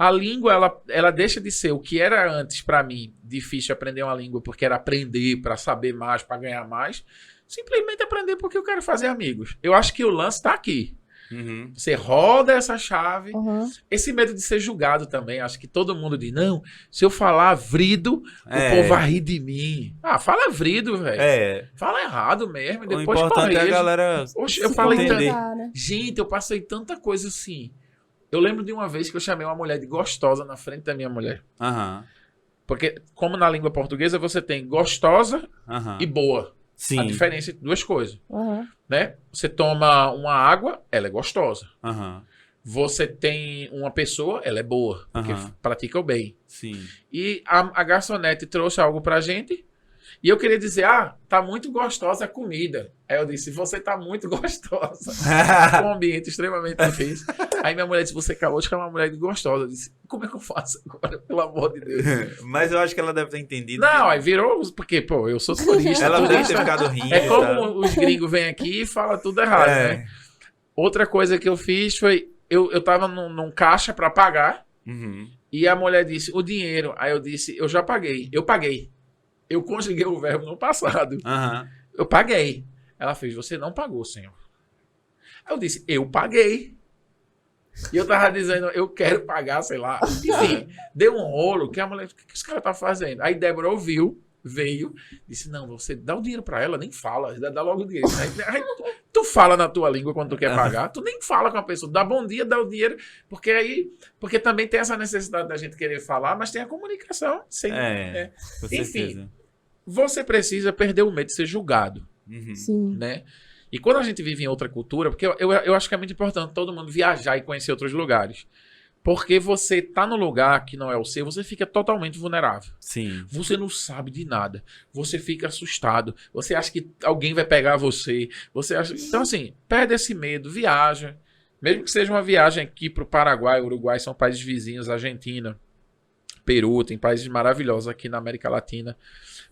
[SPEAKER 2] A língua, ela deixa de ser o que era antes, para mim, difícil aprender uma língua, porque era aprender para saber mais, para ganhar mais. Simplesmente aprender porque eu quero fazer amigos. Eu acho que o lance está aqui.
[SPEAKER 1] Uhum.
[SPEAKER 2] Você roda essa chave.
[SPEAKER 3] Uhum.
[SPEAKER 2] Esse medo de ser julgado também. Acho que todo mundo diz, não, se eu falar vrido, o
[SPEAKER 1] É.
[SPEAKER 2] povo vai rir de mim. Ah, fala vrido, velho.
[SPEAKER 1] É.
[SPEAKER 2] Fala errado mesmo. E
[SPEAKER 1] O
[SPEAKER 2] depois
[SPEAKER 1] importante é a
[SPEAKER 2] corrige.
[SPEAKER 1] galera.
[SPEAKER 2] Oxe, eu
[SPEAKER 3] Se
[SPEAKER 2] falei
[SPEAKER 1] entender.
[SPEAKER 3] comunicar, né?
[SPEAKER 2] Gente, eu passei tanta coisa assim. Eu lembro de uma vez que eu chamei uma mulher de gostosa na frente da minha mulher.
[SPEAKER 1] Aham.
[SPEAKER 2] Porque, como na língua portuguesa, você tem gostosa
[SPEAKER 1] Aham.
[SPEAKER 2] e boa.
[SPEAKER 1] Sim.
[SPEAKER 2] A diferença entre duas coisas.
[SPEAKER 3] Uhum.
[SPEAKER 2] Né? Você toma uma água, ela é gostosa.
[SPEAKER 1] Aham.
[SPEAKER 2] Você tem uma pessoa, ela é boa, porque
[SPEAKER 1] Aham.
[SPEAKER 2] pratica o bem.
[SPEAKER 1] Sim.
[SPEAKER 2] E a garçonete trouxe algo pra gente. E eu queria dizer, tá muito gostosa a comida. Aí eu disse, você tá muito gostosa. Um ambiente extremamente difícil. Aí minha mulher disse, você acabou de chamar uma mulher de gostosa. Eu disse, como é que eu faço agora, pelo amor de Deus?
[SPEAKER 1] Mas eu acho que ela deve ter entendido.
[SPEAKER 2] Não, aí virou, porque, pô, eu sou turista.
[SPEAKER 1] Ela deve ter
[SPEAKER 2] turista
[SPEAKER 1] ficado rindo.
[SPEAKER 2] é
[SPEAKER 1] e
[SPEAKER 2] como
[SPEAKER 1] tal.
[SPEAKER 2] os gringos vêm aqui e falam tudo errado,
[SPEAKER 1] É.
[SPEAKER 2] né? Outra coisa que eu fiz foi, eu tava num caixa pra pagar,
[SPEAKER 1] Uhum.
[SPEAKER 2] e a mulher disse, o dinheiro. Aí eu disse, eu já paguei. Eu paguei. Eu conjuguei o verbo no passado.
[SPEAKER 1] Aham.
[SPEAKER 2] Eu paguei. Ela fez, você não pagou, senhor. Aí eu disse, eu paguei. E eu tava dizendo, eu quero pagar, sei lá. Enfim, deu um rolo que a mulher, o que esse cara tá fazendo? Aí Débora ouviu, veio, disse, não, você dá o dinheiro pra ela, nem fala, dá logo o dinheiro. Aí tu fala na tua língua quando tu quer pagar, tu nem fala com a pessoa, dá bom dia, dá o dinheiro, porque também tem essa necessidade da gente querer falar, mas tem a comunicação. Sem,
[SPEAKER 1] É. Com
[SPEAKER 2] Enfim.
[SPEAKER 1] certeza.
[SPEAKER 2] Você precisa perder o medo de ser julgado,
[SPEAKER 1] Uhum.
[SPEAKER 3] Sim.
[SPEAKER 2] né? E quando a gente vive em outra cultura, porque eu acho que é muito importante todo mundo viajar e conhecer outros lugares. Porque você tá no lugar que não é o seu, você fica totalmente vulnerável.
[SPEAKER 1] Sim.
[SPEAKER 2] Você não sabe de nada. Você fica assustado. Você acha que alguém vai pegar você. Você acha... Então, assim, perde esse medo, viaja. Mesmo que seja uma viagem aqui pro Paraguai, Uruguai, são países vizinhos, Argentina, Peru, tem países maravilhosos aqui na América Latina.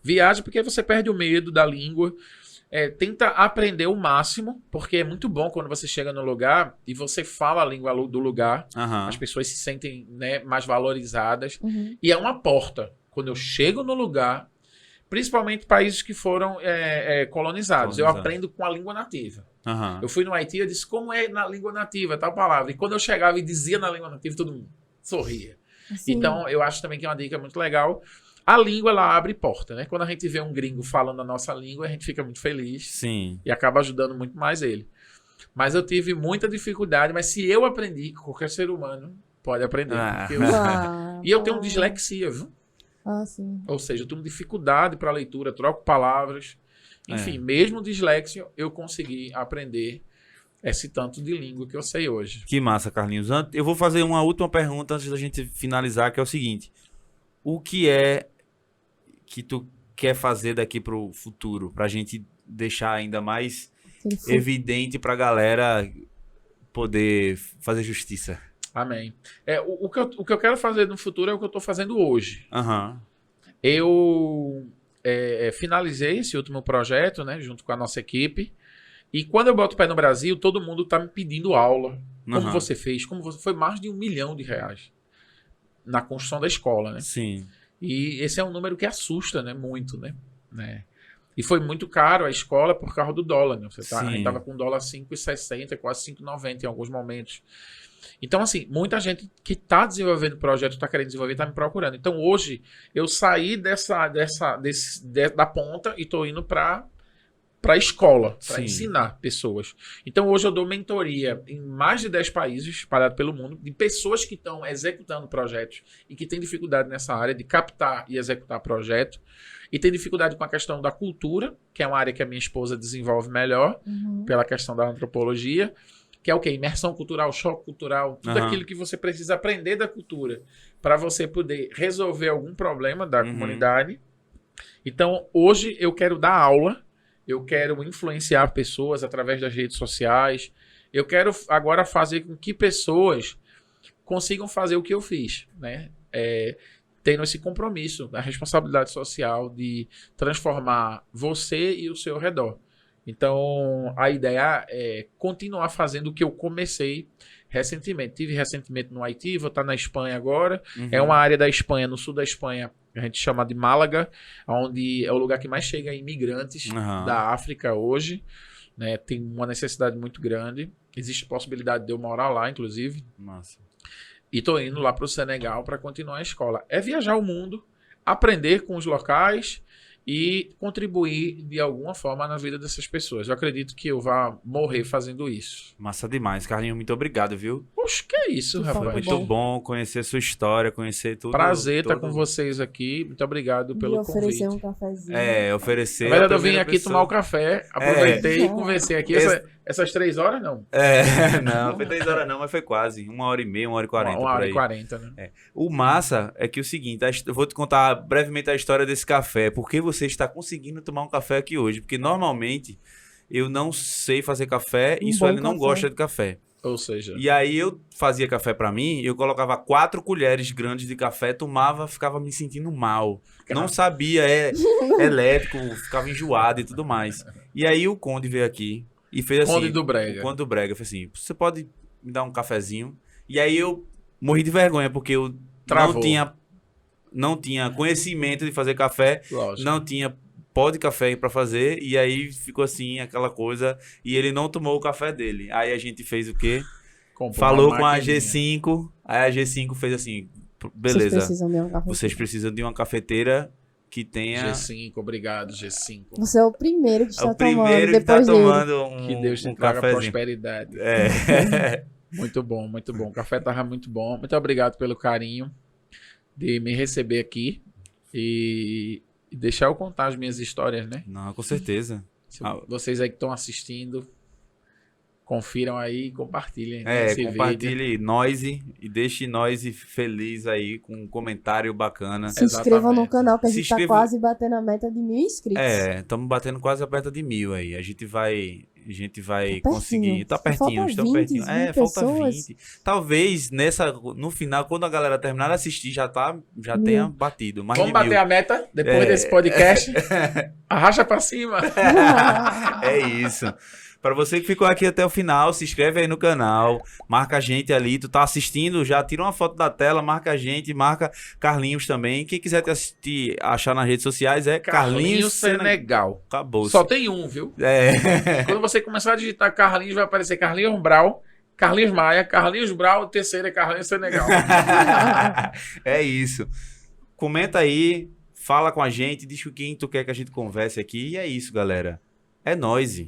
[SPEAKER 2] Viaja porque você perde o medo da língua. Tenta aprender o máximo, porque é muito bom quando você chega no lugar e você fala a língua do lugar.
[SPEAKER 1] Aham.
[SPEAKER 2] As pessoas se sentem, né, mais valorizadas.
[SPEAKER 3] Uhum.
[SPEAKER 2] E é uma porta. Quando eu chego no lugar, principalmente países que foram colonizados, eu aprendo com a língua nativa.
[SPEAKER 1] Aham.
[SPEAKER 2] Eu fui no Haiti, eu disse, como é na língua nativa, tal palavra. E quando eu chegava e dizia na língua nativa, todo mundo sorria.
[SPEAKER 3] Sim.
[SPEAKER 2] Então, eu acho também que é uma dica muito legal. A língua, ela abre porta, né? Quando a gente vê um gringo falando a nossa língua, a gente fica muito feliz
[SPEAKER 1] Sim.
[SPEAKER 2] e acaba ajudando muito mais ele. Mas eu tive muita dificuldade, mas se eu aprendi, qualquer ser humano pode aprender. Porque e eu tenho dislexia, viu?
[SPEAKER 3] Ah, sim.
[SPEAKER 2] Ou seja, eu tenho dificuldade para leitura, troco palavras. Enfim, mesmo dislexia, eu consegui aprender esse tanto de língua que eu sei hoje.
[SPEAKER 1] Que massa, Carlinhos. Eu vou fazer uma última pergunta antes da gente finalizar, que é o seguinte. O que é que tu quer fazer daqui pro futuro? Pra gente deixar ainda mais evidente pra galera poder fazer justiça.
[SPEAKER 2] Amém. O que eu quero fazer no futuro é o que eu estou fazendo hoje.
[SPEAKER 1] Aham.
[SPEAKER 2] Eu finalizei esse último projeto, né, junto com a nossa equipe. E quando eu boto o pé no Brasil, todo mundo tá me pedindo aula. Como
[SPEAKER 1] Aham.
[SPEAKER 2] você fez? Foi mais de R$1 milhão na construção da escola, né?
[SPEAKER 1] Sim.
[SPEAKER 2] E esse é um número que assusta, né? Muito, né? E foi muito caro a escola por causa do dólar, né? A gente tava com dólar 5,60, quase 5,90 em alguns momentos. Então, assim, muita gente que está desenvolvendo projeto, está querendo desenvolver, está me procurando. Então, hoje, eu saí da ponta e estou indo para a escola, para ensinar pessoas. Então, hoje eu dou mentoria em mais de 10 países espalhados pelo mundo, de pessoas que estão executando projetos e que têm dificuldade nessa área de captar e executar projetos. E tem dificuldade com a questão da cultura, que é uma área que a minha esposa desenvolve melhor, pela questão da antropologia, que é o quê? Imersão cultural, choque cultural, tudo aquilo que você precisa aprender da cultura para você poder resolver algum problema da comunidade. Então, hoje eu quero dar aula, eu quero influenciar pessoas através das redes sociais, eu quero agora fazer com que pessoas consigam fazer o que eu fiz, né? Tendo esse compromisso, a responsabilidade social de transformar você e o seu redor. Então, a ideia é continuar fazendo o que eu comecei recentemente. Tive recentemente no Haiti, vou estar na Espanha agora.
[SPEAKER 1] Uhum.
[SPEAKER 2] É uma área da Espanha, no sul da Espanha, que a gente chama de Málaga, onde é o lugar que mais chega imigrantes
[SPEAKER 1] Aham.
[SPEAKER 2] da África hoje. Né? Tem uma necessidade muito grande. Existe possibilidade de eu morar lá, inclusive.
[SPEAKER 1] Massa.
[SPEAKER 2] E tô indo lá para o Senegal para continuar a escola. É viajar o mundo, aprender com os locais e contribuir de alguma forma na vida dessas pessoas. Eu acredito que eu vá morrer fazendo isso.
[SPEAKER 1] Massa demais, Carlinhos. Muito obrigado, viu?
[SPEAKER 2] Poxa, que é isso,
[SPEAKER 3] Que
[SPEAKER 2] rapaz?
[SPEAKER 3] foda.
[SPEAKER 1] Muito bom conhecer sua história, conhecer tudo.
[SPEAKER 2] Prazer estar
[SPEAKER 1] todo-
[SPEAKER 2] com vocês aqui. Muito obrigado
[SPEAKER 3] Me
[SPEAKER 2] pelo
[SPEAKER 3] oferecer
[SPEAKER 2] convite.
[SPEAKER 3] um cafezinho.
[SPEAKER 1] É, oferecer.
[SPEAKER 2] Na verdade,
[SPEAKER 1] a
[SPEAKER 2] eu vim
[SPEAKER 1] primeira
[SPEAKER 2] aqui
[SPEAKER 1] pessoa.
[SPEAKER 2] tomar o café, aproveitei
[SPEAKER 3] É.
[SPEAKER 2] e conversei aqui.
[SPEAKER 1] Esse-
[SPEAKER 2] Essas 3 horas, não.
[SPEAKER 1] É, não, foi 3 horas não, mas foi quase. 1h30, 1h40.
[SPEAKER 2] Uma hora
[SPEAKER 1] por
[SPEAKER 2] e
[SPEAKER 1] aí.
[SPEAKER 2] 40, né?
[SPEAKER 1] O massa é que é o seguinte, eu vou te contar brevemente a história desse café. Por que você está conseguindo tomar um café aqui hoje? Porque normalmente eu não sei fazer café e
[SPEAKER 3] Um
[SPEAKER 1] Sueli
[SPEAKER 3] bom
[SPEAKER 1] não
[SPEAKER 3] café.
[SPEAKER 1] gosta de café.
[SPEAKER 2] Ou seja,
[SPEAKER 1] E aí eu fazia café pra mim, eu colocava 4 colheres grandes de café, tomava, ficava me sentindo mal. Não sabia, elétrico, ficava enjoado e tudo mais. E aí o Conde veio aqui e fez assim.
[SPEAKER 2] Conde do Brega.
[SPEAKER 1] O Conde do Brega fez assim: você pode me dar um cafezinho? E aí eu morri de vergonha, porque eu
[SPEAKER 2] Travou.
[SPEAKER 1] não tinha conhecimento de fazer café,
[SPEAKER 2] Lógico.
[SPEAKER 1] não tinha pó de café pra fazer, e aí ficou assim, aquela coisa, e ele não tomou o café dele. Aí a gente fez o quê?
[SPEAKER 2] Comprou
[SPEAKER 1] Falou
[SPEAKER 2] uma
[SPEAKER 1] com a
[SPEAKER 2] maquininha.
[SPEAKER 1] G5, aí a G5 fez assim,
[SPEAKER 3] Vocês
[SPEAKER 1] beleza,
[SPEAKER 3] precisam de um café.
[SPEAKER 1] vocês precisam de uma cafeteira que tenha...
[SPEAKER 2] G5, obrigado, G5.
[SPEAKER 3] Você é o primeiro que
[SPEAKER 1] É
[SPEAKER 3] está
[SPEAKER 1] o primeiro
[SPEAKER 3] tomando
[SPEAKER 1] que tá
[SPEAKER 3] depois dele.
[SPEAKER 1] tomando um,
[SPEAKER 2] Que Deus te
[SPEAKER 1] um
[SPEAKER 2] traga
[SPEAKER 1] cafezinho.
[SPEAKER 2] prosperidade.
[SPEAKER 1] É.
[SPEAKER 2] Muito bom, muito bom. O café tava muito bom. Muito obrigado pelo carinho de me receber aqui e deixar eu contar as minhas histórias, né?
[SPEAKER 1] Não, com certeza.
[SPEAKER 2] Se
[SPEAKER 1] Ah.
[SPEAKER 2] vocês aí que estão assistindo, confiram aí e compartilhem né, esse vídeo.
[SPEAKER 1] Compartilhe Noise e deixe Noise feliz aí com um comentário bacana.
[SPEAKER 3] Se inscrevam no
[SPEAKER 2] Exatamente.
[SPEAKER 3] canal, que a
[SPEAKER 1] Se
[SPEAKER 3] gente tá
[SPEAKER 1] inscreva-
[SPEAKER 3] quase batendo a meta de 1.000 inscritos.
[SPEAKER 1] Estamos batendo quase a perto de 1.000 aí. A gente vai
[SPEAKER 3] Tá
[SPEAKER 1] conseguir.
[SPEAKER 3] pertinho.
[SPEAKER 1] Tá
[SPEAKER 3] Só
[SPEAKER 1] pertinho,
[SPEAKER 3] falta
[SPEAKER 1] estamos
[SPEAKER 3] 20
[SPEAKER 1] pertinho. Falta
[SPEAKER 3] pessoas.
[SPEAKER 1] 20. Talvez no final, quando a galera terminar de assistir, já
[SPEAKER 3] Mil.
[SPEAKER 1] tenha batido. Mais
[SPEAKER 2] Vamos
[SPEAKER 1] de 1.000.
[SPEAKER 2] bater a meta depois desse podcast? Arrasta pra cima.
[SPEAKER 1] É isso. Pra você que ficou aqui até o final, se inscreve aí no canal, marca a gente ali, tu tá assistindo, já tira uma foto da tela, marca a gente, marca Carlinhos também. Quem quiser te assistir, achar nas redes sociais é Carlinhos
[SPEAKER 2] Senegal.
[SPEAKER 1] Acabou.
[SPEAKER 2] Só tem um, viu?
[SPEAKER 1] É.
[SPEAKER 2] Quando você começar a digitar Carlinhos, vai aparecer Carlinhos Brau, Carlinhos Maia, Carlinhos Brau, o terceiro é Carlinhos Senegal.
[SPEAKER 1] É isso. Comenta aí, fala com a gente, diz com quem tu quer que a gente converse aqui. E é isso, galera. É nóis.